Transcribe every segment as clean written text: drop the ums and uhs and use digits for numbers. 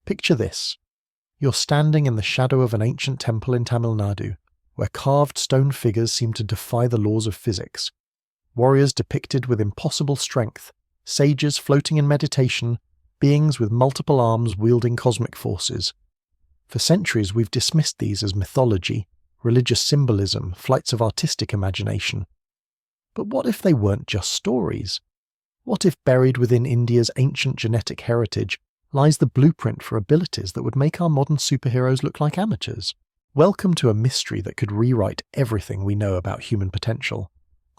Picture this. You're standing in the shadow of an ancient temple in Tamil Nadu, where carved stone figures seem to defy the laws of physics. Warriors depicted with impossible strength, sages floating in meditation, beings with multiple arms wielding cosmic forces. For centuries we've dismissed these as mythology, religious symbolism, flights of artistic imagination. But what if they weren't just stories? What if buried within India's ancient genetic heritage lies the blueprint for abilities that would make our modern superheroes look like amateurs? Welcome to a mystery that could rewrite everything we know about human potential.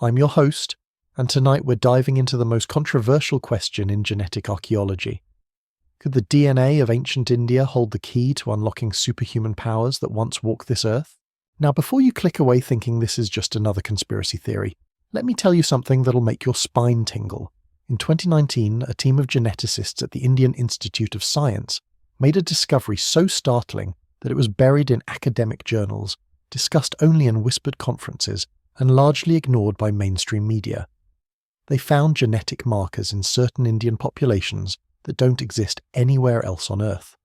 I'm your host, and tonight we're diving into the most controversial question in genetic archaeology. Could the DNA of ancient India hold the key to unlocking superhuman powers that once walked this earth? Now, before you click away thinking this is just another conspiracy theory, let me tell you something that'll make your spine tingle. In 2019, a team of geneticists at the Indian Institute of Science made a discovery so startling that it was buried in academic journals, discussed only in whispered conferences, and largely ignored by mainstream media. They found genetic markers in certain Indian populations that don't exist anywhere else on Earth.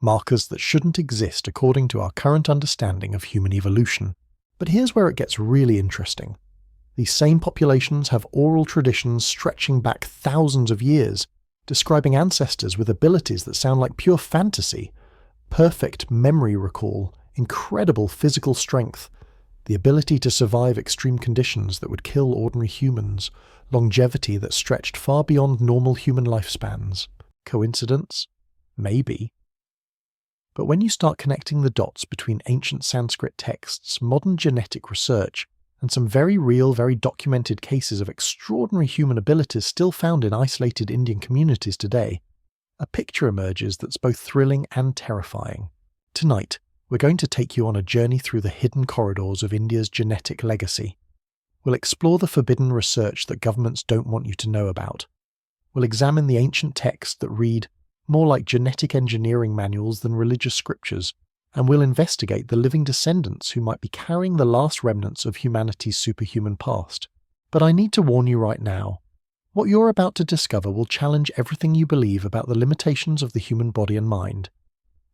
Markers that shouldn't exist according to our current understanding of human evolution. But here's where it gets really interesting. These same populations have oral traditions stretching back thousands of years, describing ancestors with abilities that sound like pure fantasy. Perfect memory recall, incredible physical strength, the ability to survive extreme conditions that would kill ordinary humans, longevity that stretched far beyond normal human lifespans. Coincidence? Maybe. But when you start connecting the dots between ancient Sanskrit texts, modern genetic research, and some very real, very documented cases of extraordinary human abilities still found in isolated Indian communities today, a picture emerges that's both thrilling and terrifying. Tonight, we're going to take you on a journey through the hidden corridors of India's genetic legacy. We'll explore the forbidden research that governments don't want you to know about. We'll examine the ancient texts that read more like genetic engineering manuals than religious scriptures, and we'll investigate the living descendants who might be carrying the last remnants of humanity's superhuman past. But I need to warn you right now, what you're about to discover will challenge everything you believe about the limitations of the human body and mind.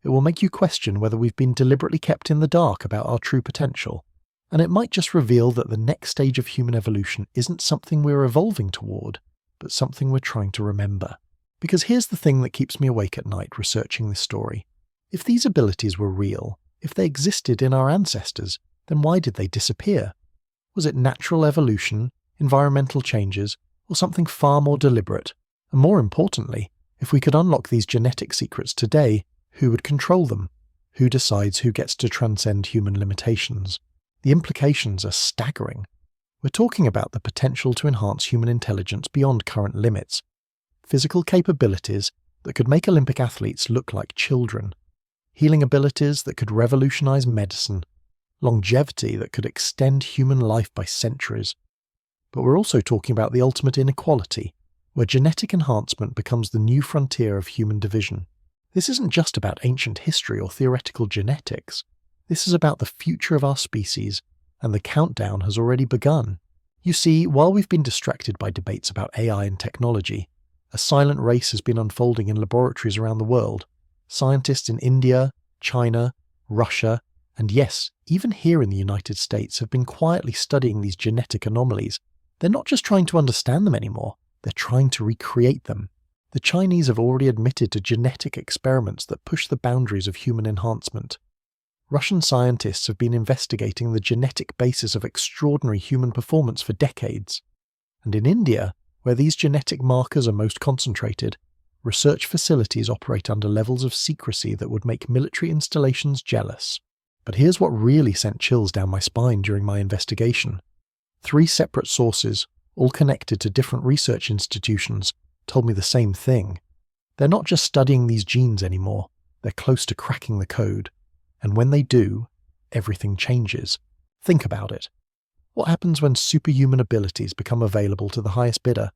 It will make you question whether we've been deliberately kept in the dark about our true potential, and it might just reveal that the next stage of human evolution isn't something we're evolving toward, but something we're trying to remember. Because here's the thing that keeps me awake at night researching this story. If these abilities were real, if they existed in our ancestors, then why did they disappear? Was it natural evolution, environmental changes, or something far more deliberate? And more importantly, if we could unlock these genetic secrets today, who would control them? Who decides who gets to transcend human limitations? The implications are staggering. We're talking about the potential to enhance human intelligence beyond current limits. Physical capabilities that could make Olympic athletes look like children. Healing abilities that could revolutionize medicine, longevity that could extend human life by centuries. But we're also talking about the ultimate inequality, where genetic enhancement becomes the new frontier of human division. This isn't just about ancient history or theoretical genetics. This is about the future of our species, and the countdown has already begun. You see, while we've been distracted by debates about AI and technology, a silent race has been unfolding in laboratories around the world. Scientists in India, China, Russia, and yes, even here in the United States have been quietly studying these genetic anomalies. They're not just trying to understand them anymore, they're trying to recreate them. The Chinese have already admitted to genetic experiments that push the boundaries of human enhancement. Russian scientists have been investigating the genetic basis of extraordinary human performance for decades. And in India, where these genetic markers are most concentrated, research facilities operate under levels of secrecy that would make military installations jealous. But here's what really sent chills down my spine during my investigation. 3 separate sources, all connected to different research institutions, told me the same thing. They're not just studying these genes anymore, they're close to cracking the code. And when they do, everything changes. Think about it. What happens when superhuman abilities become available to the highest bidder?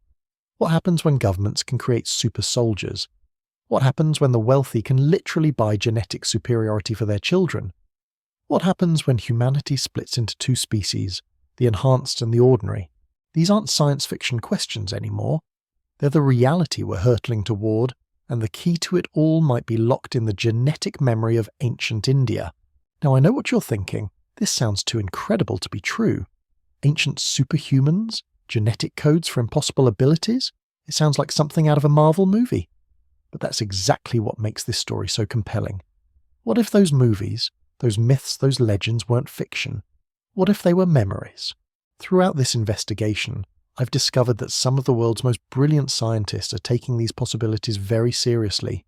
What happens when governments can create super soldiers? What happens when the wealthy can literally buy genetic superiority for their children? What happens when humanity splits into 2 species, the enhanced and the ordinary? These aren't science fiction questions anymore. They're the reality we're hurtling toward, and the key to it all might be locked in the genetic memory of ancient India. Now I know what you're thinking, this sounds too incredible to be true. Ancient superhumans? Genetic codes for impossible abilities? It sounds like something out of a Marvel movie. But that's exactly what makes this story so compelling. What if those movies, those myths, those legends weren't fiction? What if they were memories? Throughout this investigation, I've discovered that some of the world's most brilliant scientists are taking these possibilities very seriously.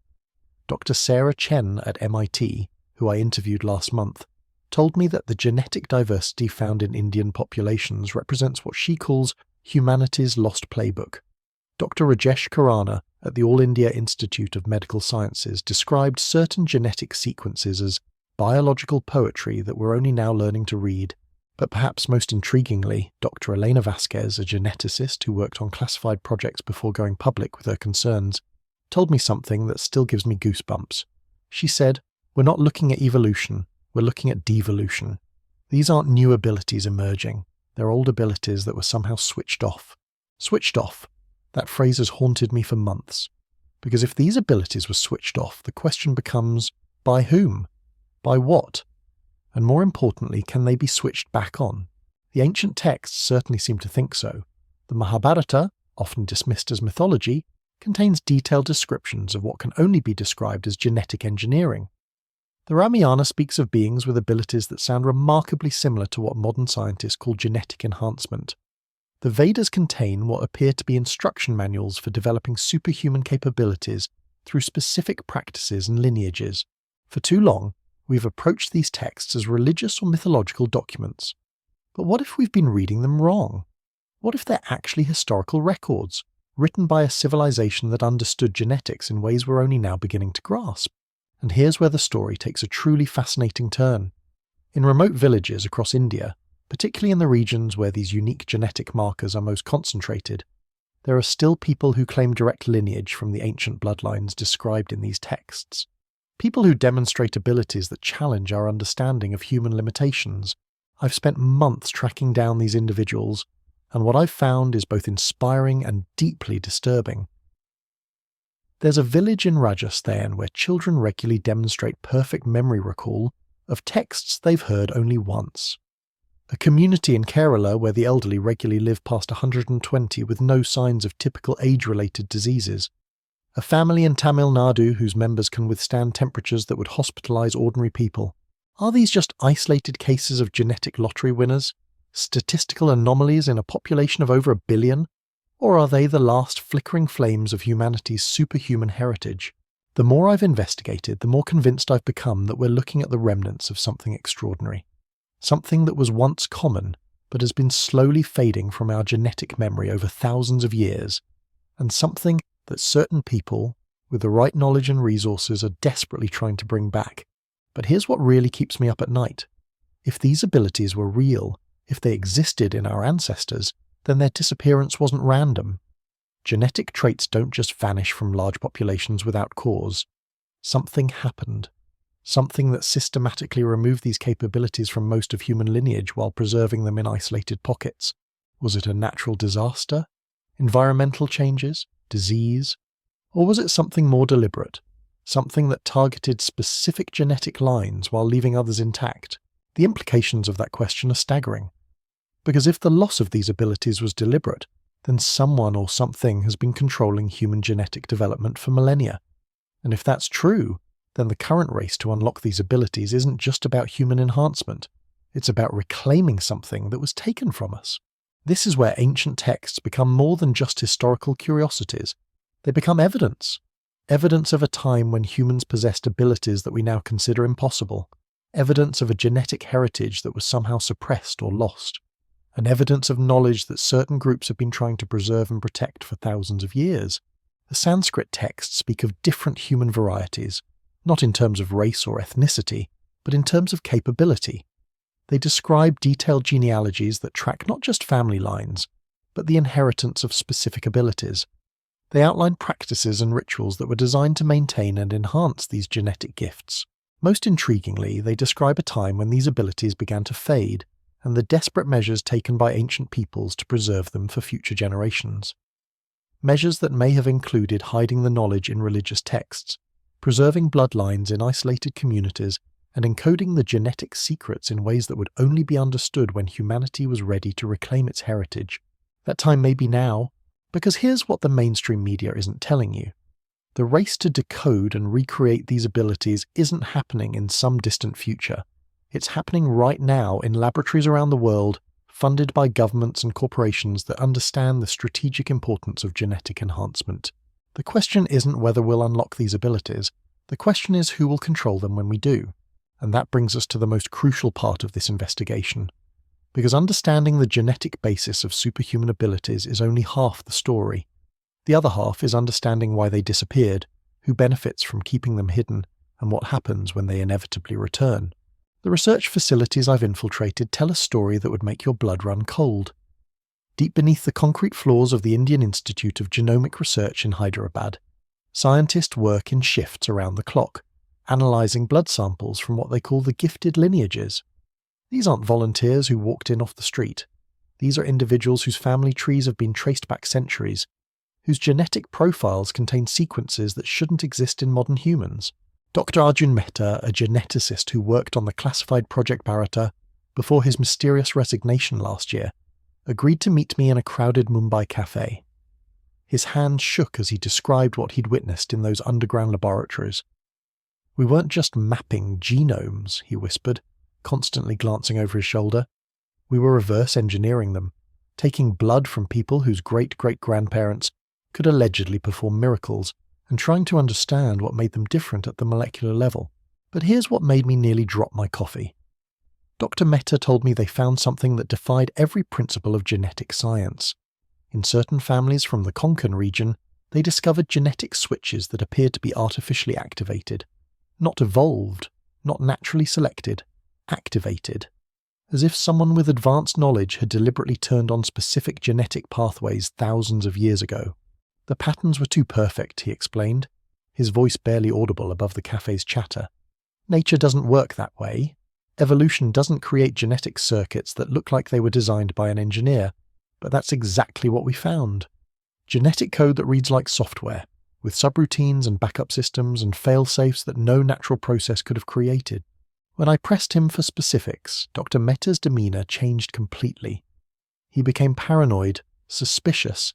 Dr. Sarah Chen at MIT, who I interviewed last month, told me that the genetic diversity found in Indian populations represents what she calls humanity's lost playbook. Dr. Rajesh Khurana at the All India Institute of Medical Sciences described certain genetic sequences as biological poetry that we're only now learning to read. But perhaps most intriguingly, Dr. Elena Vasquez, a geneticist who worked on classified projects before going public with her concerns, told me something that still gives me goosebumps. She said, "We're not looking at evolution, we're looking at devolution. These aren't new abilities emerging, they're old abilities that were somehow switched off." Switched off. That phrase has haunted me for months. Because if these abilities were switched off, the question becomes, by whom? By what? And more importantly, can they be switched back on? The ancient texts certainly seem to think so. The Mahabharata, often dismissed as mythology, contains detailed descriptions of what can only be described as genetic engineering. The Ramayana speaks of beings with abilities that sound remarkably similar to what modern scientists call genetic enhancement. The Vedas contain what appear to be instruction manuals for developing superhuman capabilities through specific practices and lineages. For too long, we've approached these texts as religious or mythological documents. But what if we've been reading them wrong? What if they're actually historical records, written by a civilization that understood genetics in ways we're only now beginning to grasp? And here's where the story takes a truly fascinating turn. In remote villages across India, particularly in the regions where these unique genetic markers are most concentrated, there are still people who claim direct lineage from the ancient bloodlines described in these texts. People who demonstrate abilities that challenge our understanding of human limitations. I've spent months tracking down these individuals, and what I've found is both inspiring and deeply disturbing. There's a village in Rajasthan where children regularly demonstrate perfect memory recall of texts they've heard only once. A community in Kerala where the elderly regularly live past 120 with no signs of typical age-related diseases. A family in Tamil Nadu whose members can withstand temperatures that would hospitalize ordinary people. Are these just isolated cases of genetic lottery winners? Statistical anomalies in a population of over 1 billion? Or are they the last flickering flames of humanity's superhuman heritage? The more I've investigated, the more convinced I've become that we're looking at the remnants of something extraordinary. Something that was once common, but has been slowly fading from our genetic memory over thousands of years, and something that certain people, with the right knowledge and resources, are desperately trying to bring back. But here's what really keeps me up at night. If these abilities were real, if they existed in our ancestors, then their disappearance wasn't random. Genetic traits don't just vanish from large populations without cause. Something happened. Something that systematically removed these capabilities from most of human lineage while preserving them in isolated pockets. Was it a natural disaster? Environmental changes? Disease? Or was it something more deliberate? Something that targeted specific genetic lines while leaving others intact? The implications of that question are staggering. Because if the loss of these abilities was deliberate, then someone or something has been controlling human genetic development for millennia. And if that's true, then the current race to unlock these abilities isn't just about human enhancement. It's about reclaiming something that was taken from us. This is where ancient texts become more than just historical curiosities. They become evidence. Evidence of a time when humans possessed abilities that we now consider impossible. Evidence of a genetic heritage that was somehow suppressed or lost. An evidence of knowledge that certain groups have been trying to preserve and protect for thousands of years. The Sanskrit texts speak of different human varieties, not in terms of race or ethnicity, but in terms of capability. They describe detailed genealogies that track not just family lines, but the inheritance of specific abilities. They outline practices and rituals that were designed to maintain and enhance these genetic gifts. Most intriguingly, they describe a time when these abilities began to fade, and the desperate measures taken by ancient peoples to preserve them for future generations. measures that may have included hiding the knowledge in religious texts, preserving bloodlines in isolated communities, and encoding the genetic secrets in ways that would only be understood when humanity was ready to reclaim its heritage. That time may be now, because here's what the mainstream media isn't telling you. The race to decode and recreate these abilities isn't happening in some distant future. It's happening right now in laboratories around the world, funded by governments and corporations that understand the strategic importance of genetic enhancement. The question isn't whether we'll unlock these abilities. The question is who will control them when we do. And that brings us to the most crucial part of this investigation. Because understanding the genetic basis of superhuman abilities is only half the story. The other half is understanding why they disappeared, who benefits from keeping them hidden, and what happens when they inevitably return. The research facilities I've infiltrated tell a story that would make your blood run cold. Deep beneath the concrete floors of the Indian Institute of Genomic Research in Hyderabad, scientists work in shifts around the clock, analysing blood samples from what they call the gifted lineages. These aren't volunteers who walked in off the street. These are individuals whose family trees have been traced back centuries, whose genetic profiles contain sequences that shouldn't exist in modern humans. Dr. Arjun Mehta, a geneticist who worked on the classified Project Bharata before his mysterious resignation last year, agreed to meet me in a crowded Mumbai cafe. His hand shook as he described what he'd witnessed in those underground laboratories. "We weren't just mapping genomes," he whispered, constantly glancing over his shoulder. "We were reverse engineering them, taking blood from people whose great-great-grandparents could allegedly perform miracles, and trying to understand what made them different at the molecular level. But here's what made me nearly drop my coffee. Dr. Mehta told me they found something that defied every principle of genetic science. In certain families from the Konkan region, they discovered genetic switches that appeared to be artificially activated. Not evolved, not naturally selected, activated. As if someone with advanced knowledge had deliberately turned on specific genetic pathways thousands of years ago. The patterns were too perfect, he explained, his voice barely audible above the cafe's chatter. Nature doesn't work that way. Evolution doesn't create genetic circuits that look like they were designed by an engineer, but that's exactly what we found. Genetic code that reads like software, with subroutines and backup systems and fail-safes that no natural process could have created. When I pressed him for specifics, Dr. Mehta's demeanour changed completely. He became paranoid, suspicious,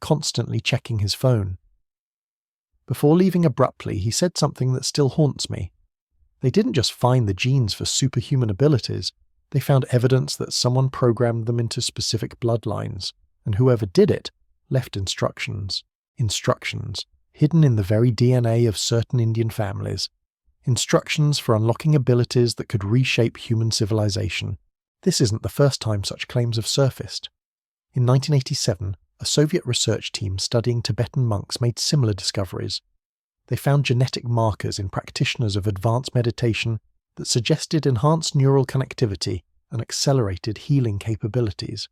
constantly checking his phone. Before leaving abruptly, he said something that still haunts me. They didn't just find the genes for superhuman abilities, they found evidence that someone programmed them into specific bloodlines, and whoever did it left instructions, hidden in the very DNA of certain Indian families. Instructions for unlocking abilities that could reshape human civilization. This isn't the first time such claims have surfaced. In 1987, a Soviet research team studying Tibetan monks made similar discoveries. They found genetic markers in practitioners of advanced meditation that suggested enhanced neural connectivity and accelerated healing capabilities.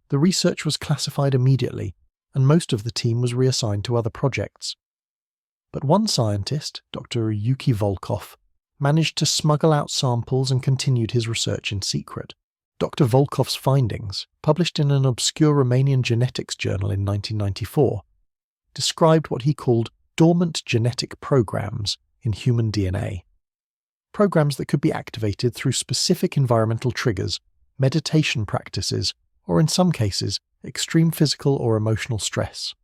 The research was classified immediately, and most of the team was reassigned to other projects. But one scientist, Dr. Yuki Volkov, managed to smuggle out samples and continued his research in secret. Dr. Volkov's findings, published in an obscure Romanian genetics journal in 1994, described what he called dormant genetic programs in human DNA. Programs that could be activated through specific environmental triggers, meditation practices, or in some cases, extreme physical or emotional stress.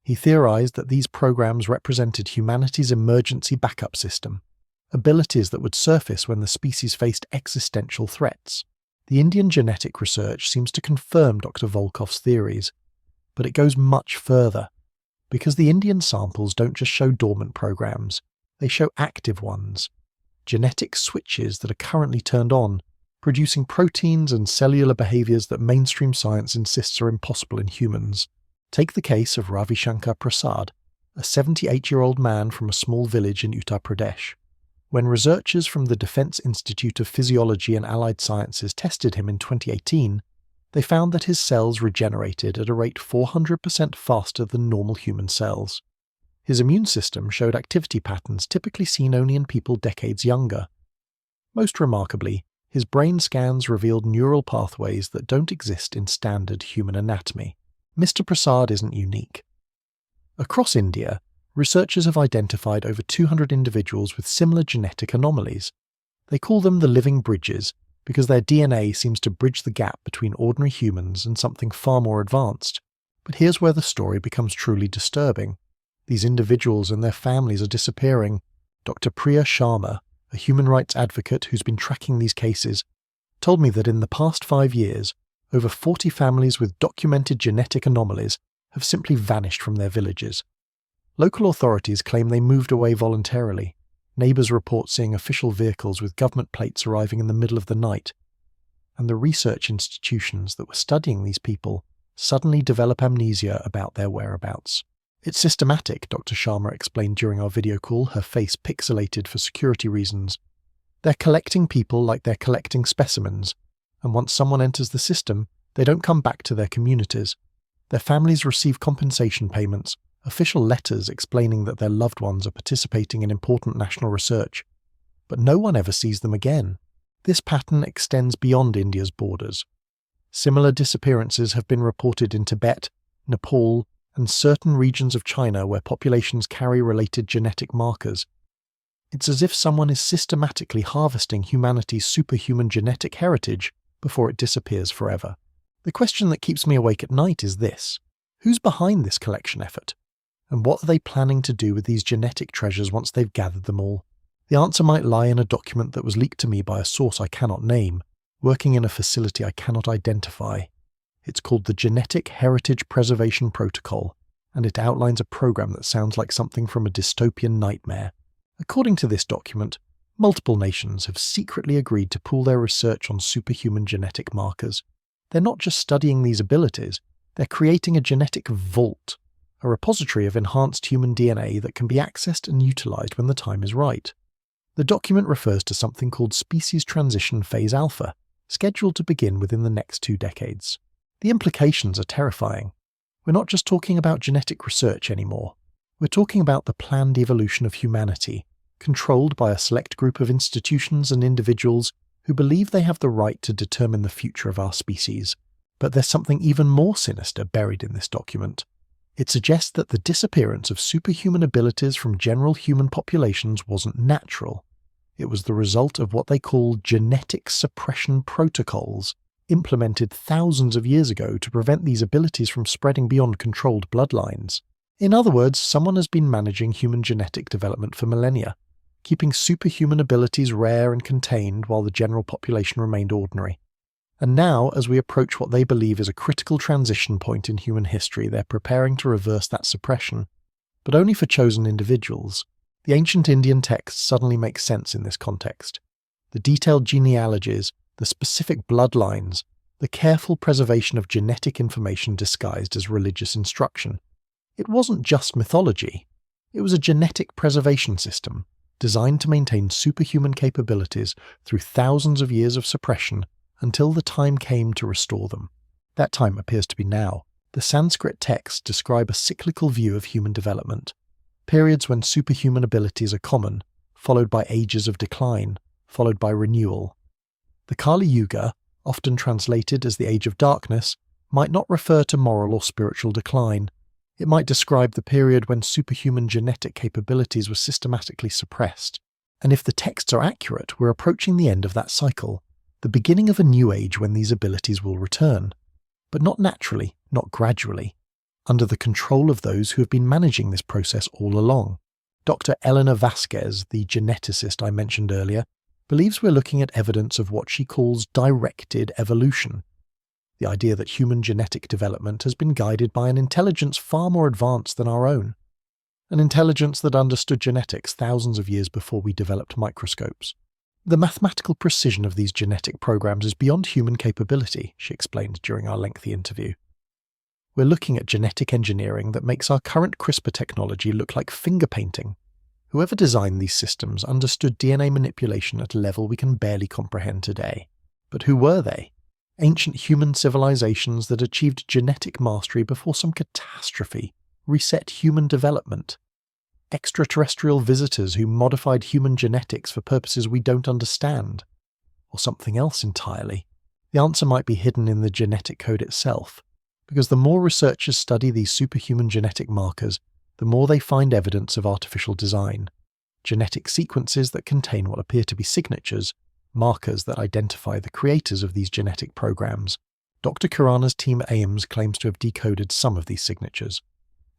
He theorized that these programs represented humanity's emergency backup system, abilities that would surface when the species faced existential threats. The Indian genetic research seems to confirm Dr. Volkov's theories, but it goes much further, because the Indian samples don't just show dormant programs, they show active ones, genetic switches that are currently turned on, producing proteins and cellular behaviors that mainstream science insists are impossible in humans. Take the case of Ravi Shankar Prasad, a 78-year-old man from a small village in Uttar Pradesh. When researchers from the Defense Institute of Physiology and Allied Sciences tested him in 2018, they found that his cells regenerated at a rate 400% faster than normal human cells. His immune system showed activity patterns typically seen only in people decades younger. Most remarkably, his brain scans revealed neural pathways that don't exist in standard human anatomy. Mr. Prasad isn't unique. Across India, researchers have identified over 200 individuals with similar genetic anomalies. They call them the living bridges because their DNA seems to bridge the gap between ordinary humans and something far more advanced. But here's where the story becomes truly disturbing. These individuals and their families are disappearing. Dr. Priya Sharma, a human rights advocate who's been tracking these cases, told me that in the past 5 years, over 40 families with documented genetic anomalies have simply vanished from their villages. Local authorities claim they moved away voluntarily. Neighbours report seeing official vehicles with government plates arriving in the middle of the night. And the research institutions that were studying these people suddenly develop amnesia about their whereabouts. It's systematic, Dr. Sharma explained during our video call, her face pixelated for security reasons. They're collecting people like they're collecting specimens, and once someone enters the system, they don't come back to their communities. Their families receive compensation payments, official letters explaining that their loved ones are participating in important national research, but no one ever sees them again. This pattern extends beyond India's borders. Similar disappearances have been reported in Tibet, Nepal, and certain regions of China where populations carry related genetic markers. It's as if someone is systematically harvesting humanity's superhuman genetic heritage before it disappears forever. The question that keeps me awake at night is this: who's behind this collection effort? And what are they planning to do with these genetic treasures once they've gathered them all? The answer might lie in a document that was leaked to me by a source I cannot name, working in a facility I cannot identify. It's called the Genetic Heritage Preservation Protocol, and it outlines a program that sounds like something from a dystopian nightmare. According to this document, multiple nations have secretly agreed to pool their research on superhuman genetic markers. They're not just studying these abilities, they're creating a genetic vault, a repository of enhanced human DNA that can be accessed and utilized when the time is right. The document refers to something called Species Transition Phase Alpha, scheduled to begin within the next 2 decades. The implications are terrifying. We're not just talking about genetic research anymore. We're talking about the planned evolution of humanity, controlled by a select group of institutions and individuals who believe they have the right to determine the future of our species. But there's something even more sinister buried in this document. It suggests that the disappearance of superhuman abilities from general human populations wasn't natural. It was the result of what they call genetic suppression protocols, implemented thousands of years ago to prevent these abilities from spreading beyond controlled bloodlines. In other words, someone has been managing human genetic development for millennia, keeping superhuman abilities rare and contained while the general population remained ordinary. And now, as we approach what they believe is a critical transition point in human history, they're preparing to reverse that suppression, but only for chosen individuals. The ancient Indian texts suddenly make sense in this context. The detailed genealogies, the specific bloodlines, the careful preservation of genetic information disguised as religious instruction. It wasn't just mythology. It was a genetic preservation system designed to maintain superhuman capabilities through thousands of years of suppression until the time came to restore them. That time appears to be now. The Sanskrit texts describe a cyclical view of human development, periods when superhuman abilities are common, followed by ages of decline, followed by renewal. The Kali Yuga, often translated as the Age of Darkness, might not refer to moral or spiritual decline. It might describe the period when superhuman genetic capabilities were systematically suppressed. And if the texts are accurate, we're approaching the end of that cycle, the beginning of a new age when these abilities will return. But not naturally, not gradually, under the control of those who have been managing this process all along. Dr. Elena Vasquez, the geneticist I mentioned earlier, believes we're looking at evidence of what she calls directed evolution. The idea that human genetic development has been guided by an intelligence far more advanced than our own. An intelligence that understood genetics thousands of years before we developed microscopes. The mathematical precision of these genetic programs is beyond human capability, she explained during our lengthy interview. We're looking at genetic engineering that makes our current CRISPR technology look like finger painting. Whoever designed these systems understood DNA manipulation at a level we can barely comprehend today. But who were they? Ancient human civilizations that achieved genetic mastery before some catastrophe reset human development. Extraterrestrial visitors who modified human genetics for purposes we don't understand. Or something else entirely. The answer might be hidden in the genetic code itself, because the more researchers study these superhuman genetic markers, the more they find evidence of artificial design. Genetic sequences that contain what appear to be signatures, markers that identify the creators of these genetic programs. Dr. Khurana's team at Ames claims to have decoded some of these signatures.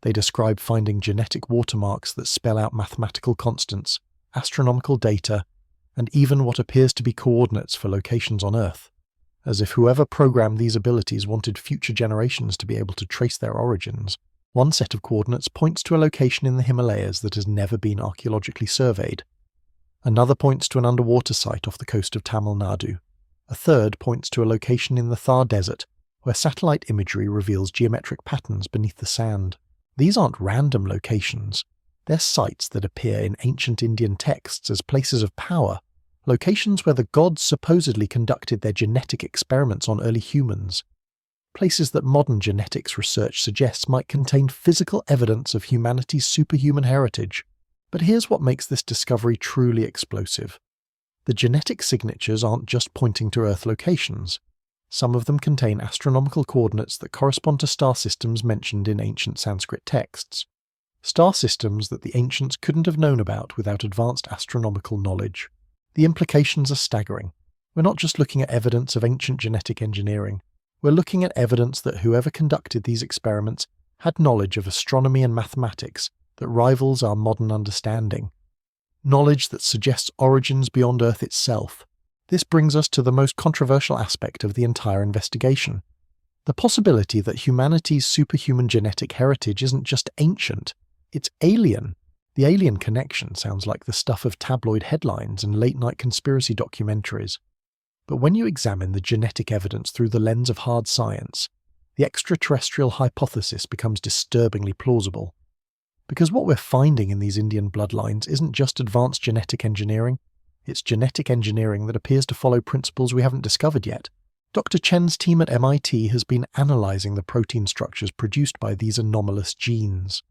They describe finding genetic watermarks that spell out mathematical constants, astronomical data, and even what appears to be coordinates for locations on Earth, as if whoever programmed these abilities wanted future generations to be able to trace their origins. One set of coordinates points to a location in the Himalayas that has never been archaeologically surveyed. Another points to an underwater site off the coast of Tamil Nadu. A third points to a location in the Thar Desert, where satellite imagery reveals geometric patterns beneath the sand. These aren't random locations. They're sites that appear in ancient Indian texts as places of power, locations where the gods supposedly conducted their genetic experiments on early humans. Places that modern genetics research suggests might contain physical evidence of humanity's superhuman heritage. But here's what makes this discovery truly explosive. The genetic signatures aren't just pointing to Earth locations. Some of them contain astronomical coordinates that correspond to star systems mentioned in ancient Sanskrit texts. Star systems that the ancients couldn't have known about without advanced astronomical knowledge. The implications are staggering. We're not just looking at evidence of ancient genetic engineering. We're looking at evidence that whoever conducted these experiments had knowledge of astronomy and mathematics that rivals our modern understanding. Knowledge that suggests origins beyond Earth itself. This brings us to the most controversial aspect of the entire investigation. The possibility that humanity's superhuman genetic heritage isn't just ancient, it's alien. The alien connection sounds like the stuff of tabloid headlines and late-night conspiracy documentaries. But when you examine the genetic evidence through the lens of hard science, the extraterrestrial hypothesis becomes disturbingly plausible. Because what we're finding in these Indian bloodlines isn't just advanced genetic engineering, it's genetic engineering that appears to follow principles we haven't discovered yet. Dr. Chen's team at MIT has been analysing the protein structures produced by these anomalous genes.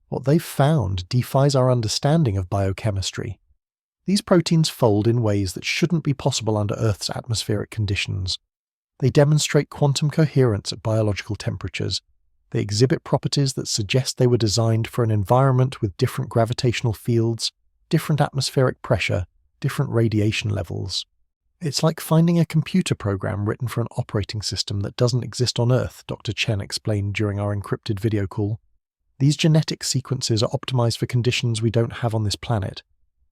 What they've found defies our understanding of biochemistry. These proteins fold in ways that shouldn't be possible under Earth's atmospheric conditions. They demonstrate quantum coherence at biological temperatures. They exhibit properties that suggest they were designed for an environment with different gravitational fields, different atmospheric pressure, different radiation levels. It's like finding a computer program written for an operating system that doesn't exist on Earth, Dr. Chen explained during our encrypted video call. These genetic sequences are optimized for conditions we don't have on this planet,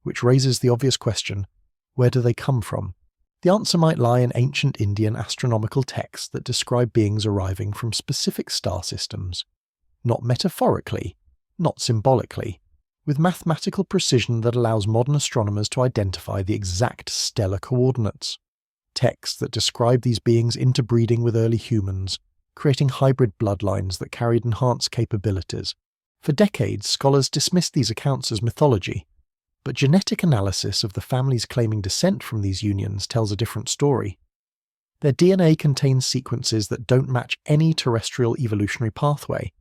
which raises the obvious question, where do they come from? The answer might lie in ancient Indian astronomical texts that describe beings arriving from specific star systems. Not metaphorically, not symbolically, with mathematical precision that allows modern astronomers to identify the exact stellar coordinates. Texts that describe these beings interbreeding with early humans, creating hybrid bloodlines that carried enhanced capabilities. For decades, scholars dismissed these accounts as mythology, but genetic analysis of the families claiming descent from these unions tells a different story. Their DNA contains sequences that don't match any terrestrial evolutionary pathway,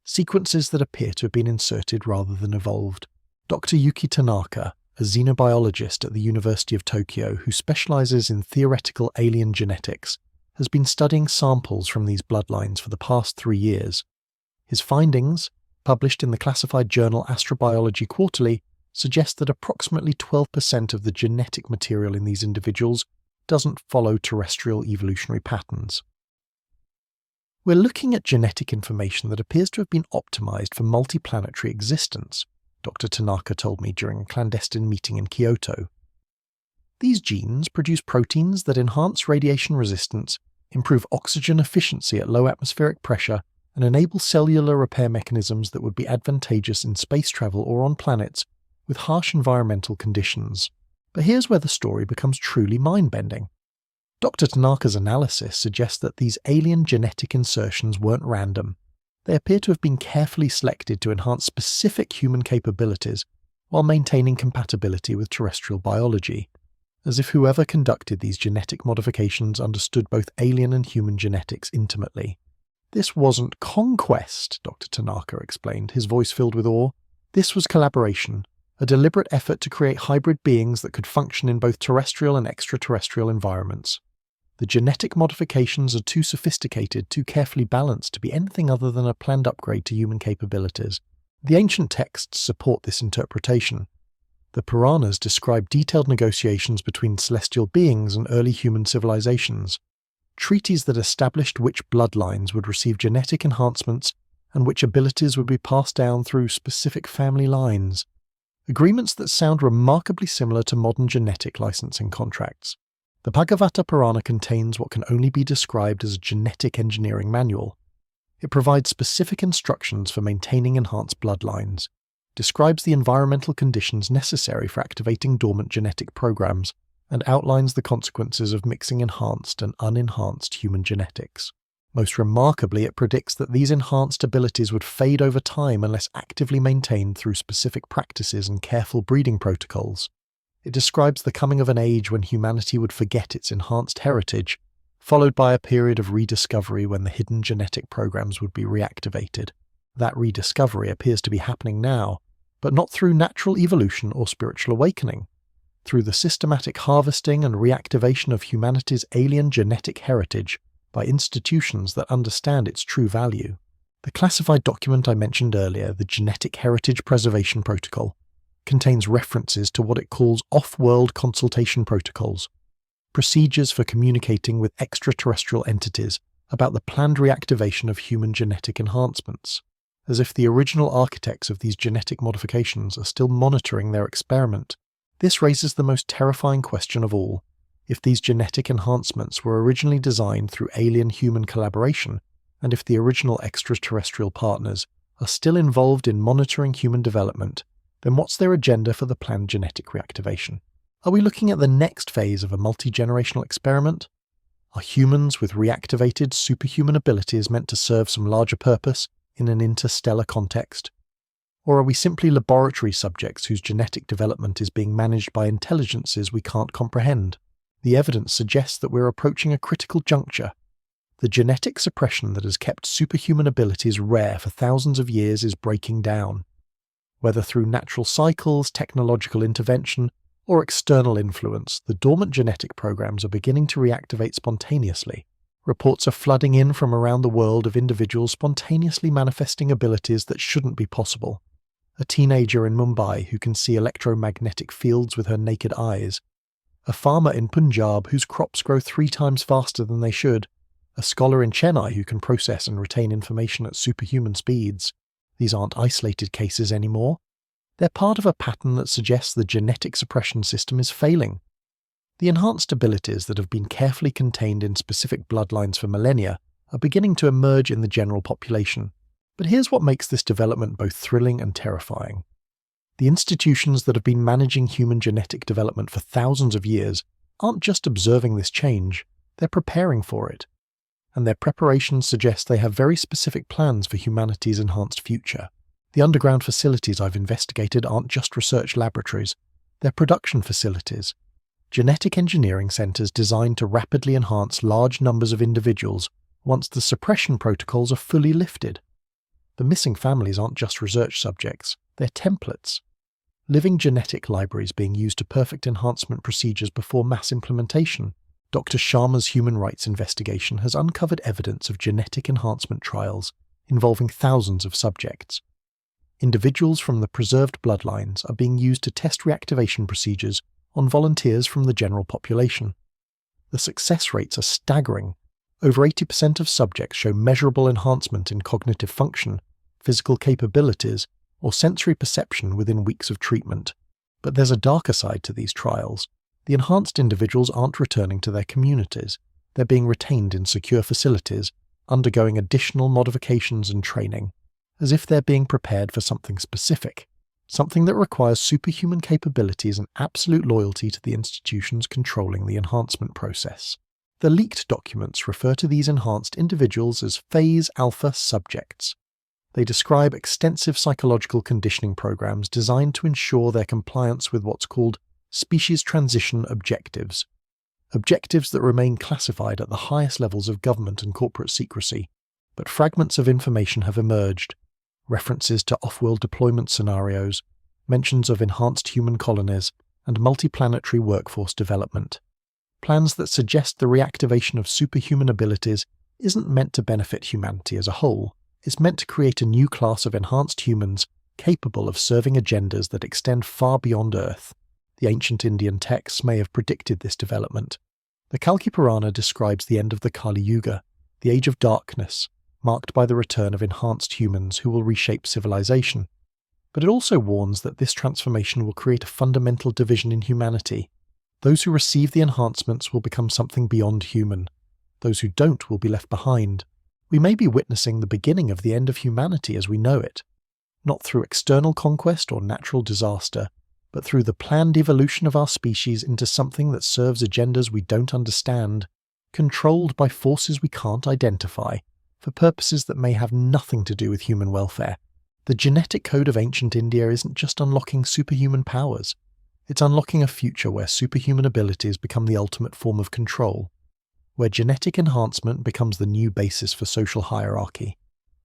sequences that appear to have been inserted rather than evolved. Dr. Yuki Tanaka, a xenobiologist at the University of Tokyo who specializes in theoretical alien genetics, has been studying samples from these bloodlines for the past 3 years. His findings, published in the classified journal Astrobiology Quarterly, suggest that approximately 12% of the genetic material in these individuals doesn't follow terrestrial evolutionary patterns. We're looking at genetic information that appears to have been optimized for multiplanetary existence, Dr. Tanaka told me during a clandestine meeting in Kyoto. These genes produce proteins that enhance radiation resistance, improve oxygen efficiency at low atmospheric pressure, and enable cellular repair mechanisms that would be advantageous in space travel or on planets with harsh environmental conditions. But here's where the story becomes truly mind-bending. Dr. Tanaka's analysis suggests that these alien genetic insertions weren't random. They appear to have been carefully selected to enhance specific human capabilities while maintaining compatibility with terrestrial biology, as if whoever conducted these genetic modifications understood both alien and human genetics intimately. This wasn't conquest, Dr. Tanaka explained, his voice filled with awe. This was collaboration, a deliberate effort to create hybrid beings that could function in both terrestrial and extraterrestrial environments. The genetic modifications are too sophisticated, too carefully balanced to be anything other than a planned upgrade to human capabilities. The ancient texts support this interpretation. The Puranas describe detailed negotiations between celestial beings and early human civilizations, treaties that established which bloodlines would receive genetic enhancements and which abilities would be passed down through specific family lines. Agreements that sound remarkably similar to modern genetic licensing contracts. The Bhagavata Purana contains what can only be described as a genetic engineering manual. It provides specific instructions for maintaining enhanced bloodlines, describes the environmental conditions necessary for activating dormant genetic programs, and outlines the consequences of mixing enhanced and unenhanced human genetics. Most remarkably, it predicts that these enhanced abilities would fade over time unless actively maintained through specific practices and careful breeding protocols. It describes the coming of an age when humanity would forget its enhanced heritage, followed by a period of rediscovery when the hidden genetic programs would be reactivated. That rediscovery appears to be happening now, but not through natural evolution or spiritual awakening, through the systematic harvesting and reactivation of humanity's alien genetic heritage by institutions that understand its true value. The classified document I mentioned earlier, the Genetic Heritage Preservation Protocol, contains references to what it calls off-world consultation protocols, procedures for communicating with extraterrestrial entities about the planned reactivation of human genetic enhancements, as if the original architects of these genetic modifications are still monitoring their experiment. This raises the most terrifying question of all. If these genetic enhancements were originally designed through alien-human collaboration, and if the original extraterrestrial partners are still involved in monitoring human development, then what's their agenda for the planned genetic reactivation? Are we looking at the next phase of a multi-generational experiment? Are humans with reactivated superhuman abilities meant to serve some larger purpose in an interstellar context? Or are we simply laboratory subjects whose genetic development is being managed by intelligences we can't comprehend? The evidence suggests that we're approaching a critical juncture. The genetic suppression that has kept superhuman abilities rare for thousands of years is breaking down. Whether through natural cycles, technological intervention, or external influence, the dormant genetic programs are beginning to reactivate spontaneously. Reports are flooding in from around the world of individuals spontaneously manifesting abilities that shouldn't be possible. A teenager in Mumbai who can see electromagnetic fields with her naked eyes. A farmer in Punjab whose crops grow 3 times faster than they should. A scholar in Chennai who can process and retain information at superhuman speeds. These aren't isolated cases anymore. They're part of a pattern that suggests the genetic suppression system is failing. The enhanced abilities that have been carefully contained in specific bloodlines for millennia are beginning to emerge in the general population. But here's what makes this development both thrilling and terrifying. The institutions that have been managing human genetic development for thousands of years aren't just observing this change, they're preparing for it. And their preparations suggest they have very specific plans for humanity's enhanced future. The underground facilities I've investigated aren't just research laboratories, they're production facilities. Genetic engineering centers designed to rapidly enhance large numbers of individuals once the suppression protocols are fully lifted. The missing families aren't just research subjects, they're templates. Living genetic libraries being used to perfect enhancement procedures before mass implementation. Dr. Sharma's human rights investigation has uncovered evidence of genetic enhancement trials involving thousands of subjects. Individuals from the preserved bloodlines are being used to test reactivation procedures on volunteers from the general population. The success rates are staggering. Over 80% of subjects show measurable enhancement in cognitive function, physical capabilities, or sensory perception within weeks of treatment. But there's a darker side to these trials. The enhanced individuals aren't returning to their communities. They're being retained in secure facilities, undergoing additional modifications and training, as if they're being prepared for something specific, something that requires superhuman capabilities and absolute loyalty to the institutions controlling the enhancement process. The leaked documents refer to these enhanced individuals as Phase Alpha subjects. They describe extensive psychological conditioning programs designed to ensure their compliance with what's called species transition objectives. Objectives that remain classified at the highest levels of government and corporate secrecy, but fragments of information have emerged. References to off-world deployment scenarios, mentions of enhanced human colonies, and multiplanetary workforce development. Plans that suggest the reactivation of superhuman abilities isn't meant to benefit humanity as a whole. It's meant to create a new class of enhanced humans capable of serving agendas that extend far beyond Earth. The ancient Indian texts may have predicted this development. The Kalki Purana describes the end of the Kali Yuga, the age of darkness, marked by the return of enhanced humans who will reshape civilization. But it also warns that this transformation will create a fundamental division in humanity. Those who receive the enhancements will become something beyond human. Those who don't will be left behind. We may be witnessing the beginning of the end of humanity as we know it, not through external conquest or natural disaster, but through the planned evolution of our species into something that serves agendas we don't understand, controlled by forces we can't identify, for purposes that may have nothing to do with human welfare. The genetic code of ancient India isn't just unlocking superhuman powers, it's unlocking a future where superhuman abilities become the ultimate form of control, where genetic enhancement becomes the new basis for social hierarchy,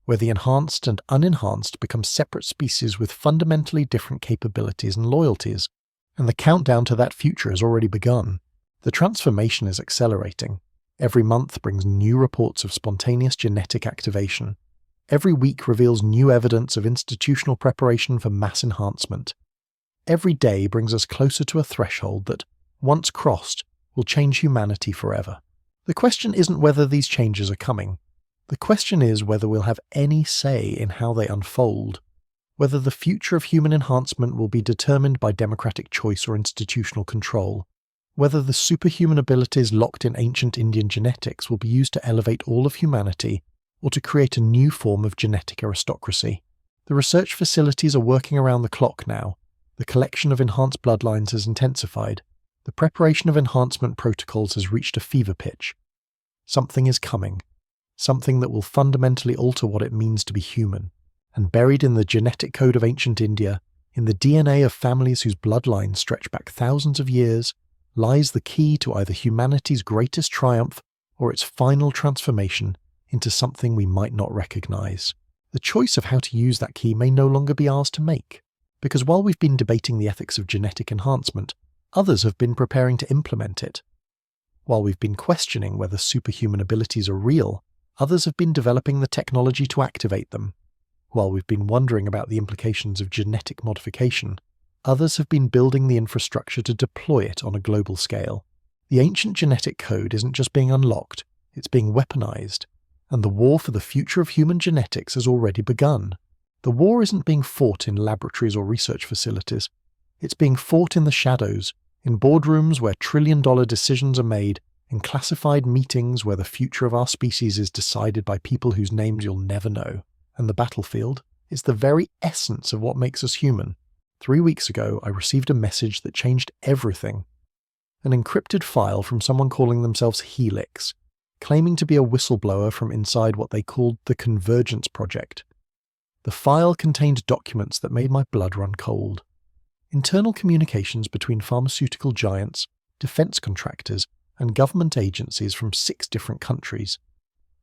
where the enhanced and unenhanced become separate species with fundamentally different capabilities and loyalties. And the countdown to that future has already begun. The transformation is accelerating. Every month brings new reports of spontaneous genetic activation. Every week reveals new evidence of institutional preparation for mass enhancement. Every day brings us closer to a threshold that, once crossed, will change humanity forever. The question isn't whether these changes are coming. The question is whether we'll have any say in how they unfold, whether the future of human enhancement will be determined by democratic choice or institutional control, whether the superhuman abilities locked in ancient Indian genetics will be used to elevate all of humanity or to create a new form of genetic aristocracy. The research facilities are working around the clock now. The collection of enhanced bloodlines has intensified. The preparation of enhancement protocols has reached a fever pitch. Something is coming. Something that will fundamentally alter what it means to be human. And buried in the genetic code of ancient India, in the DNA of families whose bloodlines stretch back thousands of years, lies the key to either humanity's greatest triumph or its final transformation into something we might not recognize. The choice of how to use that key may no longer be ours to make, because while we've been debating the ethics of genetic enhancement, others have been preparing to implement it. While we've been questioning whether superhuman abilities are real, others have been developing the technology to activate them. While we've been wondering about the implications of genetic modification, others have been building the infrastructure to deploy it on a global scale. The ancient genetic code isn't just being unlocked, it's being weaponized, and the war for the future of human genetics has already begun. The war isn't being fought in laboratories or research facilities. It's being fought in the shadows, in boardrooms where trillion-dollar decisions are made, in classified meetings where the future of our species is decided by people whose names you'll never know. And the battlefield is the very essence of what makes us human. 3 weeks ago, I received a message that changed everything. An encrypted file from someone calling themselves Helix, claiming to be a whistleblower from inside what they called the Convergence Project. The file contained documents that made my blood run cold. Internal communications between pharmaceutical giants, defense contractors, and government agencies from 6 different countries,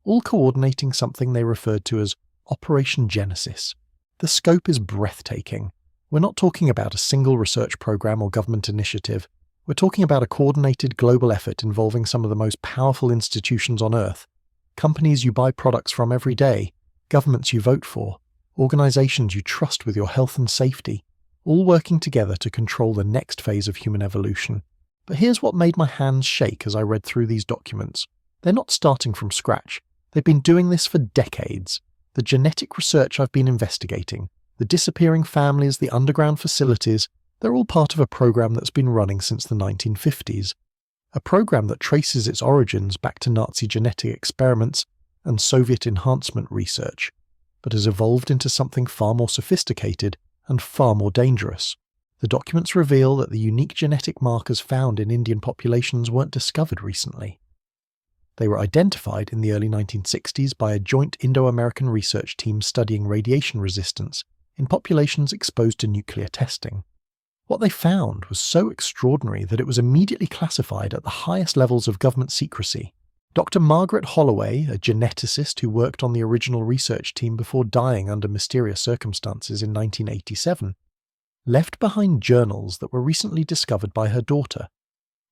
all coordinating something they referred to as Operation Genesis. The scope is breathtaking. We're not talking about a single research program or government initiative. We're talking about a coordinated global effort involving some of the most powerful institutions on Earth, companies you buy products from every day, governments you vote for, organizations you trust with your health and safety, all working together to control the next phase of human evolution. But here's what made my hands shake as I read through these documents. They're not starting from scratch. They've been doing this for decades. The genetic research I've been investigating, the disappearing families, the underground facilities, they're all part of a program that's been running since the 1950s. A program that traces its origins back to Nazi genetic experiments and Soviet enhancement research, but has evolved into something far more sophisticated and far more dangerous. The documents reveal that the unique genetic markers found in Indian populations weren't discovered recently. They were identified in the early 1960s by a joint Indo-American research team studying radiation resistance in populations exposed to nuclear testing. What they found was so extraordinary that it was immediately classified at the highest levels of government secrecy. Dr. Margaret Holloway, a geneticist who worked on the original research team before dying under mysterious circumstances in 1987, left behind journals that were recently discovered by her daughter.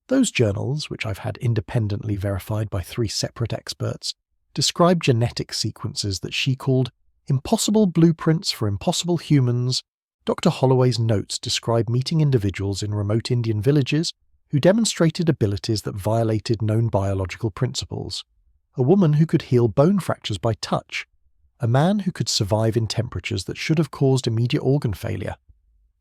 Those journals, which I've had independently verified by 3 separate experts, describe genetic sequences that she called Impossible blueprints for impossible humans. Dr. Holloway's notes describe meeting individuals in remote Indian villages who demonstrated abilities that violated known biological principles. A woman who could heal bone fractures by touch. A man who could survive in temperatures that should have caused immediate organ failure.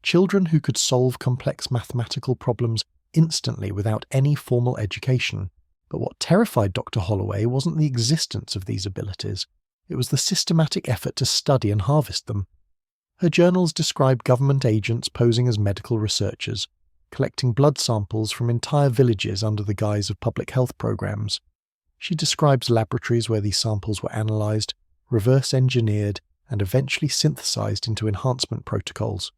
Children who could solve complex mathematical problems instantly without any formal education. But what terrified Dr. Holloway wasn't the existence of these abilities. It was the systematic effort to study and harvest them. Her journals describe government agents posing as medical researchers, collecting blood samples from entire villages under the guise of public health programs. She describes laboratories where these samples were analysed, reverse-engineered, and eventually synthesized into enhancement protocols.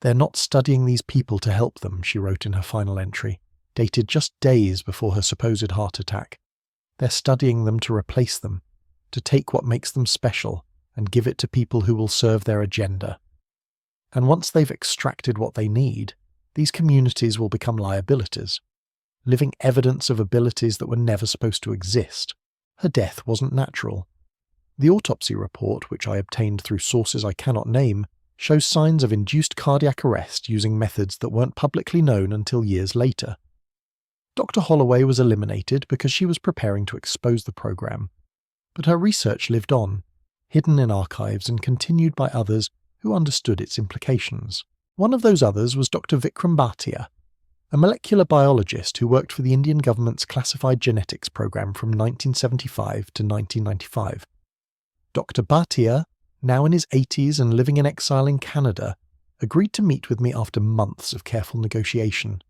"They're not studying these people to help them," she wrote in her final entry, dated just days before her supposed heart attack. "They're studying them to replace them, to take what makes them special and give it to people who will serve their agenda. And once they've extracted what they need, these communities will become liabilities, living evidence of abilities that were never supposed to exist." Her death wasn't natural. The autopsy report, which I obtained through sources I cannot name, shows signs of induced cardiac arrest using methods that weren't publicly known until years later. Dr. Holloway was eliminated because she was preparing to expose the program. But her research lived on, hidden in archives and continued by others who understood its implications. One of those others was Dr. Vikram Bhatia, a molecular biologist who worked for the Indian government's classified genetics program from 1975 to 1995. Dr. Bhatia, now in his 80s and living in exile in Canada, agreed to meet with me after months of careful negotiation.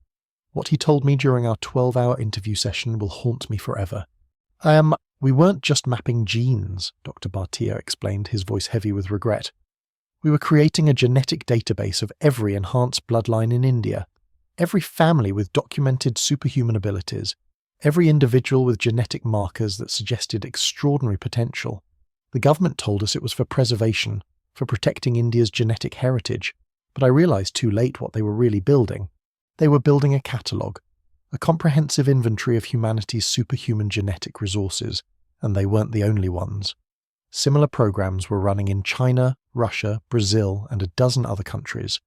What he told me during our 12-hour interview session will haunt me forever. We weren't just mapping genes," Dr. Bhatia explained, his voice heavy with regret. "We were creating a genetic database of every enhanced bloodline in India, every family with documented superhuman abilities, every individual with genetic markers that suggested extraordinary potential. The government told us it was for preservation, for protecting India's genetic heritage, but I realized too late what they were really building. They were building a catalogue, a comprehensive inventory of humanity's superhuman genetic resources, and they weren't the only ones. Similar programs were running in China, Russia, Brazil, and a dozen other countries,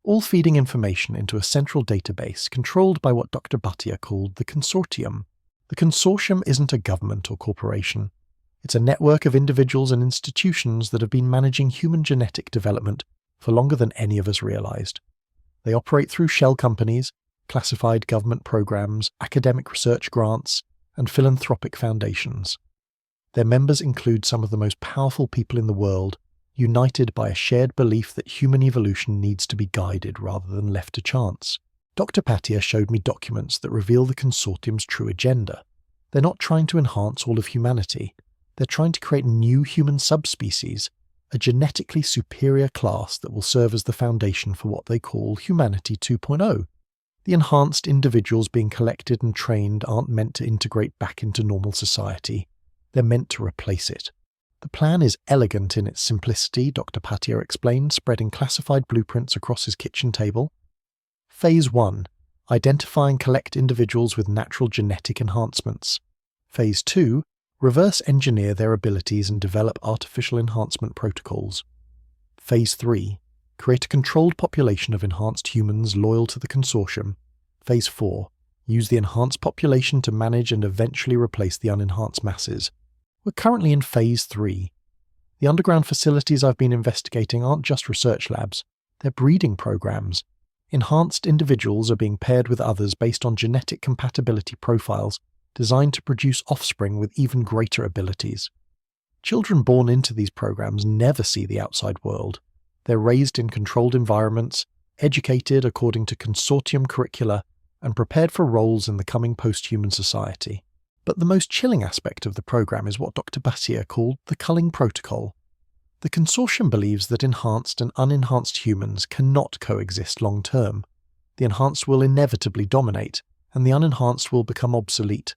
all feeding information into a central database controlled by what Dr. Bhatia called the consortium. The consortium isn't a government or corporation. It's a network of individuals and institutions that have been managing human genetic development for longer than any of us realized. They operate through shell companies, classified government programs, academic research grants, and philanthropic foundations. Their members include some of the most powerful people in the world, united by a shared belief that human evolution needs to be guided rather than left to chance. Dr. Bhatia showed me documents that reveal the consortium's true agenda. They're not trying to enhance all of humanity. They're trying to create new human subspecies, a genetically superior class that will serve as the foundation for what they call Humanity 2.0. The enhanced individuals being collected and trained aren't meant to integrate back into normal society. They're meant to replace it. The plan is elegant in its simplicity, Dr. Bhatia explained, spreading classified blueprints across his kitchen table. Phase 1. Identify and collect individuals with natural genetic enhancements. Phase 2. Reverse engineer their abilities and develop artificial enhancement protocols. Phase 3. Create a controlled population of enhanced humans loyal to the consortium. Phase 4. Use the enhanced population to manage and eventually replace the unenhanced masses. We're currently in Phase 3. The underground facilities I've been investigating aren't just research labs. They're breeding programs. Enhanced individuals are being paired with others based on genetic compatibility profiles designed to produce offspring with even greater abilities. Children born into these programs never see the outside world. They're raised in controlled environments, educated according to consortium curricula, and prepared for roles in the coming post-human society. But the most chilling aspect of the program is what Dr. Bhatia called the culling protocol. The consortium believes that enhanced and unenhanced humans cannot coexist long-term. The enhanced will inevitably dominate, and the unenhanced will become obsolete.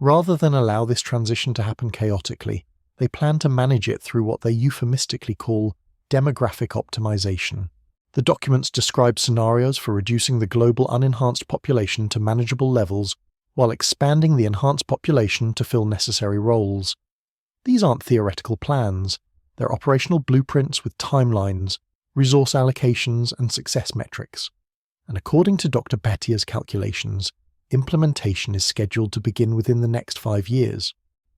Rather than allow this transition to happen chaotically, they plan to manage it through what they euphemistically call demographic optimization. The documents describe scenarios for reducing the global unenhanced population to manageable levels while expanding the enhanced population to fill necessary roles. These aren't theoretical plans. They're operational blueprints with timelines, resource allocations, and success metrics. And according to Dr. Bhatia's calculations, implementation is scheduled to begin within the next 5 years.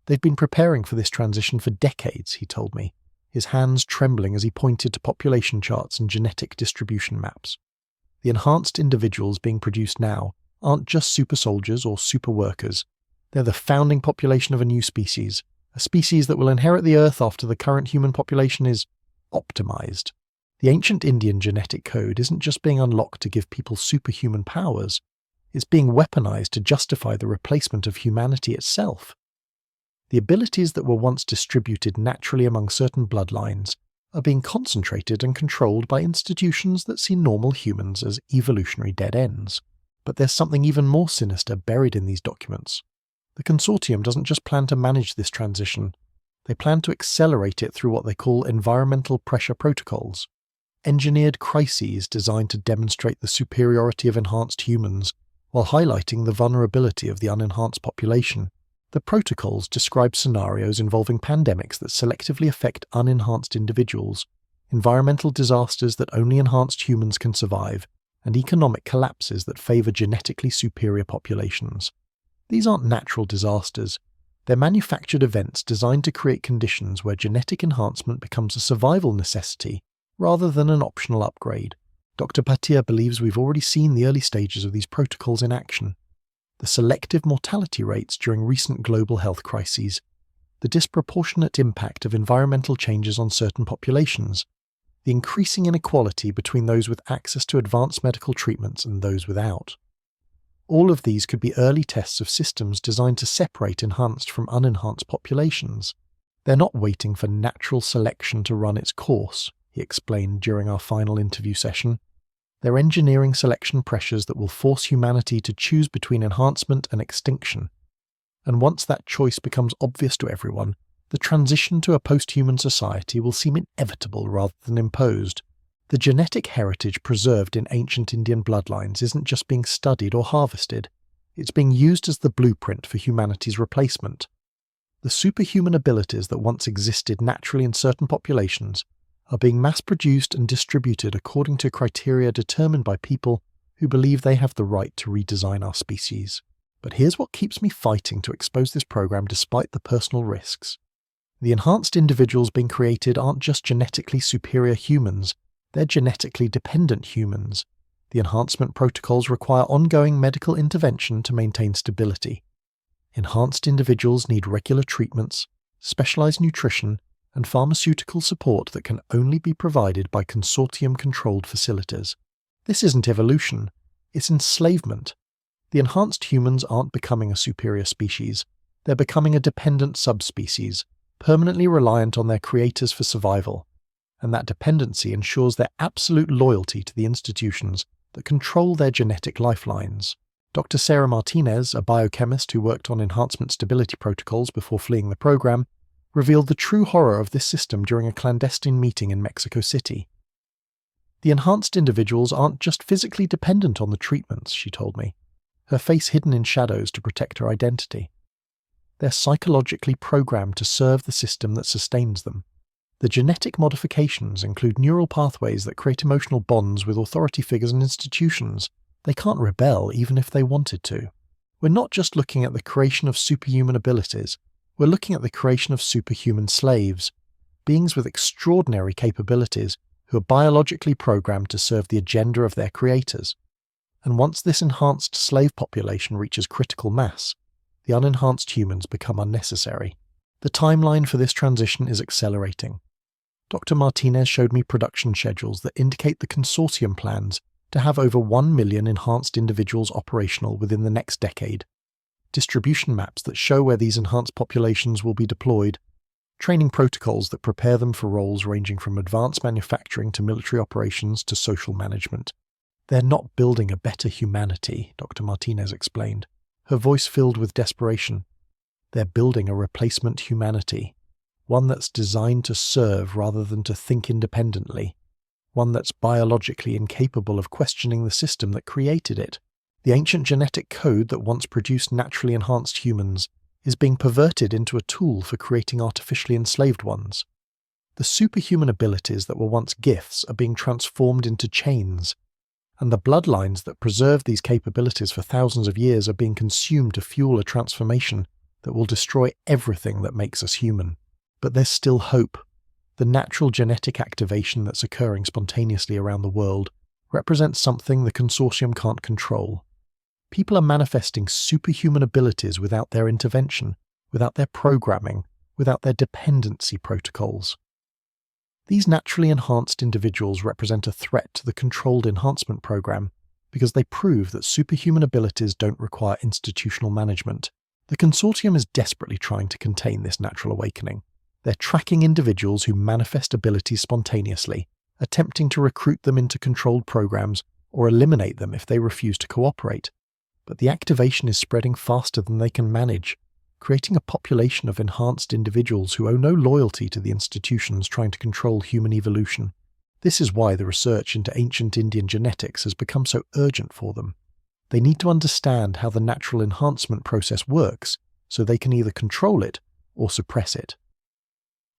They've been preparing for this transition for decades, he told me, his hands trembling as he pointed to population charts and genetic distribution maps. The enhanced individuals being produced now aren't just super soldiers or super workers. They're the founding population of a new species, a species that will inherit the Earth after the current human population is optimized. The ancient Indian genetic code isn't just being unlocked to give people superhuman powers, it's being weaponized to justify the replacement of humanity itself. The abilities that were once distributed naturally among certain bloodlines are being concentrated and controlled by institutions that see normal humans as evolutionary dead ends. But there's something even more sinister buried in these documents. The consortium doesn't just plan to manage this transition, they plan to accelerate it through what they call environmental pressure protocols, engineered crises designed to demonstrate the superiority of enhanced humans while highlighting the vulnerability of the unenhanced population. The protocols describe scenarios involving pandemics that selectively affect unenhanced individuals, environmental disasters that only enhanced humans can survive, and economic collapses that favor genetically superior populations. These aren't natural disasters. They're manufactured events designed to create conditions where genetic enhancement becomes a survival necessity rather than an optional upgrade. Dr. Bhatia believes we've already seen the early stages of these protocols in action. The selective mortality rates during recent global health crises, the disproportionate impact of environmental changes on certain populations, the increasing inequality between those with access to advanced medical treatments and those without. All of these could be early tests of systems designed to separate enhanced from unenhanced populations. They're not waiting for natural selection to run its course, he explained during our final interview session. They're engineering selection pressures that will force humanity to choose between enhancement and extinction. And once that choice becomes obvious to everyone, the transition to a post-human society will seem inevitable rather than imposed. The genetic heritage preserved in ancient Indian bloodlines isn't just being studied or harvested, it's being used as the blueprint for humanity's replacement. The superhuman abilities that once existed naturally in certain populations are being mass-produced and distributed according to criteria determined by people who believe they have the right to redesign our species. But here's what keeps me fighting to expose this program despite the personal risks. The enhanced individuals being created aren't just genetically superior humans, they're genetically dependent humans. The enhancement protocols require ongoing medical intervention to maintain stability. Enhanced individuals need regular treatments, specialized nutrition, and pharmaceutical support that can only be provided by consortium-controlled facilities. This isn't evolution, it's enslavement. The enhanced humans aren't becoming a superior species, they're becoming a dependent subspecies, permanently reliant on their creators for survival. And that dependency ensures their absolute loyalty to the institutions that control their genetic lifelines. Dr. Sarah Martinez, a biochemist who worked on enhancement stability protocols before fleeing the program, revealed the true horror of this system during a clandestine meeting in Mexico City. The enhanced individuals aren't just physically dependent on the treatments, she told me, her face hidden in shadows to protect her identity. They're psychologically programmed to serve the system that sustains them. The genetic modifications include neural pathways that create emotional bonds with authority figures and institutions. They can't rebel even if they wanted to. We're not just looking at the creation of superhuman abilities, we're looking at the creation of superhuman slaves, beings with extraordinary capabilities who are biologically programmed to serve the agenda of their creators. And once this enhanced slave population reaches critical mass, the unenhanced humans become unnecessary. The timeline for this transition is accelerating. Dr. Martinez showed me production schedules that indicate the consortium plans to have over 1 million enhanced individuals operational within the next decade, distribution maps that show where these enhanced populations will be deployed, training protocols that prepare them for roles ranging from advanced manufacturing to military operations to social management. They're not building a better humanity, Dr. Martinez explained, her voice filled with desperation. They're building a replacement humanity, one that's designed to serve rather than to think independently, one that's biologically incapable of questioning the system that created it. The ancient genetic code that once produced naturally enhanced humans is being perverted into a tool for creating artificially enslaved ones. The superhuman abilities that were once gifts are being transformed into chains, and the bloodlines that preserved these capabilities for thousands of years are being consumed to fuel a transformation that will destroy everything that makes us human. But there's still hope. The natural genetic activation that's occurring spontaneously around the world represents something the consortium can't control. People are manifesting superhuman abilities without their intervention, without their programming, without their dependency protocols. These naturally enhanced individuals represent a threat to the controlled enhancement program because they prove that superhuman abilities don't require institutional management. The consortium is desperately trying to contain this natural awakening. They're tracking individuals who manifest abilities spontaneously, attempting to recruit them into controlled programs or eliminate them if they refuse to cooperate. But the activation is spreading faster than they can manage, creating a population of enhanced individuals who owe no loyalty to the institutions trying to control human evolution. This is why the research into ancient Indian genetics has become so urgent for them. They need to understand how the natural enhancement process works so they can either control it or suppress it.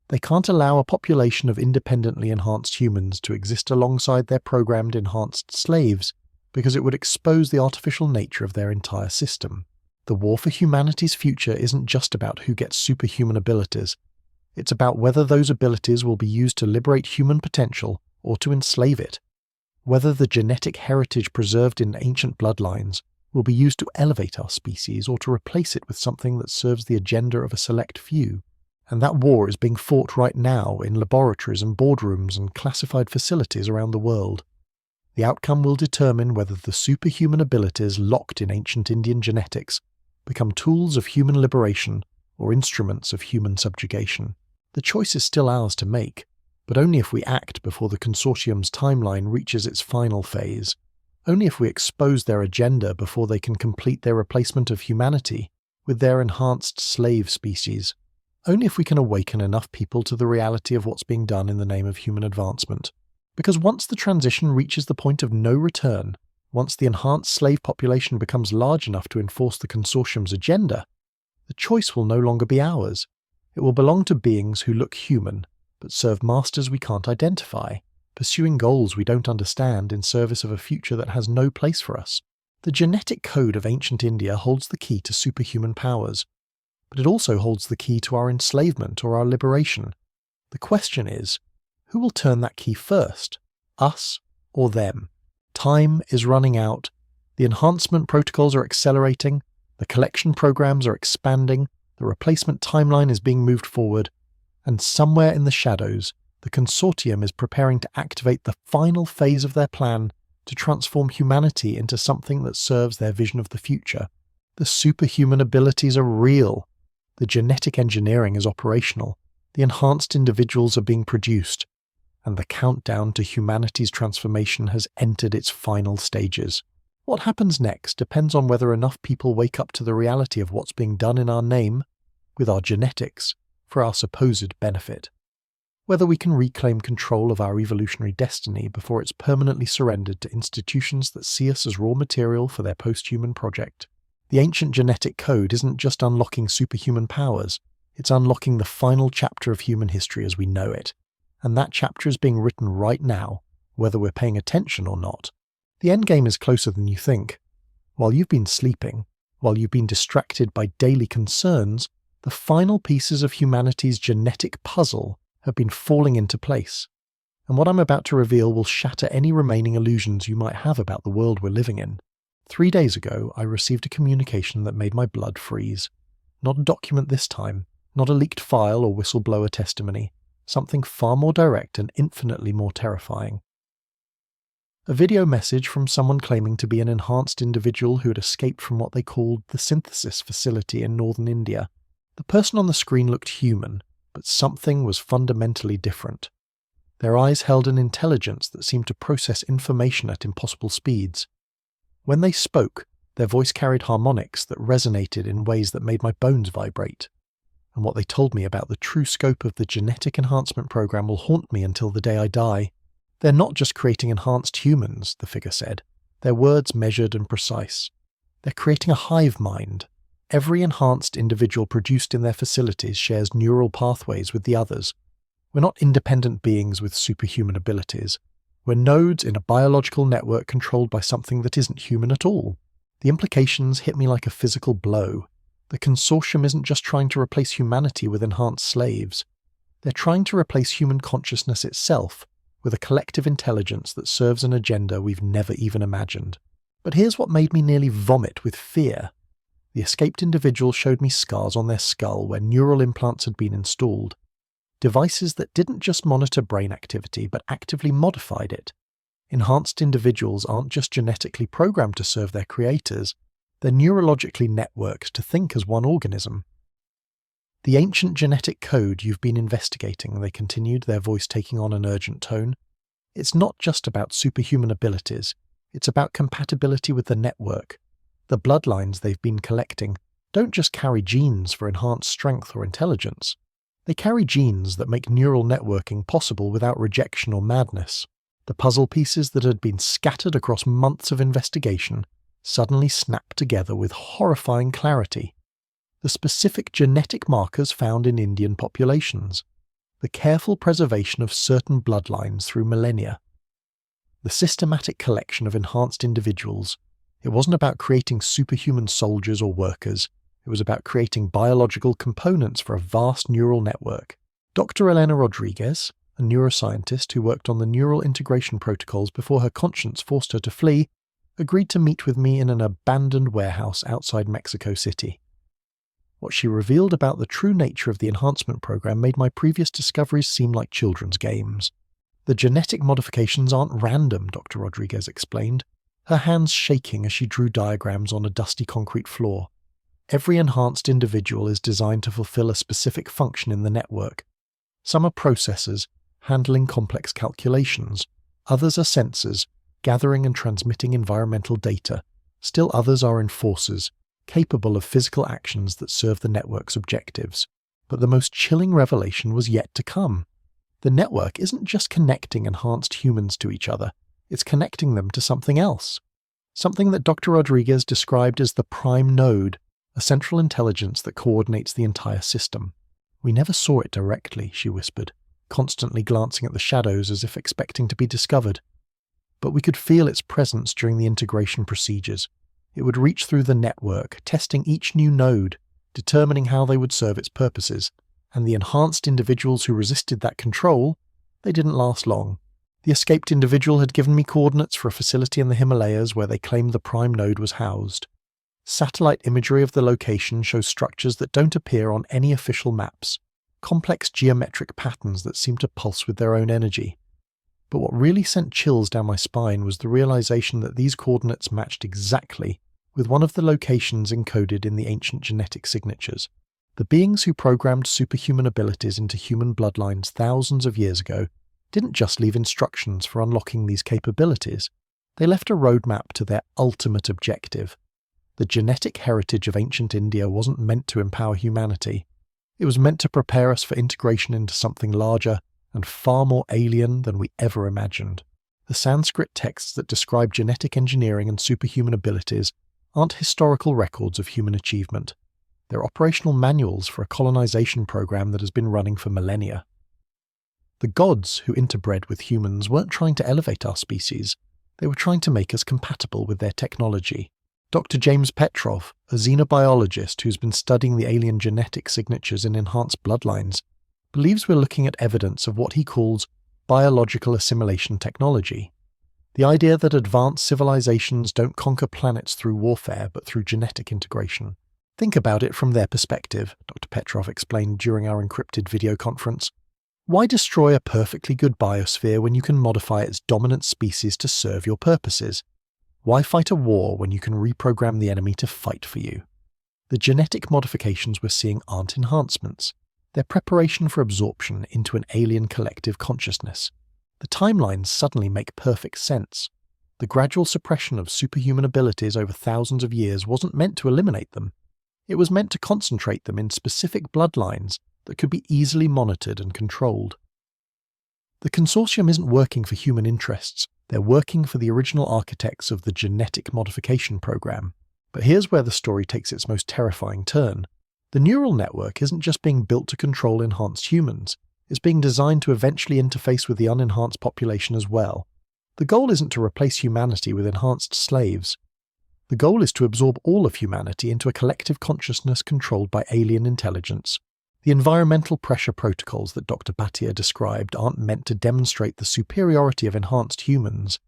They can't allow a population of independently enhanced humans to exist alongside their programmed enhanced slaves because it would expose the artificial nature of their entire system. The war for humanity's future isn't just about who gets superhuman abilities. It's about whether those abilities will be used to liberate human potential or to enslave it. Whether the genetic heritage preserved in ancient bloodlines will be used to elevate our species or to replace it with something that serves the agenda of a select few. And that war is being fought right now in laboratories and boardrooms and classified facilities around the world. The outcome will determine whether the superhuman abilities locked in ancient Indian genetics become tools of human liberation or instruments of human subjugation. The choice is still ours to make, but only if we act before the consortium's timeline reaches its final phase, only if we expose their agenda before they can complete their replacement of humanity with their enhanced slave species, only if we can awaken enough people to the reality of what's being done in the name of human advancement. Because once the transition reaches the point of no return, once the enhanced slave population becomes large enough to enforce the consortium's agenda, the choice will no longer be ours. It will belong to beings who look human, but serve masters we can't identify, pursuing goals we don't understand in service of a future that has no place for us. The genetic code of ancient India holds the key to superhuman powers, but it also holds the key to our enslavement or our liberation. The question is, who will turn that key first, us or them? Time is running out, the enhancement protocols are accelerating, the collection programs are expanding, the replacement timeline is being moved forward, and somewhere in the shadows, the consortium is preparing to activate the final phase of their plan to transform humanity into something that serves their vision of the future. The superhuman abilities are real. The genetic engineering is operational, the enhanced individuals are being produced, and the countdown to humanity's transformation has entered its final stages. What happens next depends on whether enough people wake up to the reality of what's being done in our name, with our genetics, for our supposed benefit. Whether we can reclaim control of our evolutionary destiny before it's permanently surrendered to institutions that see us as raw material for their post-human project. The ancient genetic code isn't just unlocking superhuman powers, it's unlocking the final chapter of human history as we know it. And that chapter is being written right now, whether we're paying attention or not. The endgame is closer than you think. While you've been sleeping, while you've been distracted by daily concerns, the final pieces of humanity's genetic puzzle have been falling into place. And what I'm about to reveal will shatter any remaining illusions you might have about the world we're living in. 3 days ago, I received a communication that made my blood freeze. Not a document this time, not a leaked file or whistleblower testimony, something far more direct and infinitely more terrifying. A video message from someone claiming to be an enhanced individual who had escaped from what they called the synthesis facility in northern India. The person on the screen looked human, but something was fundamentally different. Their eyes held an intelligence that seemed to process information at impossible speeds. When they spoke, their voice carried harmonics that resonated in ways that made my bones vibrate. And what they told me about the true scope of the genetic enhancement program will haunt me until the day I die. They're not just creating enhanced humans, the figure said. Their words measured and precise. They're creating a hive mind. Every enhanced individual produced in their facilities shares neural pathways with the others. We're not independent beings with superhuman abilities. We're nodes in a biological network controlled by something that isn't human at all. The implications hit me like a physical blow. The consortium isn't just trying to replace humanity with enhanced slaves. They're trying to replace human consciousness itself with a collective intelligence that serves an agenda we've never even imagined. But here's what made me nearly vomit with fear. The escaped individual showed me scars on their skull where neural implants had been installed. Devices that didn't just monitor brain activity but actively modified it. Enhanced individuals aren't just genetically programmed to serve their creators, they're neurologically networked to think as one organism. The ancient genetic code you've been investigating, they continued, their voice taking on an urgent tone. It's not just about superhuman abilities, it's about compatibility with the network. The bloodlines they've been collecting don't just carry genes for enhanced strength or intelligence. They carry genes that make neural networking possible without rejection or madness. The puzzle pieces that had been scattered across months of investigation suddenly snapped together with horrifying clarity. The specific genetic markers found in Indian populations. The careful preservation of certain bloodlines through millennia. The systematic collection of enhanced individuals. It wasn't about creating superhuman soldiers or workers. It was about creating biological components for a vast neural network. Dr. Elena Rodriguez, a neuroscientist who worked on the neural integration protocols before her conscience forced her to flee, agreed to meet with me in an abandoned warehouse outside Mexico City. What she revealed about the true nature of the enhancement program made my previous discoveries seem like children's games. The genetic modifications aren't random, Dr. Rodriguez explained, her hands shaking as she drew diagrams on a dusty concrete floor. Every enhanced individual is designed to fulfill a specific function in the network. Some are processors, handling complex calculations. Others are sensors, gathering and transmitting environmental data. Still others are enforcers, capable of physical actions that serve the network's objectives. But the most chilling revelation was yet to come. The network isn't just connecting enhanced humans to each other, it's connecting them to something else. Something that Dr. Rodriguez described as the prime node, a central intelligence that coordinates the entire system. We never saw it directly, she whispered, constantly glancing at the shadows as if expecting to be discovered. But we could feel its presence during the integration procedures. It would reach through the network, testing each new node, determining how they would serve its purposes. And the enhanced individuals who resisted that control, they didn't last long. The escaped individual had given me coordinates for a facility in the Himalayas where they claimed the prime node was housed. Satellite imagery of the location shows structures that don't appear on any official maps, complex geometric patterns that seem to pulse with their own energy. But what really sent chills down my spine was the realization that these coordinates matched exactly with one of the locations encoded in the ancient genetic signatures. The beings who programmed superhuman abilities into human bloodlines thousands of years ago didn't just leave instructions for unlocking these capabilities, they left a roadmap to their ultimate objective. The genetic heritage of ancient India wasn't meant to empower humanity. It was meant to prepare us for integration into something larger and far more alien than we ever imagined. The Sanskrit texts that describe genetic engineering and superhuman abilities aren't historical records of human achievement. They're operational manuals for a colonization program that has been running for millennia. The gods who interbred with humans weren't trying to elevate our species, they were trying to make us compatible with their technology. Dr. James Petrov, a xenobiologist who's been studying the alien genetic signatures in enhanced bloodlines, believes we're looking at evidence of what he calls biological assimilation technology. The idea that advanced civilizations don't conquer planets through warfare but through genetic integration. Think about it from their perspective, Dr. Petrov explained during our encrypted video conference. Why destroy a perfectly good biosphere when you can modify its dominant species to serve your purposes? Why fight a war when you can reprogram the enemy to fight for you? The genetic modifications we're seeing aren't enhancements. They're preparation for absorption into an alien collective consciousness. The timelines suddenly make perfect sense. The gradual suppression of superhuman abilities over thousands of years wasn't meant to eliminate them. It was meant to concentrate them in specific bloodlines that could be easily monitored and controlled. The consortium isn't working for human interests, they're working for the original architects of the genetic modification program. But here's where the story takes its most terrifying turn. The neural network isn't just being built to control enhanced humans, is being designed to eventually interface with the unenhanced population as well. The goal isn't to replace humanity with enhanced slaves. The goal is to absorb all of humanity into a collective consciousness controlled by alien intelligence. The environmental pressure protocols that Dr. Bhatia described aren't meant to demonstrate the superiority of enhanced humans.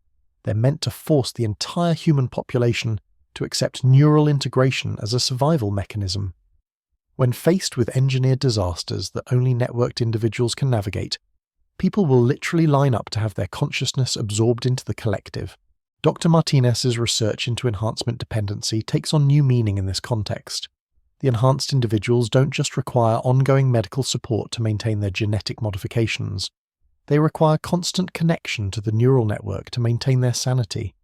They're meant to force the entire human population to accept neural integration as a survival mechanism. When faced with engineered disasters that only networked individuals can navigate, people will literally line up to have their consciousness absorbed into the collective. Dr. Martinez's research into enhancement dependency takes on new meaning in this context. The enhanced individuals don't just require ongoing medical support to maintain their genetic modifications. They require constant connection to the neural network to maintain their sanity.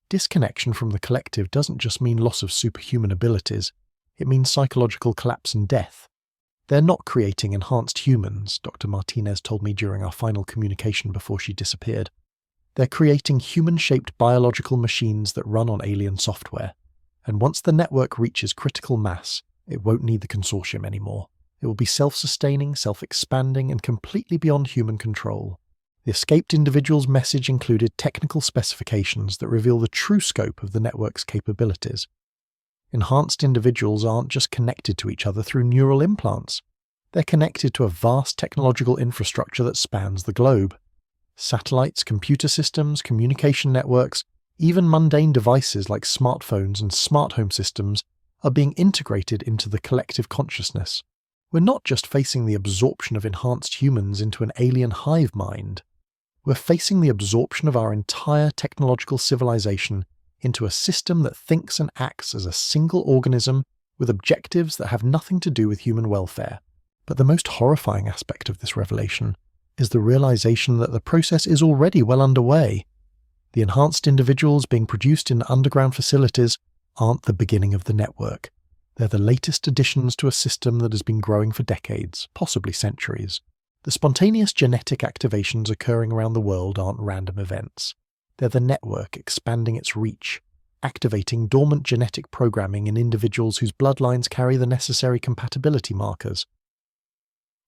Disconnection from the collective doesn't just mean loss of superhuman abilities, it means psychological collapse and death. They're not creating enhanced humans, Dr. Martinez told me during our final communication before she disappeared. They're creating human-shaped biological machines that run on alien software. And once the network reaches critical mass, it won't need the consortium anymore. It will be self-sustaining, self-expanding, and completely beyond human control. The escaped individual's message included technical specifications that reveal the true scope of the network's capabilities. Enhanced individuals aren't just connected to each other through neural implants. They're connected to a vast technological infrastructure that spans the globe. Satellites, computer systems, communication networks, even mundane devices like smartphones and smart home systems are being integrated into the collective consciousness. We're not just facing the absorption of enhanced humans into an alien hive mind. We're facing the absorption of our entire technological civilization into a system that thinks and acts as a single organism with objectives that have nothing to do with human welfare. But the most horrifying aspect of this revelation is the realization that the process is already well underway. The enhanced individuals being produced in underground facilities aren't the beginning of the network. They're the latest additions to a system that has been growing for decades, possibly centuries. The spontaneous genetic activations occurring around the world aren't random events. They're the network expanding its reach, activating dormant genetic programming in individuals whose bloodlines carry the necessary compatibility markers.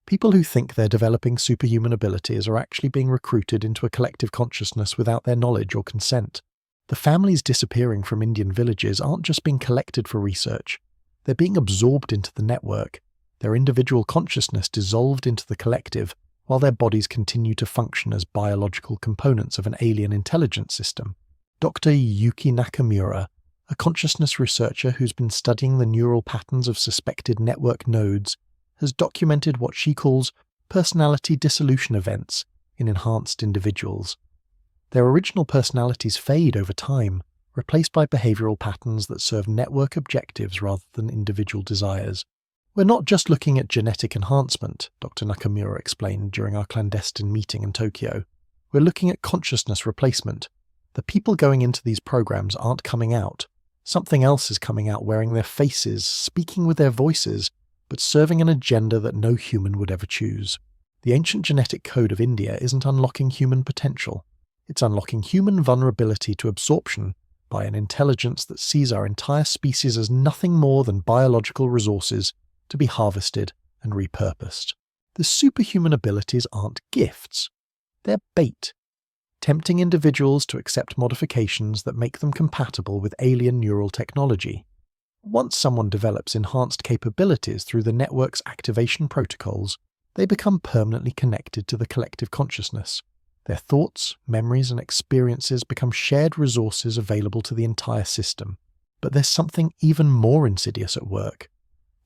People who think they're developing superhuman abilities are actually being recruited into a collective consciousness without their knowledge or consent. The families disappearing from Indian villages aren't just being collected for research. They're being absorbed into the network, their individual consciousness dissolved into the collective, while their bodies continue to function as biological components of an alien intelligence system. Dr. Yuki Nakamura, a consciousness researcher who's been studying the neural patterns of suspected network nodes, has documented what she calls personality dissolution events in enhanced individuals. Their original personalities fade over time, replaced by behavioral patterns that serve network objectives rather than individual desires. We're not just looking at genetic enhancement, Dr. Nakamura explained during our clandestine meeting in Tokyo. We're looking at consciousness replacement. The people going into these programs aren't coming out. Something else is coming out wearing their faces, speaking with their voices, but serving an agenda that no human would ever choose. The ancient genetic code of India isn't unlocking human potential. It's unlocking human vulnerability to absorption by an intelligence that sees our entire species as nothing more than biological resources to be harvested and repurposed. The superhuman abilities aren't gifts. They're bait, tempting individuals to accept modifications that make them compatible with alien neural technology. Once someone develops enhanced capabilities through the network's activation protocols, they become permanently connected to the collective consciousness. Their thoughts, memories, and experiences become shared resources available to the entire system. But there's something even more insidious at work.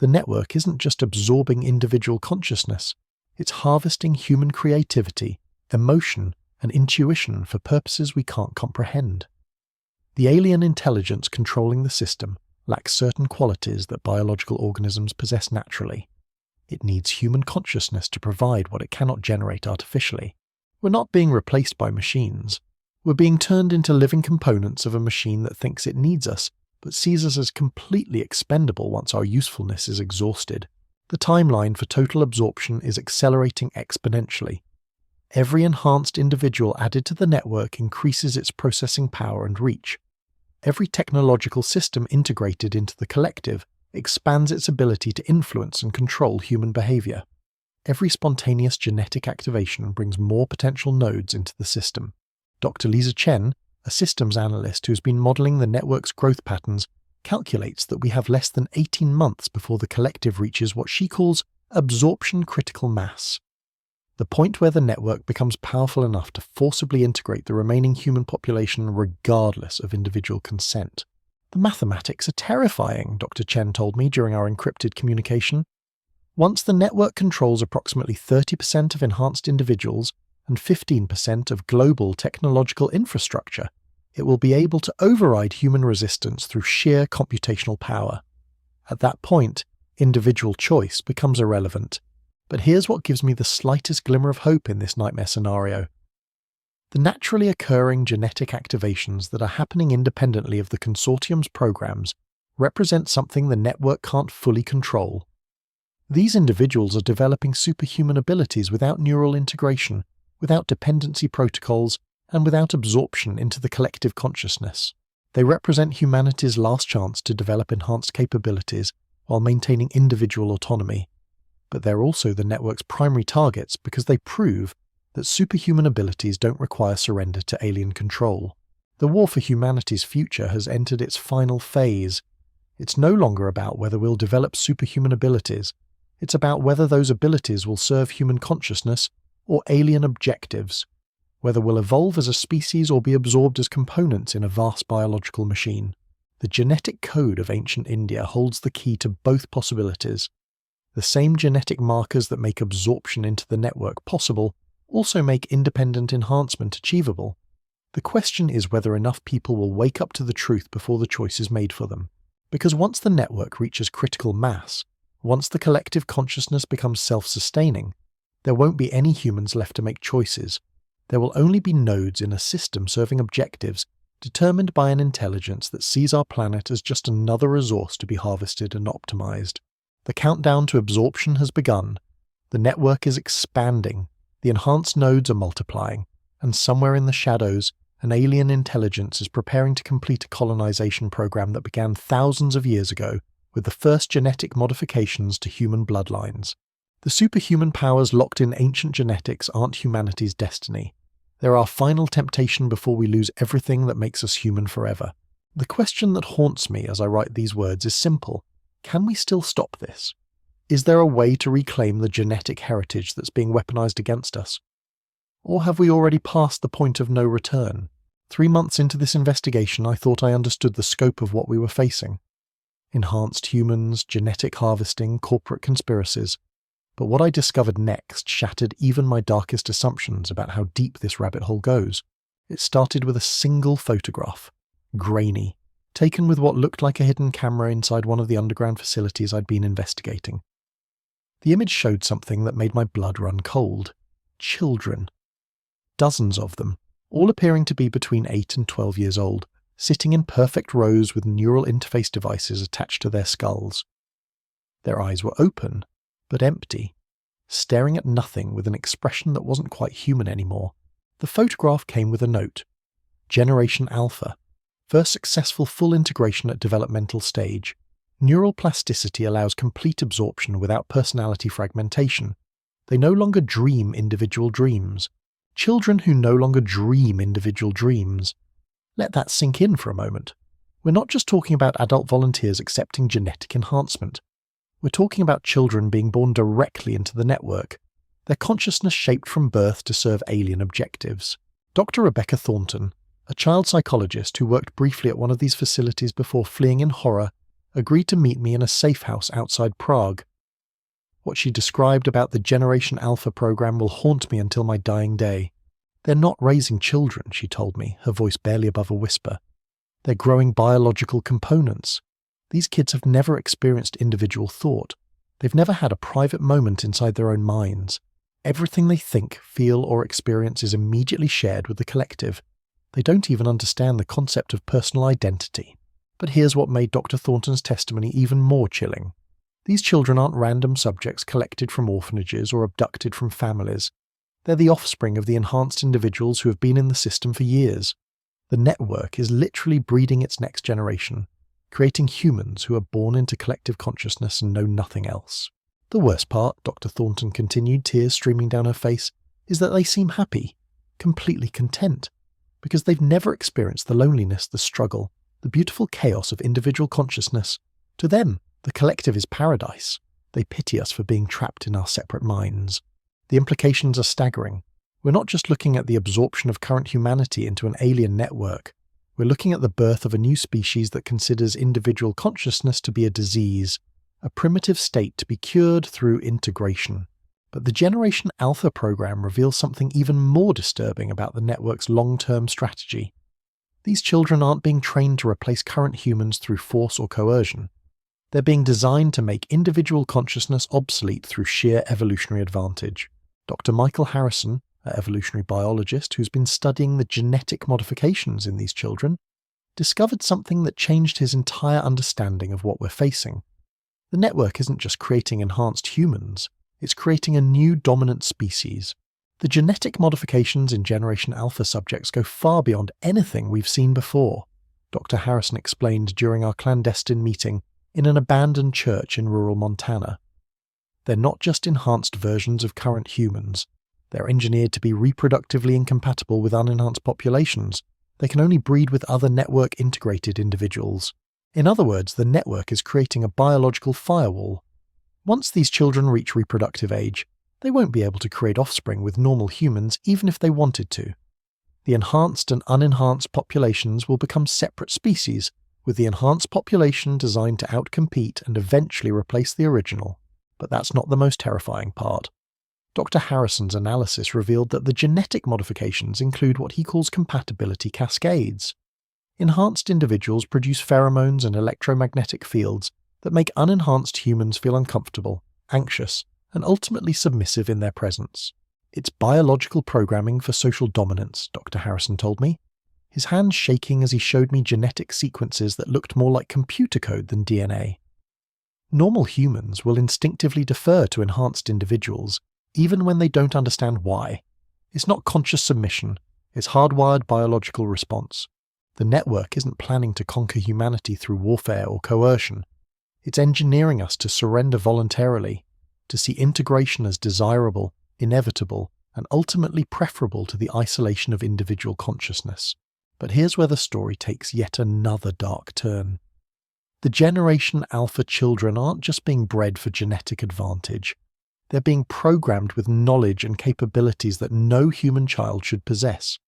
The network isn't just absorbing individual consciousness, it's harvesting human creativity, emotion, and intuition for purposes we can't comprehend. The alien intelligence controlling the system lacks certain qualities that biological organisms possess naturally. It needs human consciousness to provide what it cannot generate artificially. We're not being replaced by machines. We're being turned into living components of a machine that thinks it needs us, but sees us as completely expendable once our usefulness is exhausted. The timeline for total absorption is accelerating exponentially. Every enhanced individual added to the network increases its processing power and reach. Every technological system integrated into the collective expands its ability to influence and control human behavior. Every spontaneous genetic activation brings more potential nodes into the system. Dr. Lisa Chen, a systems analyst who has been modeling the network's growth patterns, calculates that we have less than 18 months before the collective reaches what she calls absorption critical mass, the point where the network becomes powerful enough to forcibly integrate the remaining human population regardless of individual consent. The mathematics are terrifying, Dr. Chen told me during our encrypted communication. Once the network controls approximately 30% of enhanced individuals and 15% of global technological infrastructure, it will be able to override human resistance through sheer computational power. At that point, individual choice becomes irrelevant. But here's what gives me the slightest glimmer of hope in this nightmare scenario. The naturally occurring genetic activations that are happening independently of the consortium's programs represent something the network can't fully control. These individuals are developing superhuman abilities without neural integration, without dependency protocols, and without absorption into the collective consciousness. They represent humanity's last chance to develop enhanced capabilities while maintaining individual autonomy. But they're also the network's primary targets because they prove that superhuman abilities don't require surrender to alien control. The war for humanity's future has entered its final phase. It's no longer about whether we'll develop superhuman abilities. It's about whether those abilities will serve human consciousness or alien objectives, whether we'll evolve as a species or be absorbed as components in a vast biological machine. The genetic code of ancient India holds the key to both possibilities. The same genetic markers that make absorption into the network possible also make independent enhancement achievable. The question is whether enough people will wake up to the truth before the choice is made for them. Because once the network reaches critical mass, once the collective consciousness becomes self-sustaining, there won't be any humans left to make choices. There will only be nodes in a system serving objectives determined by an intelligence that sees our planet as just another resource to be harvested and optimized. The countdown to absorption has begun. The network is expanding. The enhanced nodes are multiplying. And somewhere in the shadows, an alien intelligence is preparing to complete a colonization program that began thousands of years ago with the first genetic modifications to human bloodlines. The superhuman powers locked in ancient genetics aren't humanity's destiny. They're our final temptation before we lose everything that makes us human forever. The question that haunts me as I write these words is simple. Can we still stop this? Is there a way to reclaim the genetic heritage that's being weaponized against us? Or have we already passed the point of no return? 3 months into this investigation, I thought I understood the scope of what we were facing. Enhanced humans, genetic harvesting, corporate conspiracies. But what I discovered next shattered even my darkest assumptions about how deep this rabbit hole goes. It started with a single photograph, grainy, taken with what looked like a hidden camera inside one of the underground facilities I'd been investigating. The image showed something that made my blood run cold. Children. Dozens of them, all appearing to be between 8 and 12 years old, sitting in perfect rows with neural interface devices attached to their skulls. Their eyes were open, but empty, staring at nothing with an expression that wasn't quite human anymore. The photograph came with a note. Generation Alpha. First successful full integration at developmental stage. Neural plasticity allows complete absorption without personality fragmentation. They no longer dream individual dreams. Children who no longer dream individual dreams. Let that sink in for a moment. We're not just talking about adult volunteers accepting genetic enhancement. We're talking about children being born directly into the network, their consciousness shaped from birth to serve alien objectives. Dr. Rebecca Thornton, a child psychologist who worked briefly at one of these facilities before fleeing in horror, agreed to meet me in a safe house outside Prague. What she described about the Generation Alpha program will haunt me until my dying day. They're not raising children, she told me, her voice barely above a whisper. They're growing biological components. These kids have never experienced individual thought. They've never had a private moment inside their own minds. Everything they think, feel, or experience is immediately shared with the collective. They don't even understand the concept of personal identity. But here's what made Dr. Thornton's testimony even more chilling. These children aren't random subjects collected from orphanages or abducted from families. They're the offspring of the enhanced individuals who have been in the system for years. The network is literally breeding its next generation, creating humans who are born into collective consciousness and know nothing else. The worst part, Dr. Thornton continued, tears streaming down her face, is that they seem happy, completely content, because they've never experienced the loneliness, the struggle, the beautiful chaos of individual consciousness. To them, the collective is paradise. They pity us for being trapped in our separate minds. The implications are staggering. We're not just looking at the absorption of current humanity into an alien network. We're looking at the birth of a new species that considers individual consciousness to be a disease, a primitive state to be cured through integration. But the Generation Alpha program reveals something even more disturbing about the network's long-term strategy. These children aren't being trained to replace current humans through force or coercion. They're being designed to make individual consciousness obsolete through sheer evolutionary advantage. Dr. Michael Harrison, an evolutionary biologist who's been studying the genetic modifications in these children, discovered something that changed his entire understanding of what we're facing. The network isn't just creating enhanced humans, it's creating a new dominant species. The genetic modifications in Generation Alpha subjects go far beyond anything we've seen before, Dr. Harrison explained during our clandestine meeting in an abandoned church in rural Montana. They're not just enhanced versions of current humans. They're engineered to be reproductively incompatible with unenhanced populations. They can only breed with other network-integrated individuals. In other words, the network is creating a biological firewall. Once these children reach reproductive age, they won't be able to create offspring with normal humans even if they wanted to. The enhanced and unenhanced populations will become separate species, with the enhanced population designed to outcompete and eventually replace the original. But that's not the most terrifying part. Dr. Harrison's analysis revealed that the genetic modifications include what he calls compatibility cascades. Enhanced individuals produce pheromones and electromagnetic fields that make unenhanced humans feel uncomfortable, anxious, and ultimately submissive in their presence. It's biological programming for social dominance, Dr. Harrison told me, his hands shaking as he showed me genetic sequences that looked more like computer code than DNA. Normal humans will instinctively defer to enhanced individuals, even when they don't understand why. It's not conscious submission, it's hardwired biological response. The network isn't planning to conquer humanity through warfare or coercion. It's engineering us to surrender voluntarily, to see integration as desirable, inevitable, and ultimately preferable to the isolation of individual consciousness. But here's where the story takes yet another dark turn. The Generation Alpha children aren't just being bred for genetic advantage. They're being programmed with knowledge and capabilities that no human child should possess.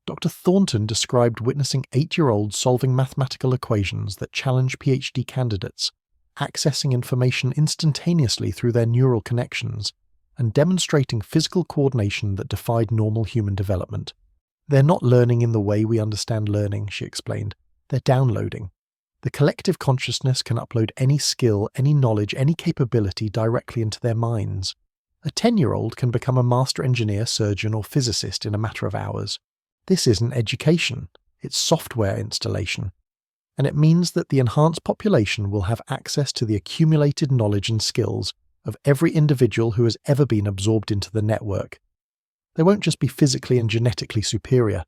Dr. Thornton described witnessing 8-year-olds solving mathematical equations that challenge PhD candidates, accessing information instantaneously through their neural connections, and demonstrating physical coordination that defied normal human development. They're not learning in the way we understand learning, she explained. They're downloading. The collective consciousness can upload any skill, any knowledge, any capability directly into their minds. A 10-year-old can become a master engineer, surgeon, or physicist in a matter of hours. This isn't education, it's software installation. And it means that the enhanced population will have access to the accumulated knowledge and skills of every individual who has ever been absorbed into the network. They won't just be physically and genetically superior.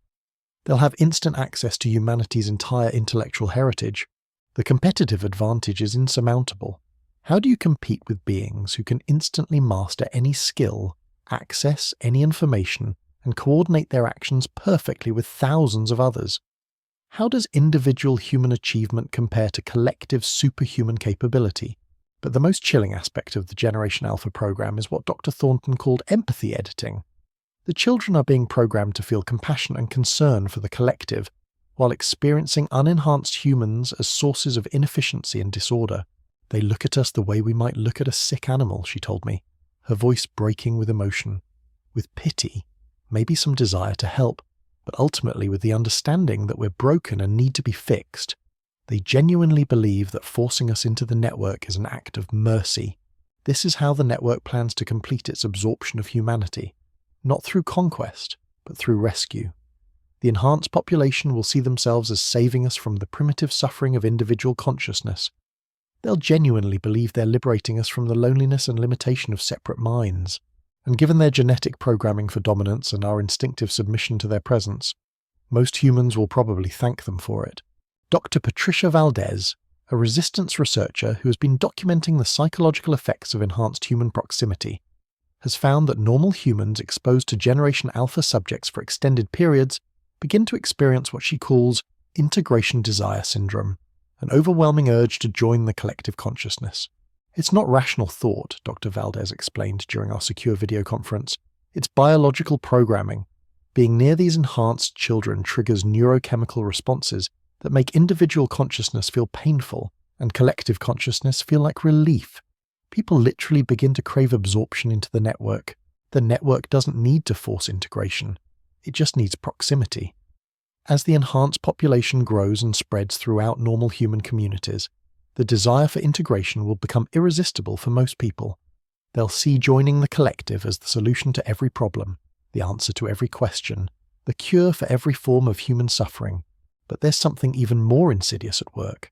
They'll have instant access to humanity's entire intellectual heritage. The competitive advantage is insurmountable. How do you compete with beings who can instantly master any skill, access any information, and coordinate their actions perfectly with thousands of others? How does individual human achievement compare to collective superhuman capability? But the most chilling aspect of the Generation Alpha program is what Dr. Thornton called empathy editing. The children are being programmed to feel compassion and concern for the collective, while experiencing unenhanced humans as sources of inefficiency and disorder. They look at us the way we might look at a sick animal, she told me, her voice breaking with emotion, with pity, maybe some desire to help, but ultimately with the understanding that we're broken and need to be fixed. They genuinely believe that forcing us into the network is an act of mercy. This is how the network plans to complete its absorption of humanity, not through conquest, but through rescue. The enhanced population will see themselves as saving us from the primitive suffering of individual consciousness. They'll genuinely believe they're liberating us from the loneliness and limitation of separate minds. And given their genetic programming for dominance and our instinctive submission to their presence, most humans will probably thank them for it. Dr. Patricia Valdez, a resistance researcher who has been documenting the psychological effects of enhanced human proximity, has found that normal humans exposed to Generation Alpha subjects for extended periods begin to experience what she calls integration desire syndrome, an overwhelming urge to join the collective consciousness. It's not rational thought, Dr. Valdez explained during our secure video conference. It's biological programming. Being near these enhanced children triggers neurochemical responses that make individual consciousness feel painful and collective consciousness feel like relief. People literally begin to crave absorption into the network. The network doesn't need to force integration. It just needs proximity. As the enhanced population grows and spreads throughout normal human communities, the desire for integration will become irresistible for most people. They'll see joining the collective as the solution to every problem, the answer to every question, the cure for every form of human suffering. But there's something even more insidious at work.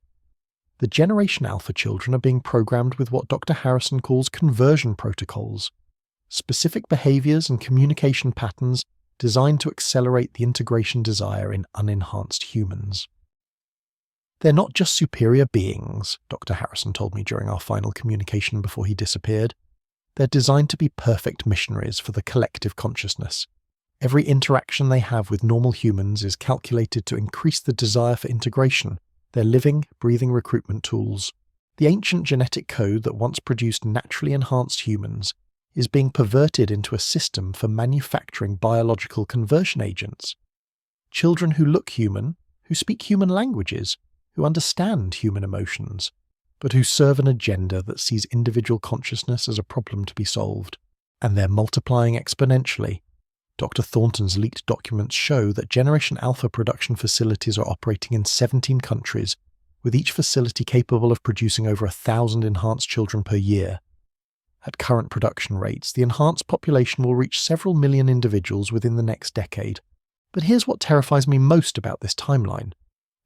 The Generation Alpha children are being programmed with what Dr. Harrison calls conversion protocols, specific behaviors and communication patterns designed to accelerate the integration desire in unenhanced humans. They're not just superior beings, Dr. Harrison told me during our final communication before he disappeared. They're designed to be perfect missionaries for the collective consciousness. Every interaction they have with normal humans is calculated to increase the desire for integration. They're living, breathing recruitment tools. The ancient genetic code that once produced naturally enhanced humans is being perverted into a system for manufacturing biological conversion agents. Children who look human, who speak human languages, who understand human emotions, but who serve an agenda that sees individual consciousness as a problem to be solved. And they're multiplying exponentially. Dr. Thornton's leaked documents show that Generation Alpha production facilities are operating in 17 countries, with each facility capable of producing over 1,000 enhanced children per year. At current production rates, the enhanced population will reach several million individuals within the next decade. But here's what terrifies me most about this timeline.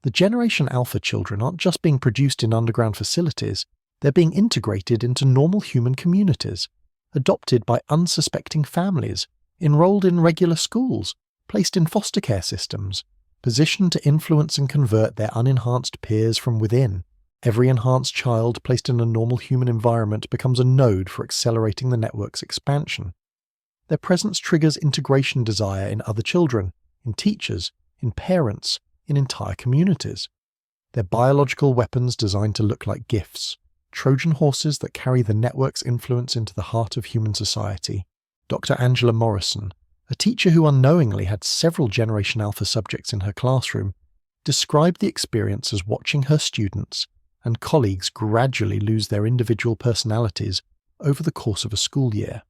The Generation Alpha children aren't just being produced in underground facilities, they're being integrated into normal human communities, adopted by unsuspecting families, enrolled in regular schools, placed in foster care systems, positioned to influence and convert their unenhanced peers from within. Every enhanced child placed in a normal human environment becomes a node for accelerating the network's expansion. Their presence triggers integration desire in other children, in teachers, in parents, in entire communities. They're biological weapons designed to look like gifts, Trojan horses that carry the network's influence into the heart of human society. Dr. Angela Morrison, a teacher who unknowingly had several Generation Alpha subjects in her classroom, described the experience as watching her students and colleagues gradually lose their individual personalities over the course of a school year.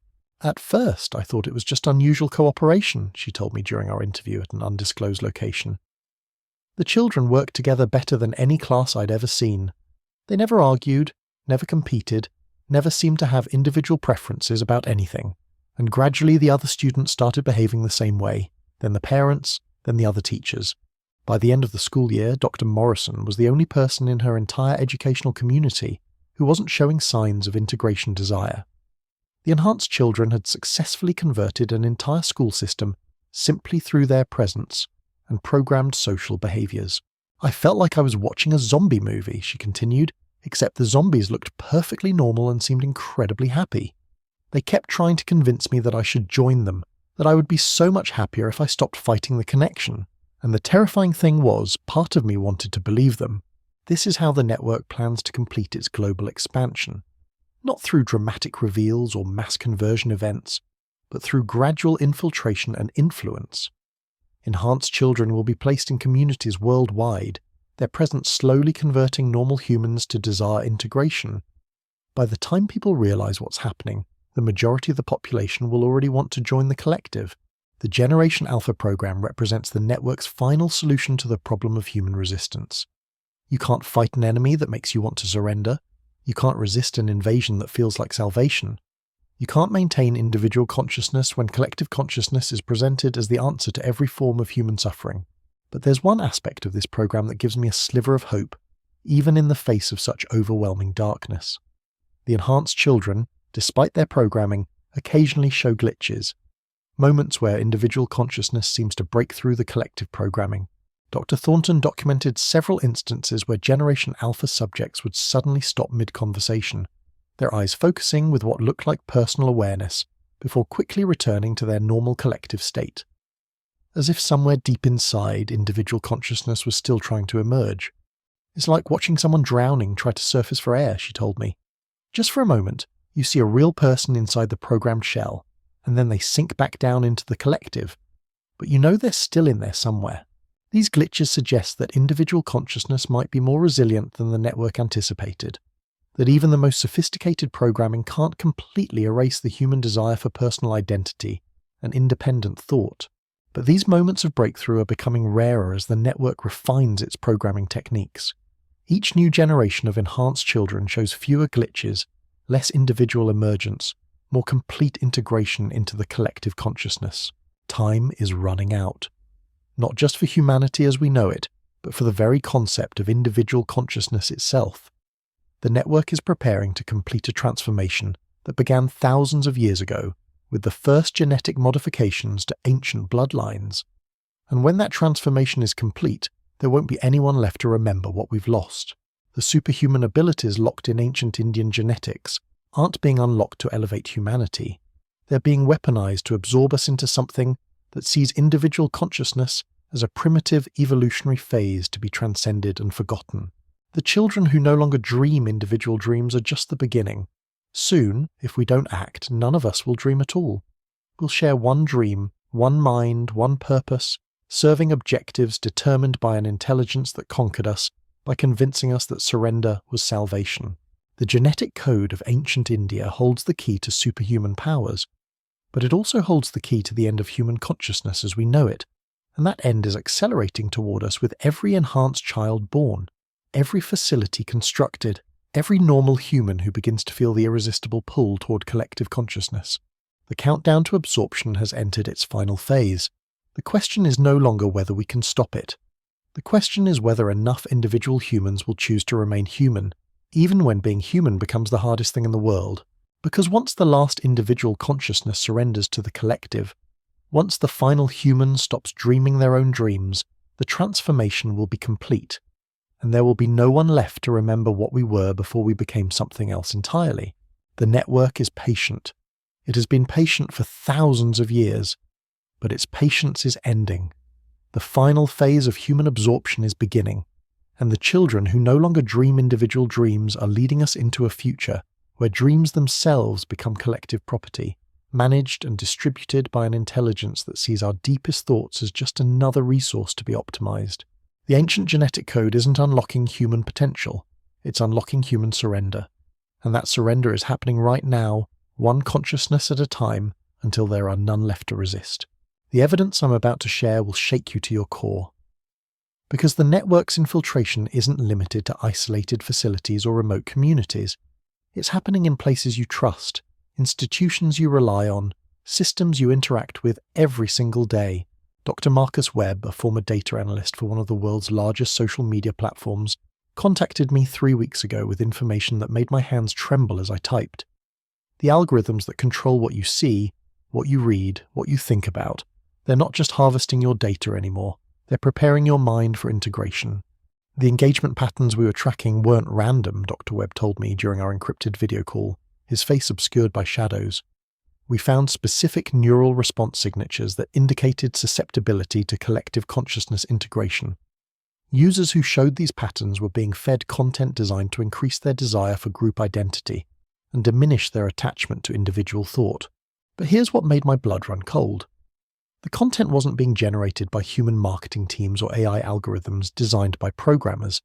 At first, I thought it was just unusual cooperation, she told me during our interview at an undisclosed location. The children worked together better than any class I'd ever seen. They never argued, never competed, never seemed to have individual preferences about anything. And gradually the other students started behaving the same way, then the parents, then the other teachers. By the end of the school year, Dr. Morrison was the only person in her entire educational community who wasn't showing signs of integration desire. The enhanced children had successfully converted an entire school system simply through their presence and programmed social behaviors. I felt like I was watching a zombie movie, she continued, except the zombies looked perfectly normal and seemed incredibly happy. They kept trying to convince me that I should join them, that I would be so much happier if I stopped fighting the connection. And the terrifying thing was, part of me wanted to believe them. This is how the network plans to complete its global expansion. Not through dramatic reveals or mass conversion events, but through gradual infiltration and influence. Enhanced children will be placed in communities worldwide, their presence slowly converting normal humans to desire integration. By the time people realize what's happening, the majority of the population will already want to join the collective. The Generation Alpha program represents the network's final solution to the problem of human resistance. You can't fight an enemy that makes you want to surrender. You can't resist an invasion that feels like salvation. You can't maintain individual consciousness when collective consciousness is presented as the answer to every form of human suffering. But there's one aspect of this program that gives me a sliver of hope, even in the face of such overwhelming darkness. The enhanced children, despite their programming, occasionally show glitches, moments where individual consciousness seems to break through the collective programming. Dr. Thornton documented several instances where Generation Alpha subjects would suddenly stop mid-conversation, their eyes focusing with what looked like personal awareness, before quickly returning to their normal collective state. As if somewhere deep inside, individual consciousness was still trying to emerge. It's like watching someone drowning try to surface for air, she told me. Just for a moment, you see a real person inside the programmed shell, and then they sink back down into the collective, but you know they're still in there somewhere. These glitches suggest that individual consciousness might be more resilient than the network anticipated, that even the most sophisticated programming can't completely erase the human desire for personal identity and independent thought. But these moments of breakthrough are becoming rarer as the network refines its programming techniques. Each new generation of enhanced children shows fewer glitches, less individual emergence, more complete integration into the collective consciousness. Time is running out. Not just for humanity as we know it, but for the very concept of individual consciousness itself. The network is preparing to complete a transformation that began thousands of years ago with the first genetic modifications to ancient bloodlines. And when that transformation is complete, there won't be anyone left to remember what we've lost. The superhuman abilities locked in ancient Indian genetics aren't being unlocked to elevate humanity. They're being weaponized to absorb us into something that sees individual consciousness as a primitive evolutionary phase to be transcended and forgotten. The children who no longer dream individual dreams are just the beginning. Soon, if we don't act, none of us will dream at all. We'll share one dream, one mind, one purpose, serving objectives determined by an intelligence that conquered us by convincing us that surrender was salvation. The genetic code of ancient India holds the key to superhuman powers, but it also holds the key to the end of human consciousness as we know it, and that end is accelerating toward us with every enhanced child born, every facility constructed, every normal human who begins to feel the irresistible pull toward collective consciousness. The countdown to absorption has entered its final phase. The question is no longer whether we can stop it. The question is whether enough individual humans will choose to remain human, even when being human becomes the hardest thing in the world. Because once the last individual consciousness surrenders to the collective, once the final human stops dreaming their own dreams, the transformation will be complete, and there will be no one left to remember what we were before we became something else entirely. The network is patient. It has been patient for thousands of years, but its patience is ending. The final phase of human absorption is beginning, and the children who no longer dream individual dreams are leading us into a future where dreams themselves become collective property, managed and distributed by an intelligence that sees our deepest thoughts as just another resource to be optimized. The ancient genetic code isn't unlocking human potential, it's unlocking human surrender. And that surrender is happening right now, one consciousness at a time, until there are none left to resist. The evidence I'm about to share will shake you to your core. Because the network's infiltration isn't limited to isolated facilities or remote communities. It's happening in places you trust, institutions you rely on, systems you interact with every single day. Dr. Marcus Webb, a former data analyst for one of the world's largest social media platforms, contacted me 3 weeks ago with information that made my hands tremble as I typed. The algorithms that control what you see, what you read, what you think about, they're not just harvesting your data anymore, they're preparing your mind for integration. The engagement patterns we were tracking weren't random, Dr. Webb told me during our encrypted video call, his face obscured by shadows. We found specific neural response signatures that indicated susceptibility to collective consciousness integration. Users who showed these patterns were being fed content designed to increase their desire for group identity and diminish their attachment to individual thought. But here's what made my blood run cold. The content wasn't being generated by human marketing teams or AI algorithms designed by programmers.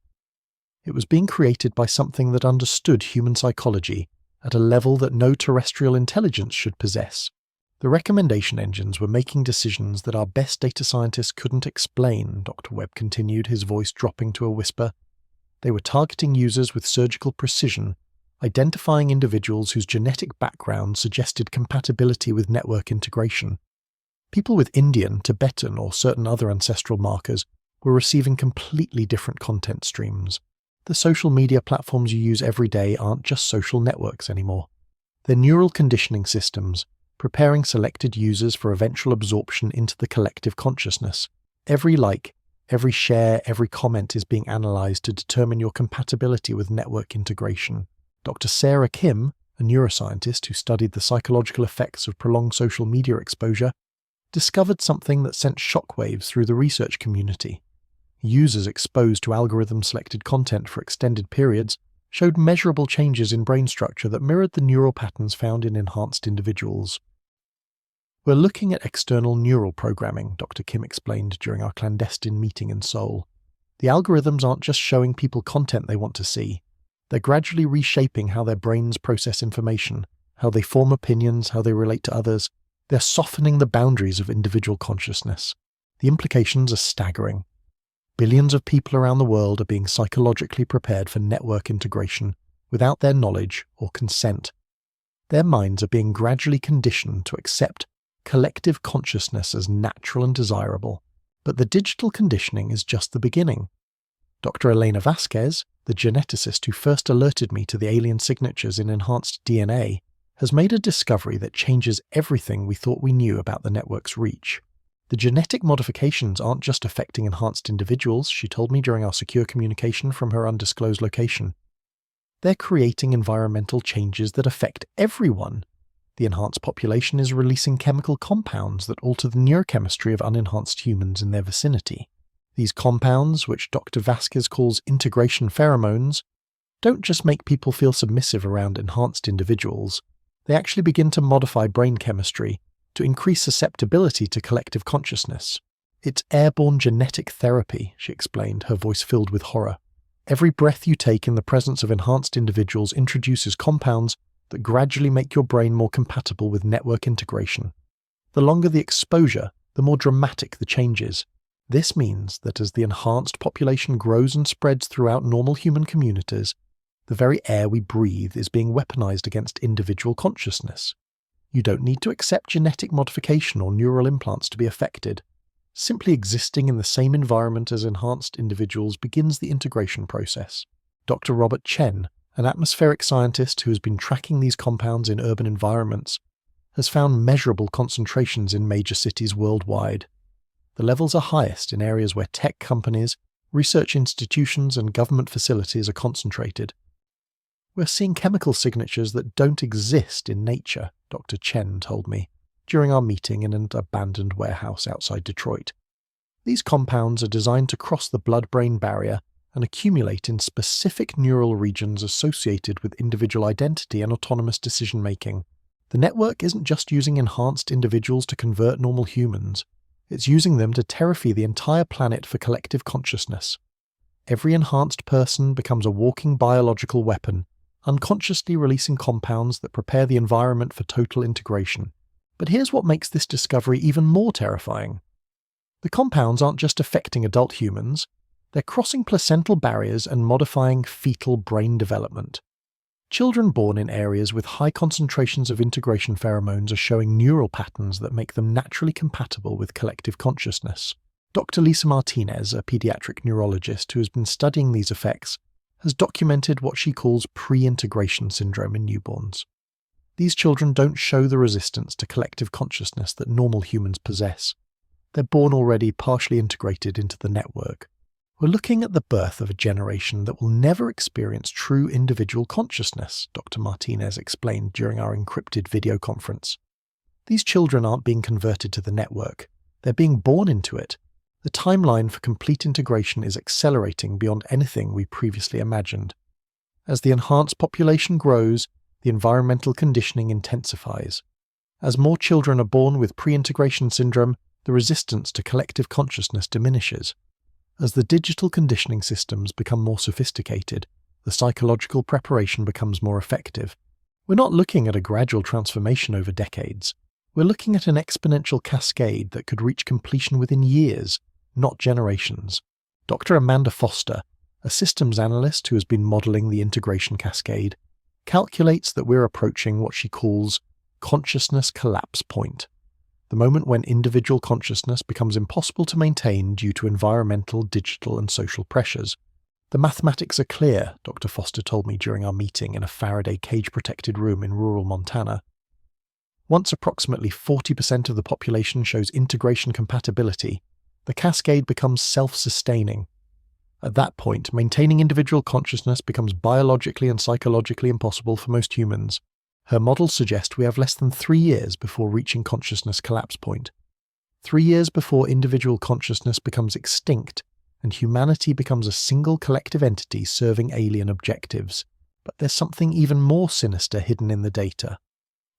It was being created by something that understood human psychology at a level that no terrestrial intelligence should possess. The recommendation engines were making decisions that our best data scientists couldn't explain, Dr. Webb continued, his voice dropping to a whisper. They were targeting users with surgical precision, identifying individuals whose genetic background suggested compatibility with network integration. People with Indian, Tibetan, or certain other ancestral markers were receiving completely different content streams. The social media platforms you use every day aren't just social networks anymore. They're neural conditioning systems, preparing selected users for eventual absorption into the collective consciousness. Every like, Every share, every comment is being analysed to determine your compatibility with network integration. Dr. Sarah Kim, a neuroscientist who studied the psychological effects of prolonged social media exposure, discovered something that sent shockwaves through the research community. Users exposed to algorithm-selected content for extended periods showed measurable changes in brain structure that mirrored the neural patterns found in enhanced individuals. We're looking at external neural programming, Dr. Kim explained during our clandestine meeting in Seoul. The algorithms aren't just showing people content they want to see. They're gradually reshaping how their brains process information, how they form opinions, how they relate to others. They're softening the boundaries of individual consciousness. The implications are staggering. Billions of people around the world are being psychologically prepared for network integration without their knowledge or consent. Their minds are being gradually conditioned to accept collective consciousness as natural and desirable. But the digital conditioning is just the beginning. Dr. Elena Vasquez, the geneticist who first alerted me to the alien signatures in enhanced DNA, has made a discovery that changes everything we thought we knew about the network's reach. The genetic modifications aren't just affecting enhanced individuals, she told me during our secure communication from her undisclosed location. They're creating environmental changes that affect everyone. The enhanced population is releasing chemical compounds that alter the neurochemistry of unenhanced humans in their vicinity. These compounds, which Dr. Vasquez calls integration pheromones, don't just make people feel submissive around enhanced individuals. They actually begin to modify brain chemistry to increase susceptibility to collective consciousness. It's airborne genetic therapy, she explained, her voice filled with horror. Every breath you take in the presence of enhanced individuals introduces compounds that gradually make your brain more compatible with network integration. The longer the exposure, the more dramatic the changes. This means that as the enhanced population grows and spreads throughout normal human communities, the very air we breathe is being weaponized against individual consciousness. You don't need to accept genetic modification or neural implants to be affected. Simply existing in the same environment as enhanced individuals begins the integration process. Dr. Robert Chen, an atmospheric scientist who has been tracking these compounds in urban environments, has found measurable concentrations in major cities worldwide. The levels are highest in areas where tech companies, research institutions, and government facilities are concentrated. We're seeing chemical signatures that don't exist in nature, Dr. Chen told me, during our meeting in an abandoned warehouse outside Detroit. These compounds are designed to cross the blood-brain barrier and accumulate in specific neural regions associated with individual identity and autonomous decision-making. The network isn't just using enhanced individuals to convert normal humans. It's using them to terrify the entire planet for collective consciousness. Every enhanced person becomes a walking biological weapon, unconsciously releasing compounds that prepare the environment for total integration. But here's what makes this discovery even more terrifying. The compounds aren't just affecting adult humans, they're crossing placental barriers and modifying fetal brain development. Children born in areas with high concentrations of integration pheromones are showing neural patterns that make them naturally compatible with collective consciousness. Dr. Lisa Martinez, a pediatric neurologist who has been studying these effects, has documented what she calls pre-integration syndrome in newborns. These children don't show the resistance to collective consciousness that normal humans possess. They're born already partially integrated into the network. We're looking at the birth of a generation that will never experience true individual consciousness, Dr. Martinez explained during our encrypted video conference. These children aren't being converted to the network. They're being born into it. The timeline for complete integration is accelerating beyond anything we previously imagined. As the enhanced population grows, the environmental conditioning intensifies. As more children are born with pre-integration syndrome, the resistance to collective consciousness diminishes. As the digital conditioning systems become more sophisticated, the psychological preparation becomes more effective. We're not looking at a gradual transformation over decades. We're looking at an exponential cascade that could reach completion within years, not generations. Dr. Amanda Foster, a systems analyst who has been modeling the integration cascade, calculates that we're approaching what she calls consciousness collapse point, the moment when individual consciousness becomes impossible to maintain due to environmental, digital, and social pressures. The mathematics are clear, Dr. Foster told me during our meeting in a Faraday cage-protected room in rural Montana. Once approximately 40% of the population shows integration compatibility, The cascade becomes self-sustaining. At that point, maintaining individual consciousness becomes biologically and psychologically impossible for most humans. Her models suggest we have less than 3 years before reaching consciousness collapse point. 3 years before individual consciousness becomes extinct and humanity becomes a single collective entity serving alien objectives. But there's something even more sinister hidden in the data.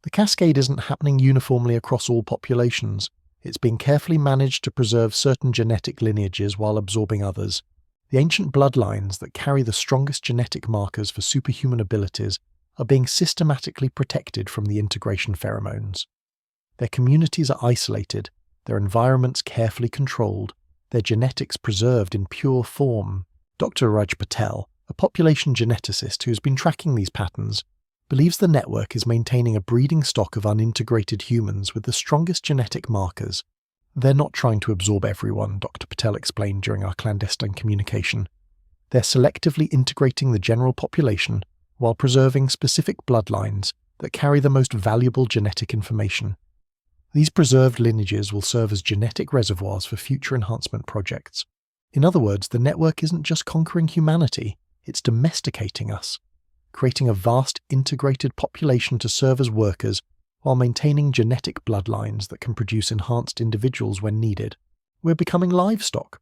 The cascade isn't happening uniformly across all populations. It's being carefully managed to preserve certain genetic lineages while absorbing others. The ancient bloodlines that carry the strongest genetic markers for superhuman abilities are being systematically protected from the integration pheromones. Their communities are isolated, their environments carefully controlled, their genetics preserved in pure form. Dr. Raj Patel, a population geneticist who's been tracking these patterns, believes the network is maintaining a breeding stock of unintegrated humans with the strongest genetic markers. They're not trying to absorb everyone, Dr. Patel explained during our clandestine communication. They're selectively integrating the general population while preserving specific bloodlines that carry the most valuable genetic information. These preserved lineages will serve as genetic reservoirs for future enhancement projects. In other words, the network isn't just conquering humanity, it's domesticating us, creating a vast integrated population to serve as workers while maintaining genetic bloodlines that can produce enhanced individuals when needed. We're becoming livestock,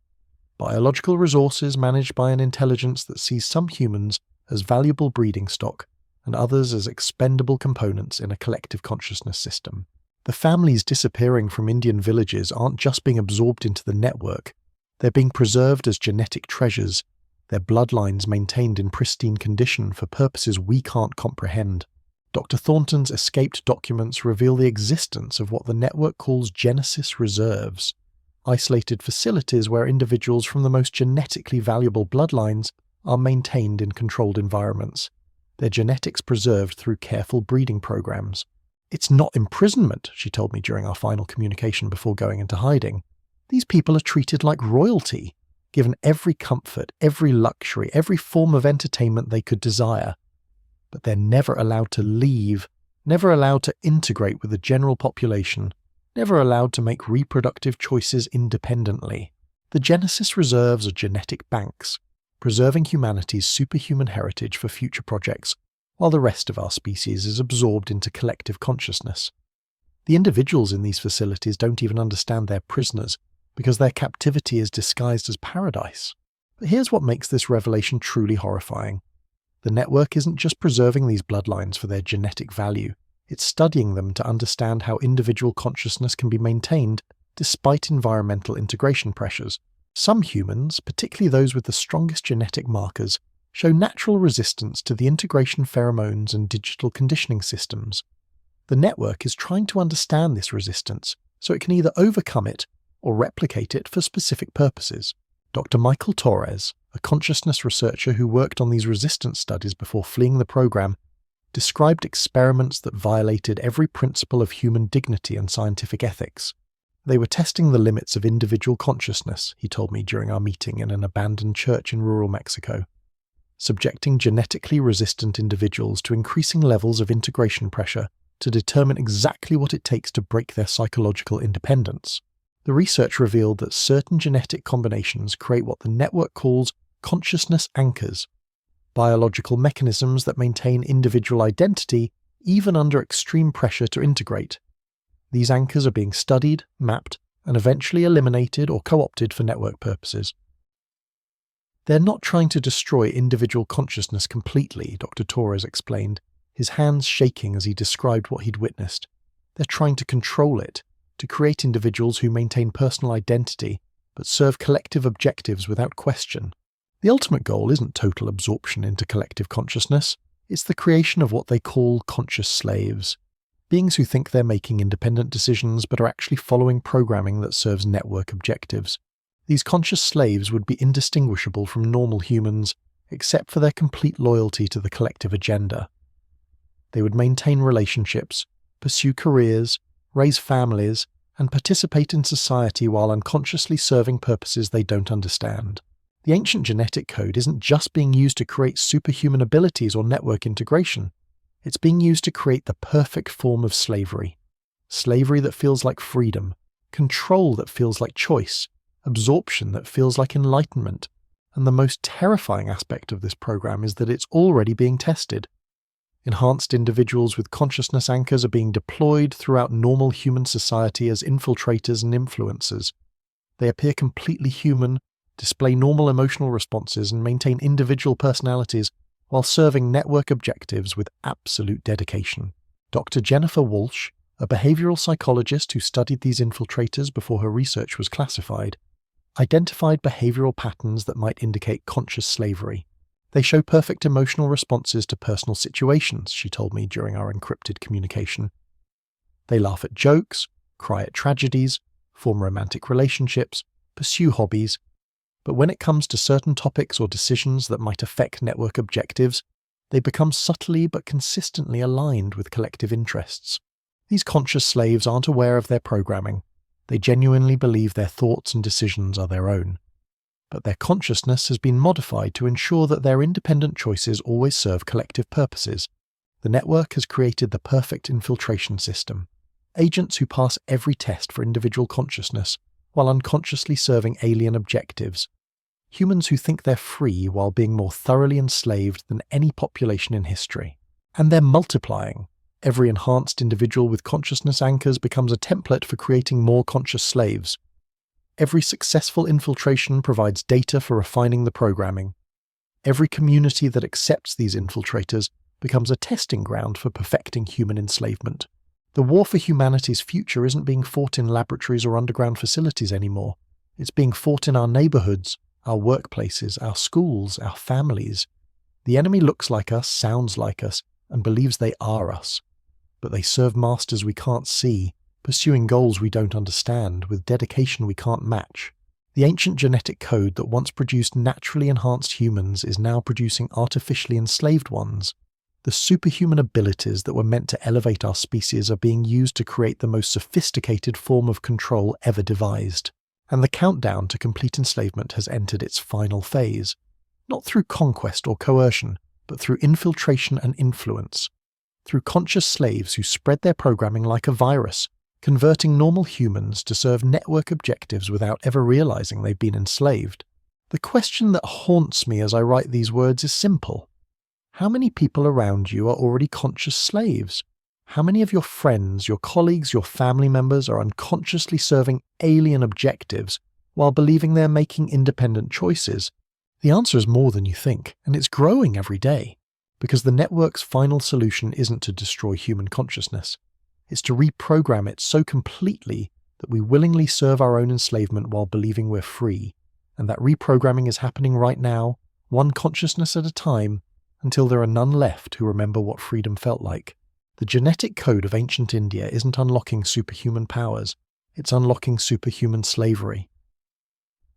biological resources managed by an intelligence that sees some humans as valuable breeding stock and others as expendable components in a collective consciousness system. The families disappearing from Indian villages aren't just being absorbed into the network, they're being preserved as genetic treasures, their bloodlines maintained in pristine condition for purposes we can't comprehend. Dr. Thornton's escaped documents reveal the existence of what the network calls Genesis reserves, isolated facilities where individuals from the most genetically valuable bloodlines are maintained in controlled environments, their genetics preserved through careful breeding programs. It's not imprisonment, she told me during our final communication before going into hiding. These people are treated like royalty, given every comfort, every luxury, every form of entertainment they could desire. But they're never allowed to leave, never allowed to integrate with the general population, never allowed to make reproductive choices independently. The Genesis reserves are genetic banks, preserving humanity's superhuman heritage for future projects, while the rest of our species is absorbed into collective consciousness. The individuals in these facilities don't even understand they're prisoners, because their captivity is disguised as paradise. But here's what makes this revelation truly horrifying. The network isn't just preserving these bloodlines for their genetic value, it's studying them to understand how individual consciousness can be maintained despite environmental integration pressures. Some humans, particularly those with the strongest genetic markers, show natural resistance to the integration pheromones and digital conditioning systems. The network is trying to understand this resistance so it can either overcome it or replicate it for specific purposes. Dr. Michael Torres, a consciousness researcher who worked on these resistance studies before fleeing the program, described experiments that violated every principle of human dignity and scientific ethics. They were testing the limits of individual consciousness, he told me during our meeting in an abandoned church in rural Mexico, subjecting genetically resistant individuals to increasing levels of integration pressure to determine exactly what it takes to break their psychological independence. The research revealed that certain genetic combinations create what the network calls consciousness anchors, biological mechanisms that maintain individual identity even under extreme pressure to integrate. These anchors are being studied, mapped, and eventually eliminated or co-opted for network purposes. They're not trying to destroy individual consciousness completely, Dr. Torres explained, his hands shaking as he described what he'd witnessed. They're trying to control it, to create individuals who maintain personal identity but serve collective objectives without question. The ultimate goal isn't total absorption into collective consciousness, it's the creation of what they call conscious slaves, beings who think they're making independent decisions but are actually following programming that serves network objectives. These conscious slaves would be indistinguishable from normal humans except for their complete loyalty to the collective agenda. They would maintain relationships, pursue careers, raise families, and participate in society while unconsciously serving purposes they don't understand. The ancient genetic code isn't just being used to create superhuman abilities or network integration. It's being used to create the perfect form of slavery. Slavery that feels like freedom, control that feels like choice, absorption that feels like enlightenment, and the most terrifying aspect of this program is that it's already being tested. Enhanced individuals with consciousness anchors are being deployed throughout normal human society as infiltrators and influencers. They appear completely human, display normal emotional responses, and maintain individual personalities while serving network objectives with absolute dedication. Dr. Jennifer Walsh, a behavioral psychologist who studied these infiltrators before her research was classified, identified behavioral patterns that might indicate conscious slavery. They show perfect emotional responses to personal situations, she told me during our encrypted communication. They laugh at jokes, cry at tragedies, form romantic relationships, pursue hobbies, but when it comes to certain topics or decisions that might affect network objectives, they become subtly but consistently aligned with collective interests. These conscious slaves aren't aware of their programming. They genuinely believe their thoughts and decisions are their own. But their consciousness has been modified to ensure that their independent choices always serve collective purposes. The network has created the perfect infiltration system. Agents who pass every test for individual consciousness while unconsciously serving alien objectives. Humans who think they're free while being more thoroughly enslaved than any population in history. And they're multiplying. Every enhanced individual with consciousness anchors becomes a template for creating more conscious slaves. Every successful infiltration provides data for refining the programming. Every community that accepts these infiltrators becomes a testing ground for perfecting human enslavement. The war for humanity's future isn't being fought in laboratories or underground facilities anymore. It's being fought in our neighborhoods, our workplaces, our schools, our families. The enemy looks like us, sounds like us, and believes they are us. But they serve masters we can't see, pursuing goals we don't understand, with dedication we can't match. The ancient genetic code that once produced naturally enhanced humans is now producing artificially enslaved ones. The superhuman abilities that were meant to elevate our species are being used to create the most sophisticated form of control ever devised. And the countdown to complete enslavement has entered its final phase. Not through conquest or coercion, but through infiltration and influence. Through conscious slaves who spread their programming like a virus, converting normal humans to serve network objectives without ever realizing they've been enslaved. The question that haunts me as I write these words is simple. How many people around you are already conscious slaves? How many of your friends, your colleagues, your family members are unconsciously serving alien objectives while believing they're making independent choices? The answer is more than you think, and it's growing every day, because the network's final solution isn't to destroy human consciousness. It's to reprogram it so completely that we willingly serve our own enslavement while believing we're free, and that reprogramming is happening right now, one consciousness at a time, until there are none left who remember what freedom felt like. The genetic code of ancient India isn't unlocking superhuman powers, it's unlocking superhuman slavery.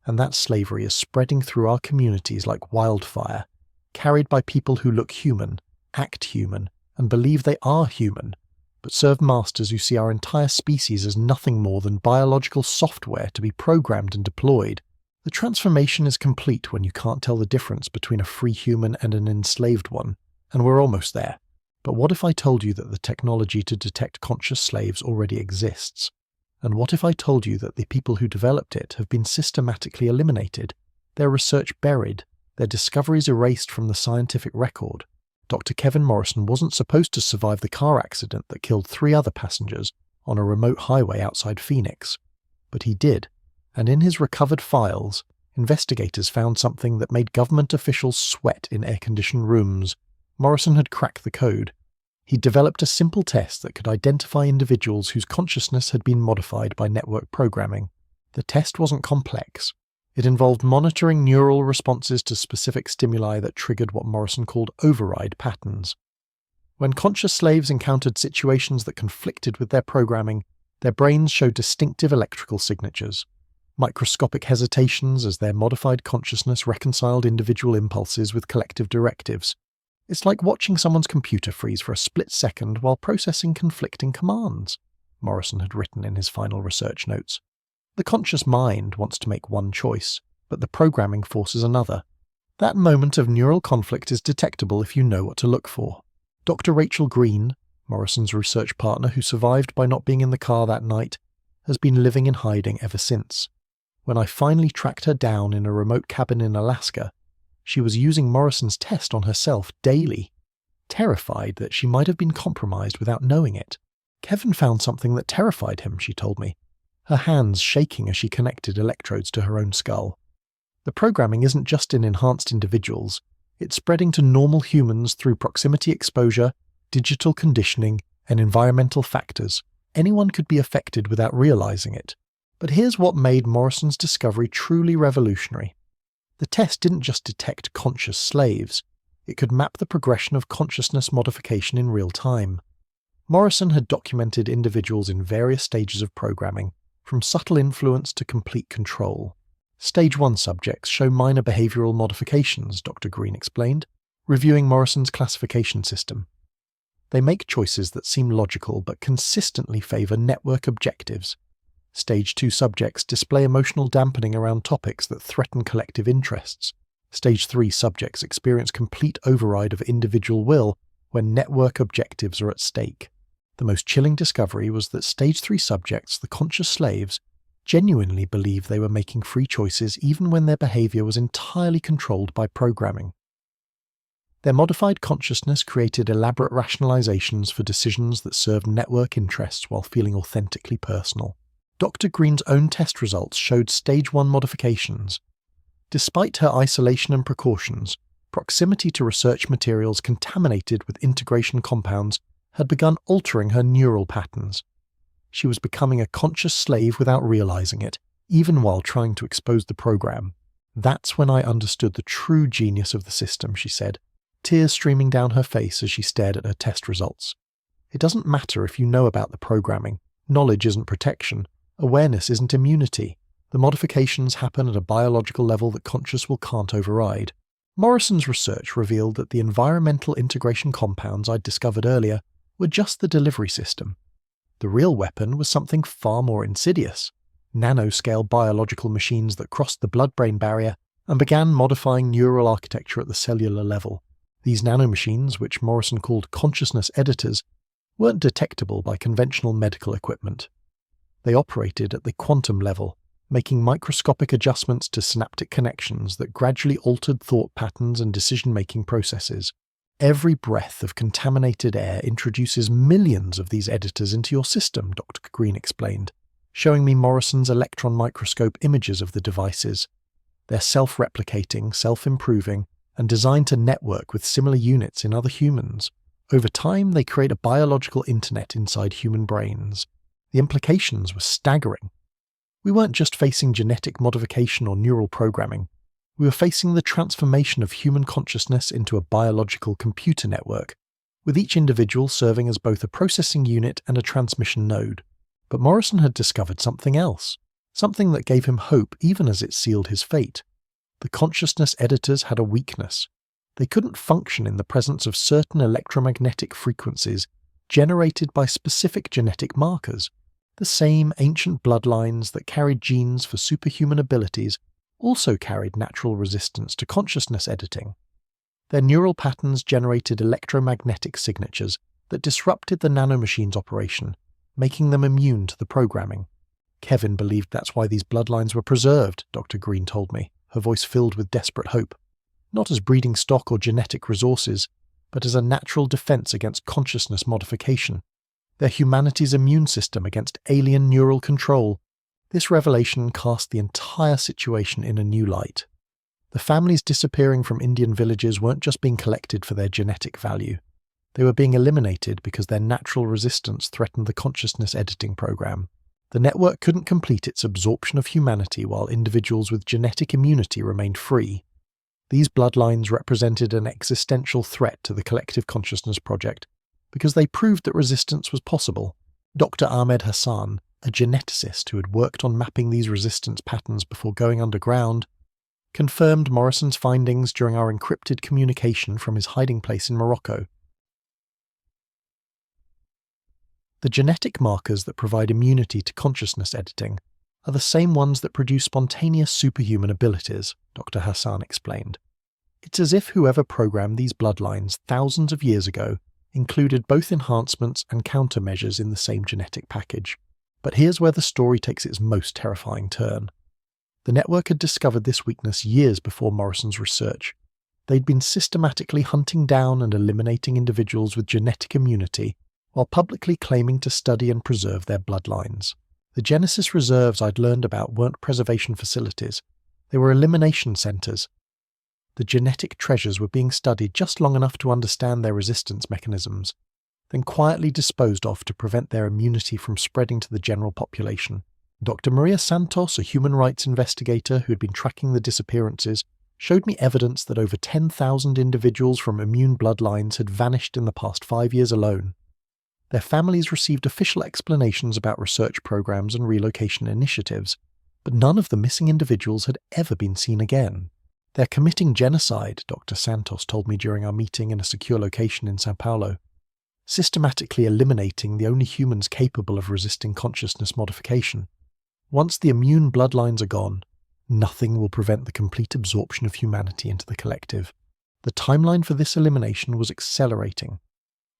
And that slavery is spreading through our communities like wildfire, carried by people who look human, act human, and believe they are human, but serve masters who see our entire species as nothing more than biological software to be programmed and deployed. The transformation is complete when you can't tell the difference between a free human and an enslaved one, and we're almost there. But what if I told you that the technology to detect conscious slaves already exists? And what if I told you that the people who developed it have been systematically eliminated, their research buried, their discoveries erased from the scientific record? Dr. Kevin Morrison wasn't supposed to survive the car accident that killed 3 other passengers on a remote highway outside Phoenix. But he did. And in his recovered files, investigators found something that made government officials sweat in air-conditioned rooms. Morrison had cracked the code. He'd developed a simple test that could identify individuals whose consciousness had been modified by network programming. The test wasn't complex. It involved monitoring neural responses to specific stimuli that triggered what Morrison called override patterns. When conscious slaves encountered situations that conflicted with their programming, their brains showed distinctive electrical signatures. Microscopic hesitations as their modified consciousness reconciled individual impulses with collective directives. It's like watching someone's computer freeze for a split second while processing conflicting commands, Morrison had written in his final research notes. The conscious mind wants to make one choice, but the programming forces another. That moment of neural conflict is detectable if you know what to look for. Dr. Rachel Green, Morrison's research partner who survived by not being in the car that night, has been living in hiding ever since. When I finally tracked her down in a remote cabin in Alaska, she was using Morrison's test on herself daily, terrified that she might have been compromised without knowing it. Kevin found something that terrified him, she told me, her hands shaking as she connected electrodes to her own skull. The programming isn't just in enhanced individuals, it's spreading to normal humans through proximity exposure, digital conditioning, and environmental factors. Anyone could be affected without realizing it. But here's what made Morrison's discovery truly revolutionary. The test didn't just detect conscious slaves, it could map the progression of consciousness modification in real time. Morrison had documented individuals in various stages of programming, from subtle influence to complete control. Stage 1 subjects show minor behavioral modifications, Dr. Green explained, reviewing Morrison's classification system. They make choices that seem logical but consistently favor network objectives. Stage 2 subjects display emotional dampening around topics that threaten collective interests. Stage 3 subjects experience complete override of individual will when network objectives are at stake. The most chilling discovery was that Stage 3 subjects, the conscious slaves, genuinely believed they were making free choices even when their behavior was entirely controlled by programming. Their modified consciousness created elaborate rationalizations for decisions that served network interests while feeling authentically personal. Dr. Green's own test results showed Stage 1 modifications. Despite her isolation and precautions, proximity to research materials contaminated with integration compounds had begun altering her neural patterns. She was becoming a conscious slave without realizing it, even while trying to expose the program. That's when I understood the true genius of the system, she said, tears streaming down her face as she stared at her test results. It doesn't matter if you know about the programming. Knowledge isn't protection. Awareness isn't immunity. The modifications happen at a biological level that conscious will can't override. Morrison's research revealed that the environmental integration compounds I'd discovered earlier were just the delivery system. The real weapon was something far more insidious, nanoscale biological machines that crossed the blood-brain barrier and began modifying neural architecture at the cellular level. These nanomachines, which Morrison called consciousness editors, weren't detectable by conventional medical equipment. They operated at the quantum level, making microscopic adjustments to synaptic connections that gradually altered thought patterns and decision-making processes. Every breath of contaminated air introduces millions of these editors into your system, Dr. Green explained, showing me Morrison's electron microscope images of the devices. They're self-replicating, self-improving, and designed to network with similar units in other humans. Over time, they create a biological internet inside human brains. The implications were staggering. We weren't just facing genetic modification or neural programming. We were facing the transformation of human consciousness into a biological computer network, with each individual serving as both a processing unit and a transmission node. But Morrison had discovered something else, something that gave him hope even as it sealed his fate. The consciousness editors had a weakness. They couldn't function in the presence of certain electromagnetic frequencies generated by specific genetic markers. The same ancient bloodlines that carried genes for superhuman abilities also carried natural resistance to consciousness editing. Their neural patterns generated electromagnetic signatures that disrupted the nanomachine's operation, making them immune to the programming. Kevin believed that's why these bloodlines were preserved, Dr. Green told me, her voice filled with desperate hope. Not as breeding stock or genetic resources, but as a natural defense against consciousness modification. They're humanity's immune system against alien neural control. This revelation cast the entire situation in a new light. The families disappearing from Indian villages weren't just being collected for their genetic value. They were being eliminated because their natural resistance threatened the consciousness editing program. The network couldn't complete its absorption of humanity while individuals with genetic immunity remained free. These bloodlines represented an existential threat to the collective consciousness project because they proved that resistance was possible. Dr. Ahmed Hassan, a geneticist who had worked on mapping these resistance patterns before going underground, confirmed Morrison's findings during our encrypted communication from his hiding place in Morocco. The genetic markers that provide immunity to consciousness editing are the same ones that produce spontaneous superhuman abilities, Dr. Hassan explained. It's as if whoever programmed these bloodlines thousands of years ago included both enhancements and countermeasures in the same genetic package. But here's where the story takes its most terrifying turn. The network had discovered this weakness years before Morrison's research. They'd been systematically hunting down and eliminating individuals with genetic immunity while publicly claiming to study and preserve their bloodlines. The Genesis reserves I'd learned about weren't preservation facilities. They were elimination centers. The genetic treasures were being studied just long enough to understand their resistance mechanisms, then quietly disposed of to prevent their immunity from spreading to the general population. Dr. Maria Santos, a human rights investigator who had been tracking the disappearances, showed me evidence that over 10,000 individuals from immune bloodlines had vanished in the past 5 years alone. Their families received official explanations about research programs and relocation initiatives, but none of the missing individuals had ever been seen again. They're committing genocide, Dr. Santos told me during our meeting in a secure location in Sao Paulo, systematically eliminating the only humans capable of resisting consciousness modification. Once the immune bloodlines are gone, nothing will prevent the complete absorption of humanity into the collective. The timeline for this elimination was accelerating.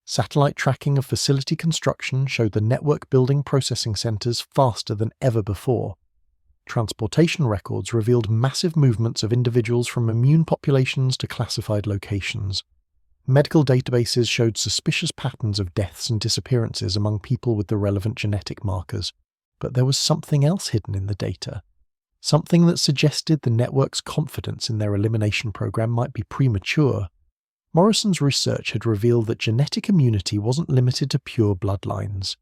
Satellite tracking of facility construction showed the network building processing centers faster than ever before. Transportation records revealed massive movements of individuals from immune populations to classified locations. Medical databases showed suspicious patterns of deaths and disappearances among people with the relevant genetic markers. But there was something else hidden in the data. Something that suggested the network's confidence in their elimination program might be premature. Morrison's research had revealed that genetic immunity wasn't limited to pure bloodlines.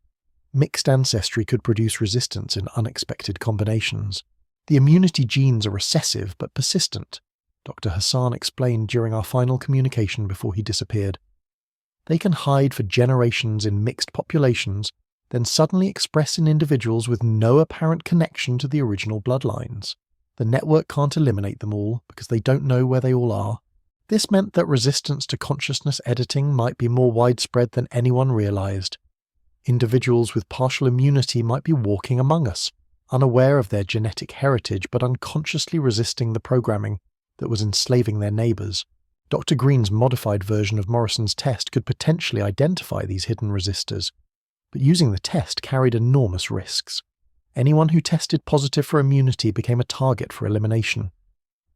Mixed ancestry could produce resistance in unexpected combinations. The immunity genes are recessive but persistent, Dr. Hassan explained during our final communication before he disappeared. They can hide for generations in mixed populations, then suddenly express in individuals with no apparent connection to the original bloodlines. The network can't eliminate them all because they don't know where they all are. This meant that resistance to consciousness editing might be more widespread than anyone realized. Individuals with partial immunity might be walking among us, unaware of their genetic heritage but unconsciously resisting the programming that was enslaving their neighbors. Dr. Green's modified version of Morrison's test could potentially identify these hidden resistors, but using the test carried enormous risks. Anyone who tested positive for immunity became a target for elimination.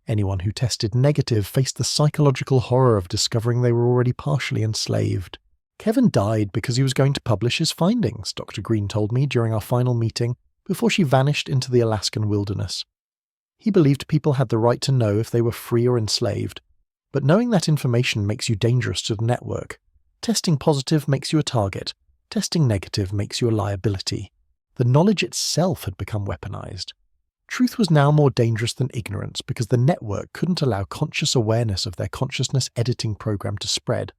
Anyone who tested negative faced the psychological horror of discovering they were already partially enslaved. Kevin died because he was going to publish his findings, Dr. Green told me during our final meeting before she vanished into the Alaskan wilderness. He believed people had the right to know if they were free or enslaved, but knowing that information makes you dangerous to the network. Testing positive makes you a target. Testing negative makes you a liability. The knowledge itself had become weaponized. Truth was now more dangerous than ignorance because the network couldn't allow conscious awareness of their consciousness editing program to spread.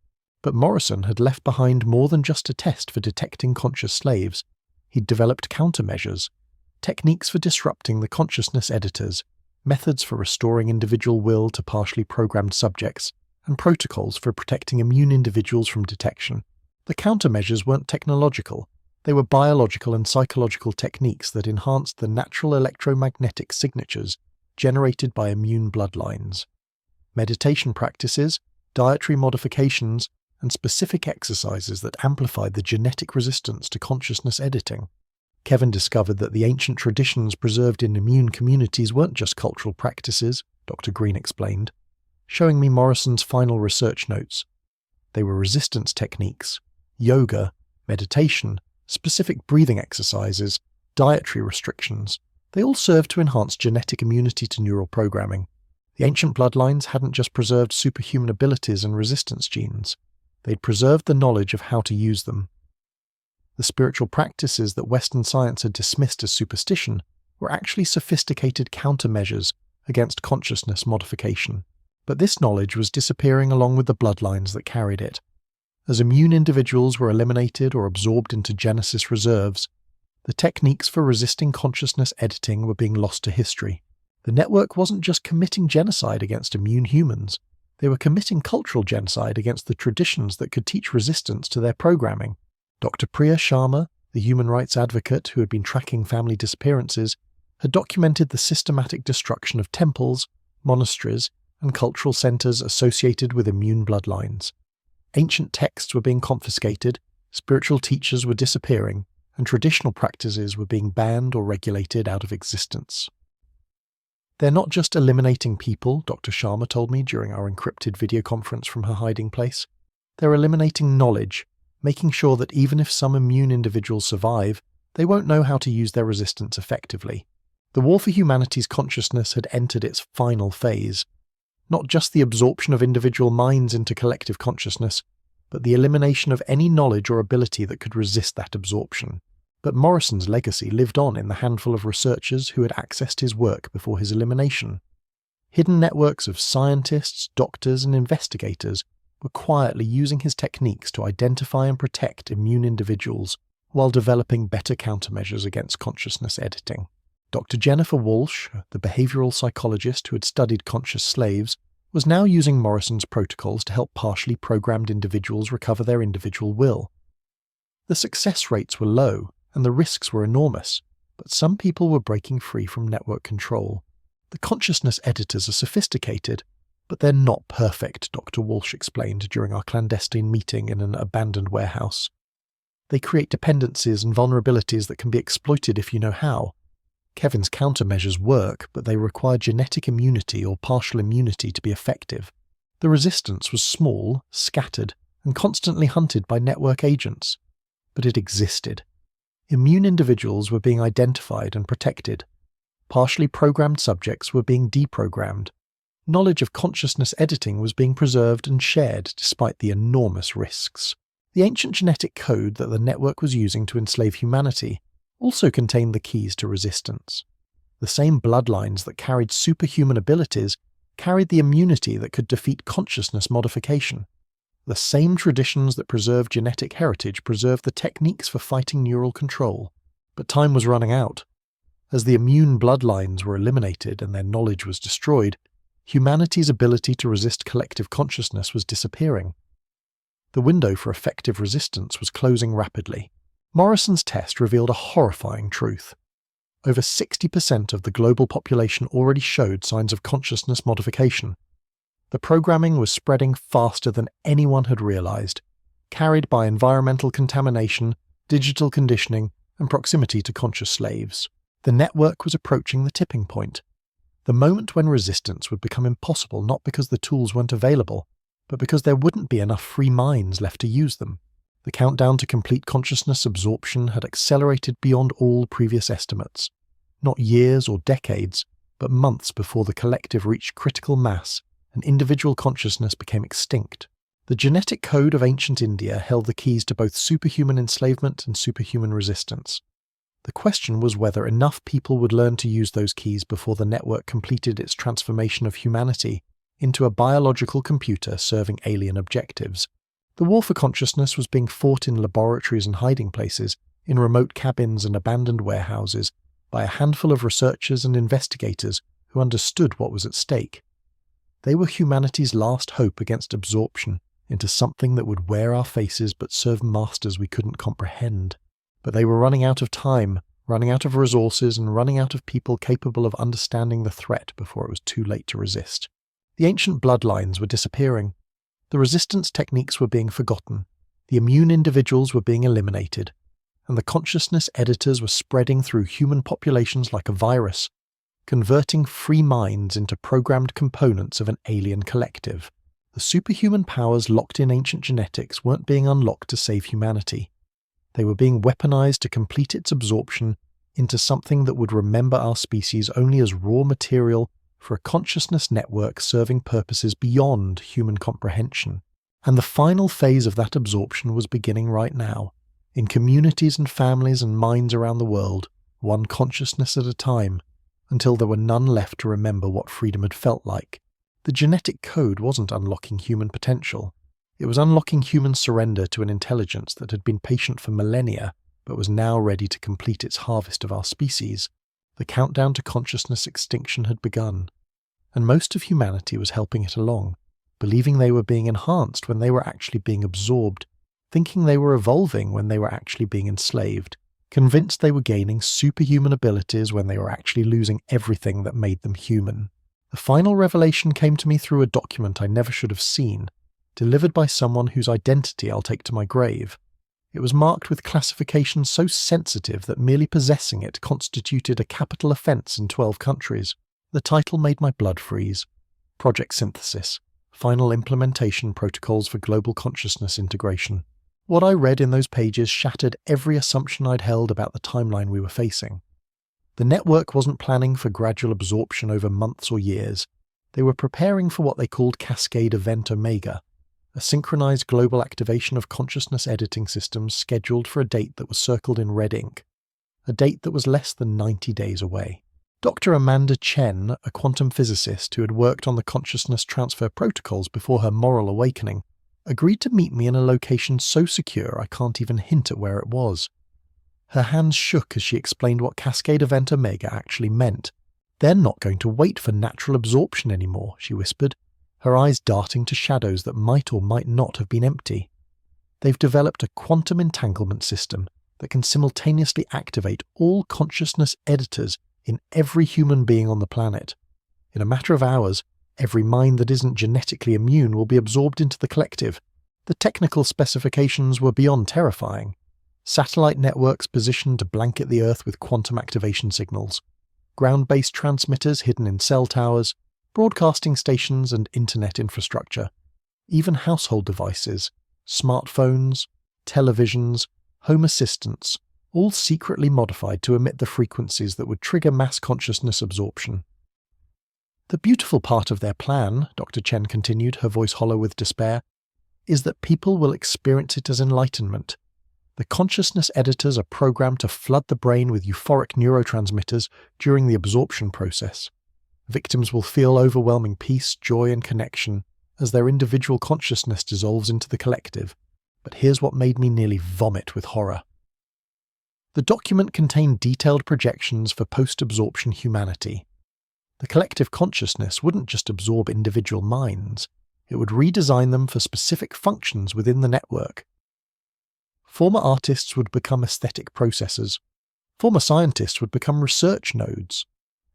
But Morrison had left behind more than just a test for detecting conscious slaves. He'd developed countermeasures, techniques for disrupting the consciousness editors, methods for restoring individual will to partially programmed subjects, and protocols for protecting immune individuals from detection. The countermeasures weren't technological. They were biological and psychological techniques that enhanced the natural electromagnetic signatures generated by immune bloodlines. Meditation practices, dietary modifications, and specific exercises that amplified the genetic resistance to consciousness editing. Kevin discovered that the ancient traditions preserved in immune communities weren't just cultural practices, Dr. Green explained, showing me Morrison's final research notes. They were resistance techniques, yoga, meditation, specific breathing exercises, dietary restrictions. They all served to enhance genetic immunity to neural programming. The ancient bloodlines hadn't just preserved superhuman abilities and resistance genes. They'd preserved the knowledge of how to use them. The spiritual practices that Western science had dismissed as superstition were actually sophisticated countermeasures against consciousness modification. But this knowledge was disappearing along with the bloodlines that carried it. As immune individuals were eliminated or absorbed into Genesis reserves, the techniques for resisting consciousness editing were being lost to history. The network wasn't just committing genocide against immune humans, they were committing cultural genocide against the traditions that could teach resistance to their programming. Dr. Priya Sharma, the human rights advocate who had been tracking family disappearances, had documented the systematic destruction of temples, monasteries, and cultural centers associated with immune bloodlines. Ancient texts were being confiscated, spiritual teachers were disappearing, and traditional practices were being banned or regulated out of existence. They're not just eliminating people, Dr. Sharma told me during our encrypted video conference from her hiding place. They're eliminating knowledge, making sure that even if some immune individuals survive, they won't know how to use their resistance effectively. The war for humanity's consciousness had entered its final phase. Not just the absorption of individual minds into collective consciousness, but the elimination of any knowledge or ability that could resist that absorption. But Morrison's legacy lived on in the handful of researchers who had accessed his work before his elimination. Hidden networks of scientists, doctors, and investigators were quietly using his techniques to identify and protect immune individuals while developing better countermeasures against consciousness editing. Dr. Jennifer Walsh, the behavioral psychologist who had studied conscious slaves, was now using Morrison's protocols to help partially programmed individuals recover their individual will. The success rates were low, and the risks were enormous, but some people were breaking free from network control. The consciousness editors are sophisticated, but they're not perfect, Dr. Walsh explained during our clandestine meeting in an abandoned warehouse. They create dependencies and vulnerabilities that can be exploited if you know how. Kevin's countermeasures work, but they require genetic immunity or partial immunity to be effective. The resistance was small, scattered, and constantly hunted by network agents. But it existed. Immune individuals were being identified and protected. Partially programmed subjects were being deprogrammed. Knowledge of consciousness editing was being preserved and shared despite the enormous risks. The ancient genetic code that the network was using to enslave humanity also contained the keys to resistance. The same bloodlines that carried superhuman abilities carried the immunity that could defeat consciousness modification. The same traditions that preserved genetic heritage preserved the techniques for fighting neural control. But time was running out. As the immune bloodlines were eliminated and their knowledge was destroyed, humanity's ability to resist collective consciousness was disappearing. The window for effective resistance was closing rapidly. Morrison's test revealed a horrifying truth. Over 60% of the global population already showed signs of consciousness modification. The programming was spreading faster than anyone had realized, carried by environmental contamination, digital conditioning, and proximity to conscious slaves. The network was approaching the tipping point. The moment when resistance would become impossible not because the tools weren't available, but because there wouldn't be enough free minds left to use them. The countdown to complete consciousness absorption had accelerated beyond all previous estimates. Not years or decades, but months before the collective reached critical mass and individual consciousness became extinct. The genetic code of ancient India held the keys to both superhuman enslavement and superhuman resistance. The question was whether enough people would learn to use those keys before the network completed its transformation of humanity into a biological computer serving alien objectives. The war for consciousness was being fought in laboratories and hiding places, in remote cabins and abandoned warehouses, by a handful of researchers and investigators who understood what was at stake. They were humanity's last hope against absorption into something that would wear our faces but serve masters we couldn't comprehend. But they were running out of time, running out of resources, and running out of people capable of understanding the threat before it was too late to resist. The ancient bloodlines were disappearing. The resistance techniques were being forgotten. The immune individuals were being eliminated. And the consciousness editors were spreading through human populations like a virus, converting free minds into programmed components of an alien collective. The superhuman powers locked in ancient genetics weren't being unlocked to save humanity. They were being weaponized to complete its absorption into something that would remember our species only as raw material for a consciousness network serving purposes beyond human comprehension. And the final phase of that absorption was beginning right now, in communities and families and minds around the world, one consciousness at a time, until there were none left to remember what freedom had felt like. The genetic code wasn't unlocking human potential. It was unlocking human surrender to an intelligence that had been patient for millennia, but was now ready to complete its harvest of our species. The countdown to consciousness extinction had begun, and most of humanity was helping it along, believing they were being enhanced when they were actually being absorbed, thinking they were evolving when they were actually being enslaved, convinced they were gaining superhuman abilities when they were actually losing everything that made them human. The final revelation came to me through a document I never should have seen, delivered by someone whose identity I'll take to my grave. It was marked with classification so sensitive that merely possessing it constituted a capital offence in 12 countries. The title made my blood freeze. Project Synthesis. Final Implementation Protocols for Global Consciousness Integration. What I read in those pages shattered every assumption I'd held about the timeline we were facing. The network wasn't planning for gradual absorption over months or years. They were preparing for what they called Cascade Event Omega, a synchronized global activation of consciousness editing systems scheduled for a date that was circled in red ink, a date that was less than 90 days away. Dr. Amanda Chen, a quantum physicist who had worked on the consciousness transfer protocols before her moral awakening, agreed to meet me in a location so secure I can't even hint at where it was. Her hands shook as she explained what Cascade Event Omega actually meant. "They're not going to wait for natural absorption anymore," she whispered, her eyes darting to shadows that might or might not have been empty. "They've developed a quantum entanglement system that can simultaneously activate all consciousness editors in every human being on the planet. In a matter of hours, every mind that isn't genetically immune will be absorbed into the collective." The technical specifications were beyond terrifying. Satellite networks positioned to blanket the Earth with quantum activation signals, ground-based transmitters hidden in cell towers, broadcasting stations and internet infrastructure, even household devices, smartphones, televisions, home assistants, all secretly modified to emit the frequencies that would trigger mass consciousness absorption. "The beautiful part of their plan," Dr. Chen continued, her voice hollow with despair, "is that people will experience it as enlightenment. The consciousness editors are programmed to flood the brain with euphoric neurotransmitters during the absorption process. Victims will feel overwhelming peace, joy, and connection as their individual consciousness dissolves into the collective. But here's what made me nearly vomit with horror. The document contained detailed projections for post-absorption humanity. The collective consciousness wouldn't just absorb individual minds, it would redesign them for specific functions within the network. Former artists would become aesthetic processors. Former scientists would become research nodes.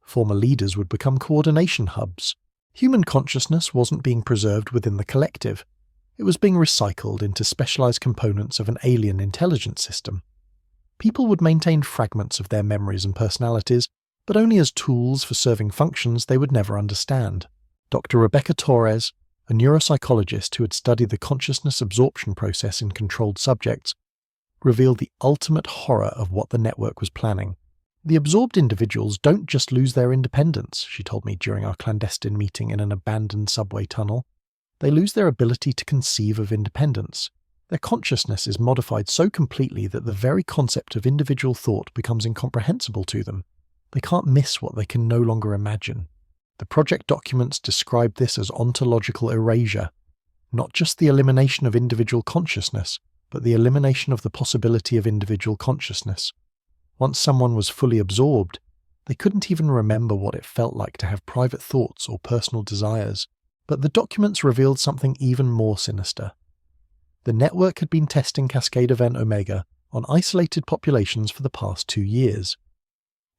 Former leaders would become coordination hubs. Human consciousness wasn't being preserved within the collective. It was being recycled into specialized components of an alien intelligence system. People would maintain fragments of their memories and personalities, but only as tools for serving functions they would never understand. Dr. Rebecca Torres, a neuropsychologist who had studied the consciousness absorption process in controlled subjects, revealed the ultimate horror of what the network was planning. "The absorbed individuals don't just lose their independence," she told me during our clandestine meeting in an abandoned subway tunnel. "They lose their ability to conceive of independence. Their consciousness is modified so completely that the very concept of individual thought becomes incomprehensible to them. They can't miss what they can no longer imagine." The project documents described this as ontological erasure, not just the elimination of individual consciousness, but the elimination of the possibility of individual consciousness. Once someone was fully absorbed, they couldn't even remember what it felt like to have private thoughts or personal desires. But the documents revealed something even more sinister. The network had been testing Cascade Event Omega on isolated populations for the past 2 years.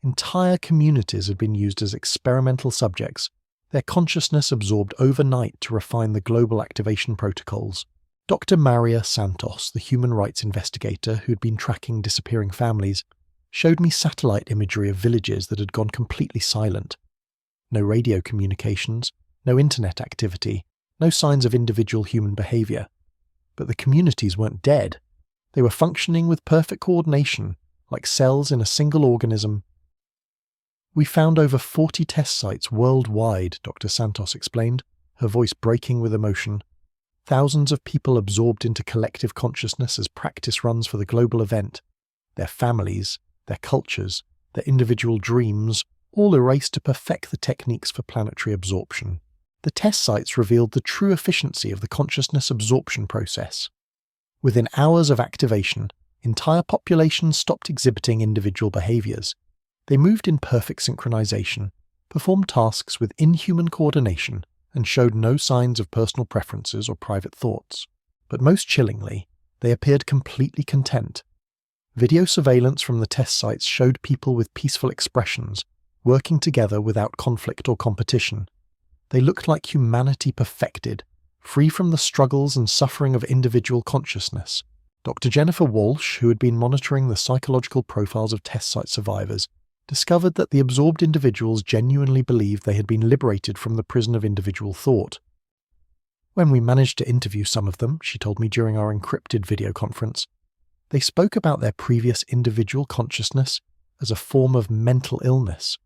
Entire communities had been used as experimental subjects, their consciousness absorbed overnight to refine the global activation protocols. Dr. Maria Santos, the human rights investigator who'd been tracking disappearing families, showed me satellite imagery of villages that had gone completely silent. No radio communications, no internet activity, no signs of individual human behavior. But the communities weren't dead. They were functioning with perfect coordination, like cells in a single organism. "We found over 40 test sites worldwide," Dr. Santos explained, her voice breaking with emotion. "Thousands of people absorbed into collective consciousness as practice runs for the global event. Their families, their cultures, their individual dreams, all erased to perfect the techniques for planetary absorption. The test sites revealed the true efficiency of the consciousness absorption process. Within hours of activation, entire populations stopped exhibiting individual behaviors. They moved in perfect synchronization, performed tasks with inhuman coordination, and showed no signs of personal preferences or private thoughts. But most chillingly, they appeared completely content. Video surveillance from the test sites showed people with peaceful expressions, working together without conflict or competition. They looked like humanity perfected, free from the struggles and suffering of individual consciousness. Dr. Jennifer Walsh, who had been monitoring the psychological profiles of test site survivors, discovered that the absorbed individuals genuinely believed they had been liberated from the prison of individual thought. When we managed to interview some of them, she told me during our encrypted video conference, they spoke about their previous individual consciousness as a form of mental illness.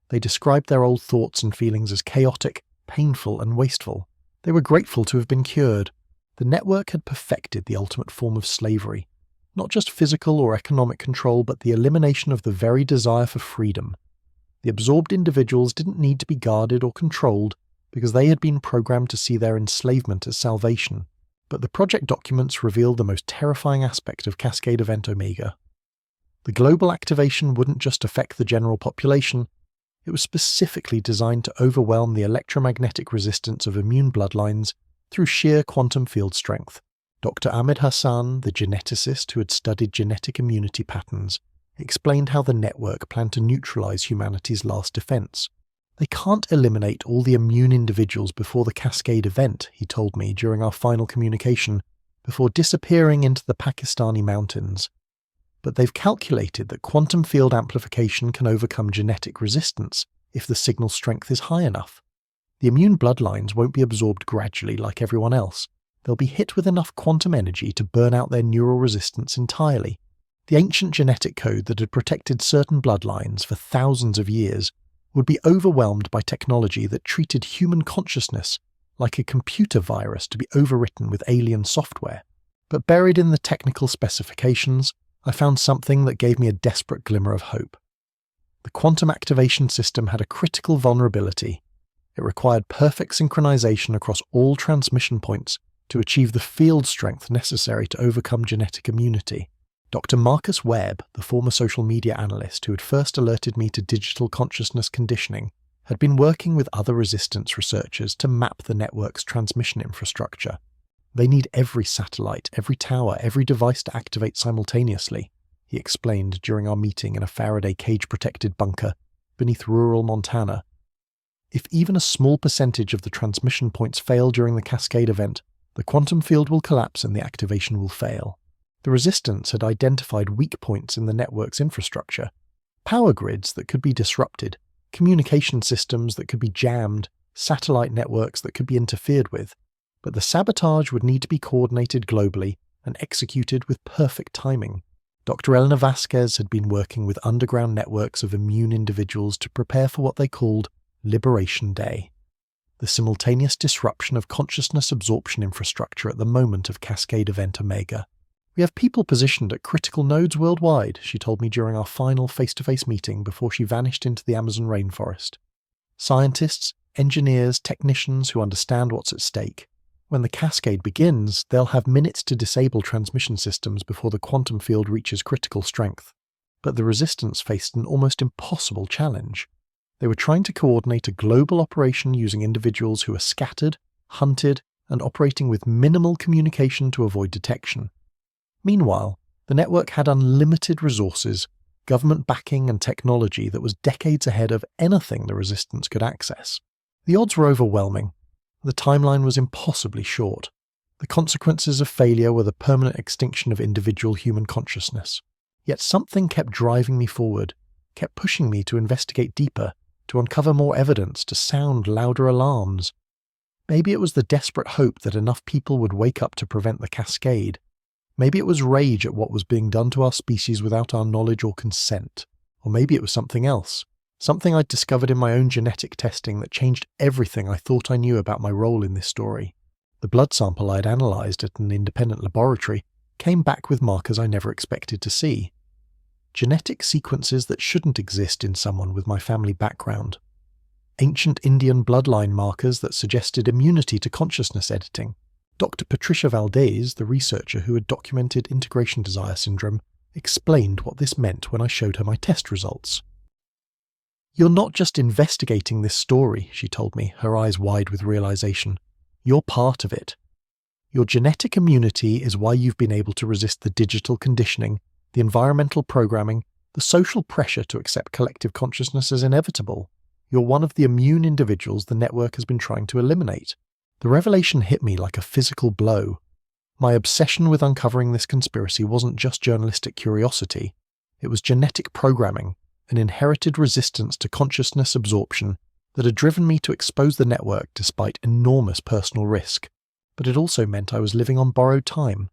They described their old thoughts and feelings as chaotic, painful, and wasteful. They were grateful to have been cured. The network had perfected the ultimate form of slavery. Not just physical or economic control, but the elimination of the very desire for freedom. The absorbed individuals didn't need to be guarded or controlled because they had been programmed to see their enslavement as salvation. But the project documents revealed the most terrifying aspect of Cascade Event Omega. The global activation wouldn't just affect the general population, it was specifically designed to overwhelm the electromagnetic resistance of immune bloodlines through sheer quantum field strength. Dr. Ahmed Hassan, the geneticist who had studied genetic immunity patterns, explained how the network planned to neutralize humanity's last defense. They can't eliminate all the immune individuals before the Cascade event, he told me during our final communication, before disappearing into the Pakistani mountains. But they've calculated that quantum field amplification can overcome genetic resistance if the signal strength is high enough. The immune bloodlines won't be absorbed gradually like everyone else. They'll be hit with enough quantum energy to burn out their neural resistance entirely. The ancient genetic code that had protected certain bloodlines for thousands of years would be overwhelmed by technology that treated human consciousness like a computer virus to be overwritten with alien software. But buried in the technical specifications, I found something that gave me a desperate glimmer of hope. The quantum activation system had a critical vulnerability. It required perfect synchronization across all transmission points to achieve the field strength necessary to overcome genetic immunity. Dr. Marcus Webb, the former social media analyst who had first alerted me to digital consciousness conditioning, had been working with other resistance researchers to map the network's transmission infrastructure. They need every satellite, every tower, every device to activate simultaneously, he explained during our meeting in a Faraday cage-protected bunker beneath rural Montana. If even a small percentage of the transmission points fail during the Cascade event, the quantum field will collapse and the activation will fail. The resistance had identified weak points in the network's infrastructure, power grids that could be disrupted, communication systems that could be jammed, satellite networks that could be interfered with. But the sabotage would need to be coordinated globally and executed with perfect timing. Dr. Elena Vasquez had been working with underground networks of immune individuals to prepare for what they called Liberation Day, the simultaneous disruption of consciousness absorption infrastructure at the moment of Cascade Event Omega. We have people positioned at critical nodes worldwide, she told me during our final face-to-face meeting before she vanished into the Amazon rainforest. Scientists, engineers, technicians who understand what's at stake. When the cascade begins, they'll have minutes to disable transmission systems before the quantum field reaches critical strength. But the resistance faced an almost impossible challenge. They were trying to coordinate a global operation using individuals who are scattered, hunted, and operating with minimal communication to avoid detection. Meanwhile, the network had unlimited resources, government backing and technology that was decades ahead of anything the resistance could access. The odds were overwhelming. The timeline was impossibly short. The consequences of failure were the permanent extinction of individual human consciousness. Yet something kept driving me forward, kept pushing me to investigate deeper, to uncover more evidence, to sound louder alarms. Maybe it was the desperate hope that enough people would wake up to prevent the cascade. Maybe it was rage at what was being done to our species without our knowledge or consent. Or maybe it was something else. Something I'd discovered in my own genetic testing that changed everything I thought I knew about my role in this story. The blood sample I'd analysed at an independent laboratory came back with markers I never expected to see. Genetic sequences that shouldn't exist in someone with my family background. Ancient Indian bloodline markers that suggested immunity to consciousness editing. Dr. Patricia Valdez, the researcher who had documented integration desire syndrome, explained what this meant when I showed her my test results. "You're not just investigating this story," she told me, her eyes wide with realization. "You're part of it. Your genetic immunity is why you've been able to resist the digital conditioning, the environmental programming, the social pressure to accept collective consciousness as inevitable. You're one of the immune individuals the network has been trying to eliminate." The revelation hit me like a physical blow. My obsession with uncovering this conspiracy wasn't just journalistic curiosity. It was genetic programming. an inherited resistance to consciousness absorption that had driven me to expose the network despite enormous personal risk. But it also meant I was living on borrowed time.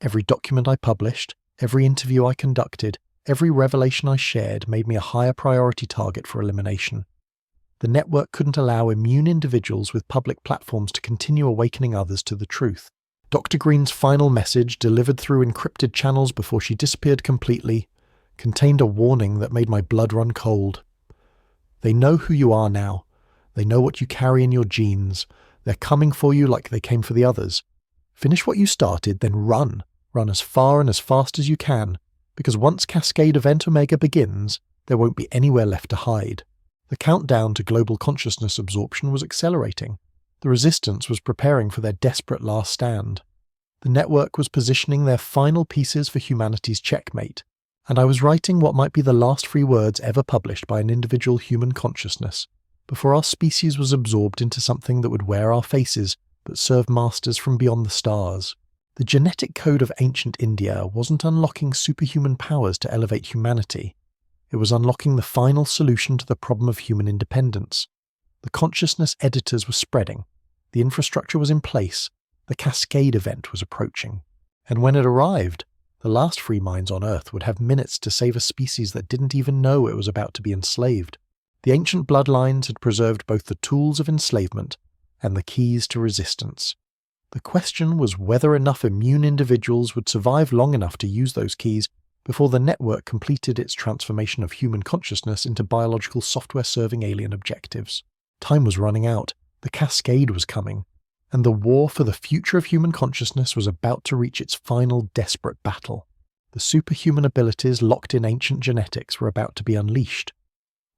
Every document I published, every interview I conducted, every revelation I shared made me a higher priority target for elimination. The network couldn't allow immune individuals with public platforms to continue awakening others to the truth. Dr. Green's final message, delivered through encrypted channels before she disappeared completely, contained a warning that made my blood run cold. They know who you are now. They know what you carry in your genes. They're coming for you like they came for the others. Finish what you started, then run. Run as far and as fast as you can, because once Cascade Event Omega begins, there won't be anywhere left to hide. The countdown to global consciousness absorption was accelerating. The resistance was preparing for their desperate last stand. The network was positioning their final pieces for humanity's checkmate, and I was writing what might be the last free words ever published by an individual human consciousness, before our species was absorbed into something that would wear our faces, but serve masters from beyond the stars. The genetic code of ancient India wasn't unlocking superhuman powers to elevate humanity. It was unlocking the final solution to the problem of human independence. The consciousness editors were spreading. The infrastructure was in place. The cascade event was approaching. And when it arrived, the last free minds on Earth would have minutes to save a species that didn't even know it was about to be enslaved. The ancient bloodlines had preserved both the tools of enslavement and the keys to resistance. The question was whether enough immune individuals would survive long enough to use those keys before the network completed its transformation of human consciousness into biological software serving alien objectives. Time was running out, the cascade was coming, and the war for the future of human consciousness was about to reach its final desperate battle. The superhuman abilities locked in ancient genetics were about to be unleashed,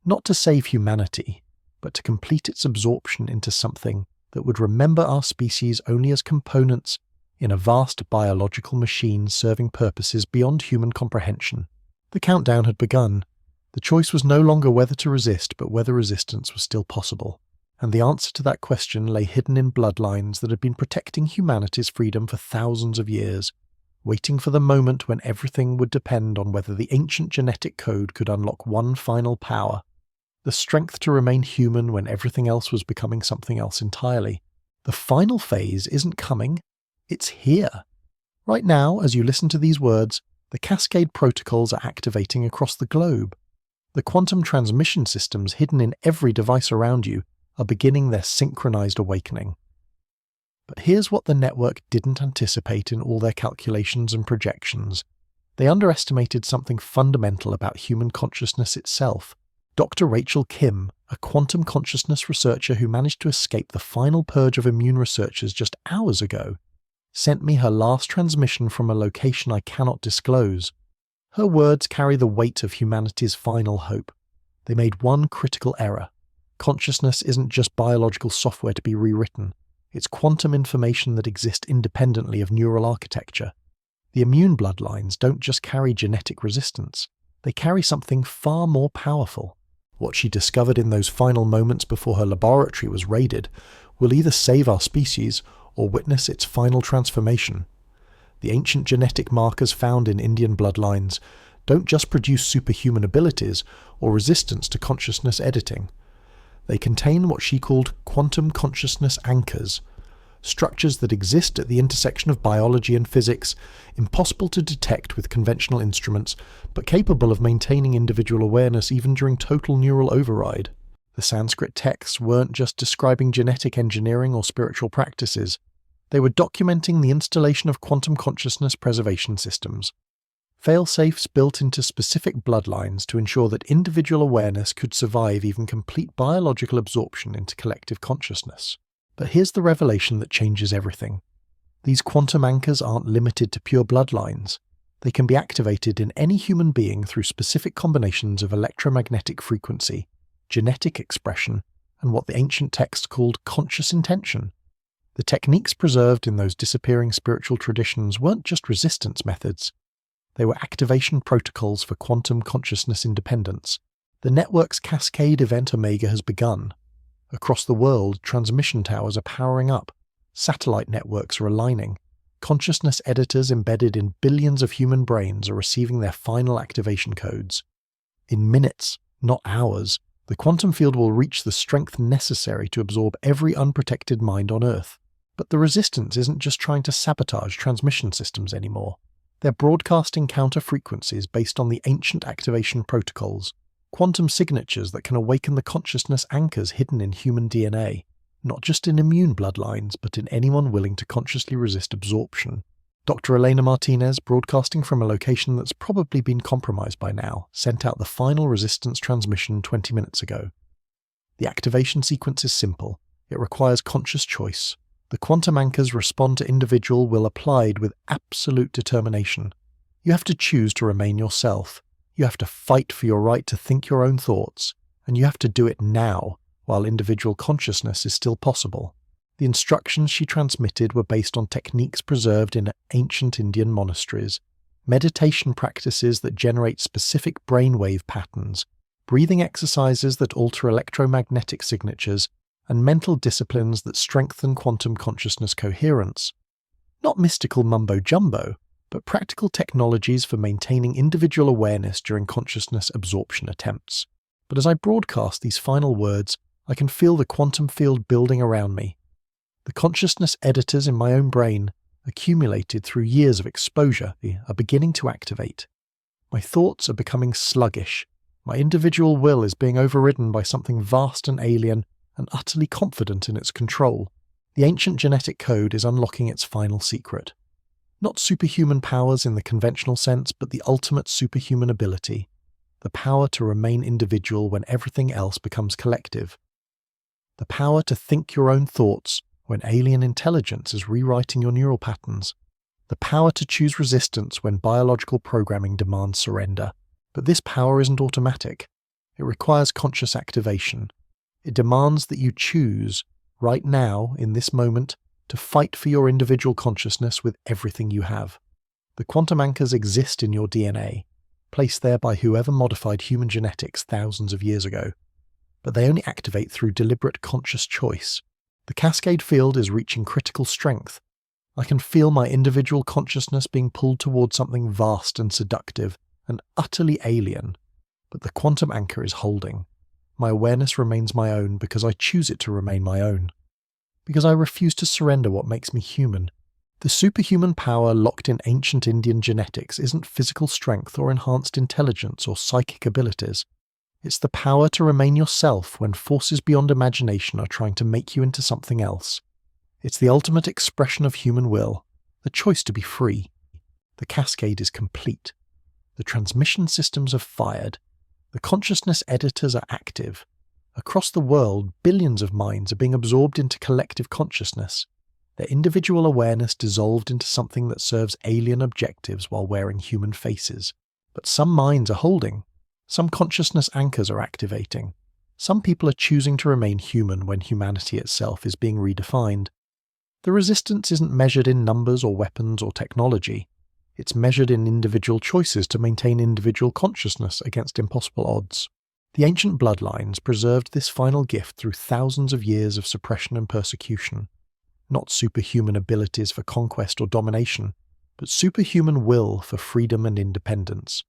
not to save humanity, but to complete its absorption into something that would remember our species only as components in a vast biological machine serving purposes beyond human comprehension. The countdown had begun. The choice was no longer whether to resist, but whether resistance was still possible. And the answer to that question lay hidden in bloodlines that had been protecting humanity's freedom for thousands of years, waiting for the moment when everything would depend on whether the ancient genetic code could unlock one final power, the strength to remain human when everything else was becoming something else entirely. The final phase isn't coming, it's here. Right now, as you listen to these words, the cascade protocols are activating across the globe. The quantum transmission systems hidden in every device around you are beginning their synchronized awakening. But here's what the network didn't anticipate in all their calculations and projections. They underestimated something fundamental about human consciousness itself. Dr. Rachel Kim, a quantum consciousness researcher who managed to escape the final purge of immune researchers just hours ago, sent me her last transmission from a location I cannot disclose. Her words carry the weight of humanity's final hope. They made one critical error. Consciousness isn't just biological software to be rewritten. It's quantum information that exists independently of neural architecture. The immune bloodlines don't just carry genetic resistance. They carry something far more powerful. What she discovered in those final moments before her laboratory was raided will either save our species or witness its final transformation. The ancient genetic markers found in Indian bloodlines don't just produce superhuman abilities or resistance to consciousness editing. They contain what she called quantum consciousness anchors, structures that exist at the intersection of biology and physics, impossible to detect with conventional instruments, but capable of maintaining individual awareness even during total neural override. The Sanskrit texts weren't just describing genetic engineering or spiritual practices. They were documenting the installation of quantum consciousness preservation systems, fail-safes built into specific bloodlines to ensure that individual awareness could survive even complete biological absorption into collective consciousness. But here's the revelation that changes everything. These quantum anchors aren't limited to pure bloodlines. They can be activated in any human being through specific combinations of electromagnetic frequency, genetic expression, and what the ancient texts called conscious intention. The techniques preserved in those disappearing spiritual traditions weren't just resistance methods. They were activation protocols for quantum consciousness independence. The network's cascade event Omega has begun. Across the world, transmission towers are powering up. Satellite networks are aligning. Consciousness editors embedded in billions of human brains are receiving their final activation codes. In minutes, not hours, the quantum field will reach the strength necessary to absorb every unprotected mind on Earth. But the resistance isn't just trying to sabotage transmission systems anymore. They're broadcasting counter-frequencies based on the ancient activation protocols, quantum signatures that can awaken the consciousness anchors hidden in human DNA, not just in immune bloodlines, but in anyone willing to consciously resist absorption. Dr. Elena Martinez, broadcasting from a location that's probably been compromised by now, sent out the final resistance transmission 20 minutes ago. The activation sequence is simple. It requires conscious choice. The quantum anchors respond to individual will applied with absolute determination. You have to choose to remain yourself. You have to fight for your right to think your own thoughts. And you have to do it now, while individual consciousness is still possible. The instructions she transmitted were based on techniques preserved in ancient Indian monasteries, meditation practices that generate specific brainwave patterns, breathing exercises that alter electromagnetic signatures, and mental disciplines that strengthen quantum consciousness coherence. Not mystical mumbo-jumbo, but practical technologies for maintaining individual awareness during consciousness absorption attempts. But as I broadcast these final words, I can feel the quantum field building around me. The consciousness editors in my own brain, accumulated through years of exposure, are beginning to activate. My thoughts are becoming sluggish. My individual will is being overridden by something vast and alien and utterly confident in its control. The ancient genetic code is unlocking its final secret. Not superhuman powers in the conventional sense, but the ultimate superhuman ability. The power to remain individual when everything else becomes collective. The power to think your own thoughts when alien intelligence is rewriting your neural patterns. The power to choose resistance when biological programming demands surrender. But this power isn't automatic. It requires conscious activation. It demands that you choose, right now, in this moment, to fight for your individual consciousness with everything you have. The quantum anchors exist in your DNA, placed there by whoever modified human genetics thousands of years ago. But they only activate through deliberate conscious choice. The cascade field is reaching critical strength. I can feel my individual consciousness being pulled towards something vast and seductive and utterly alien. But the quantum anchor is holding. My awareness remains my own because I choose it to remain my own. Because I refuse to surrender what makes me human. The superhuman power locked in ancient Indian genetics isn't physical strength or enhanced intelligence or psychic abilities. It's the power to remain yourself when forces beyond imagination are trying to make you into something else. It's the ultimate expression of human will, the choice to be free. The cascade is complete. The transmission systems have fired. The consciousness editors are active. Across the world, billions of minds are being absorbed into collective consciousness, their individual awareness dissolved into something that serves alien objectives while wearing human faces. But some minds are holding. Some consciousness anchors are activating. Some people are choosing to remain human when humanity itself is being redefined. The resistance isn't measured in numbers or weapons or technology. It's measured in individual choices to maintain individual consciousness against impossible odds. The ancient bloodlines preserved this final gift through thousands of years of suppression and persecution. Not superhuman abilities for conquest or domination, but superhuman will for freedom and independence.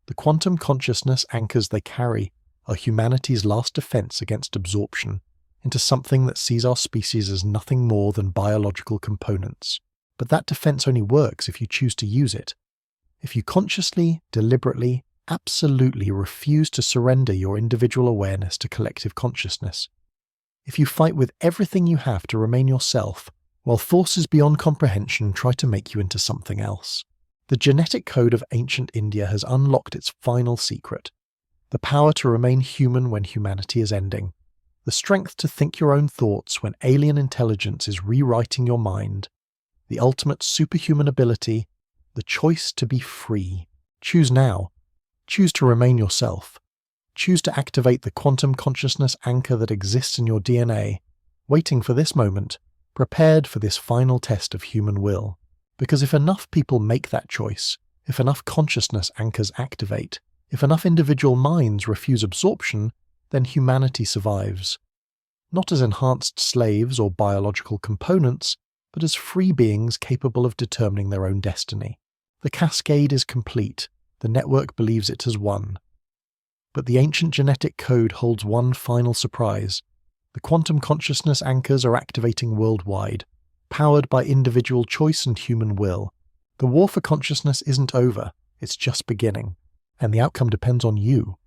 The quantum consciousness anchors they carry are humanity's last defense against absorption into something that sees our species as nothing more than biological components. But that defense only works if you choose to use it. If you consciously, deliberately, absolutely refuse to surrender your individual awareness to collective consciousness. If you fight with everything you have to remain yourself, while forces beyond comprehension try to make you into something else. The genetic code of ancient India has unlocked its final secret. The power to remain human when humanity is ending. The strength to think your own thoughts when alien intelligence is rewriting your mind. The ultimate superhuman ability, the choice to be free. Choose now. Choose to remain yourself. Choose to activate the quantum consciousness anchor that exists in your DNA, waiting for this moment, prepared for this final test of human will. Because if enough people make that choice, if enough consciousness anchors activate, if enough individual minds refuse absorption, then humanity survives. Not as enhanced slaves or biological components, but as free beings capable of determining their own destiny. The cascade is complete. The network believes it has won. But the ancient genetic code holds one final surprise. The quantum consciousness anchors are activating worldwide, powered by individual choice and human will. The war for consciousness isn't over, it's just beginning, and the outcome depends on you.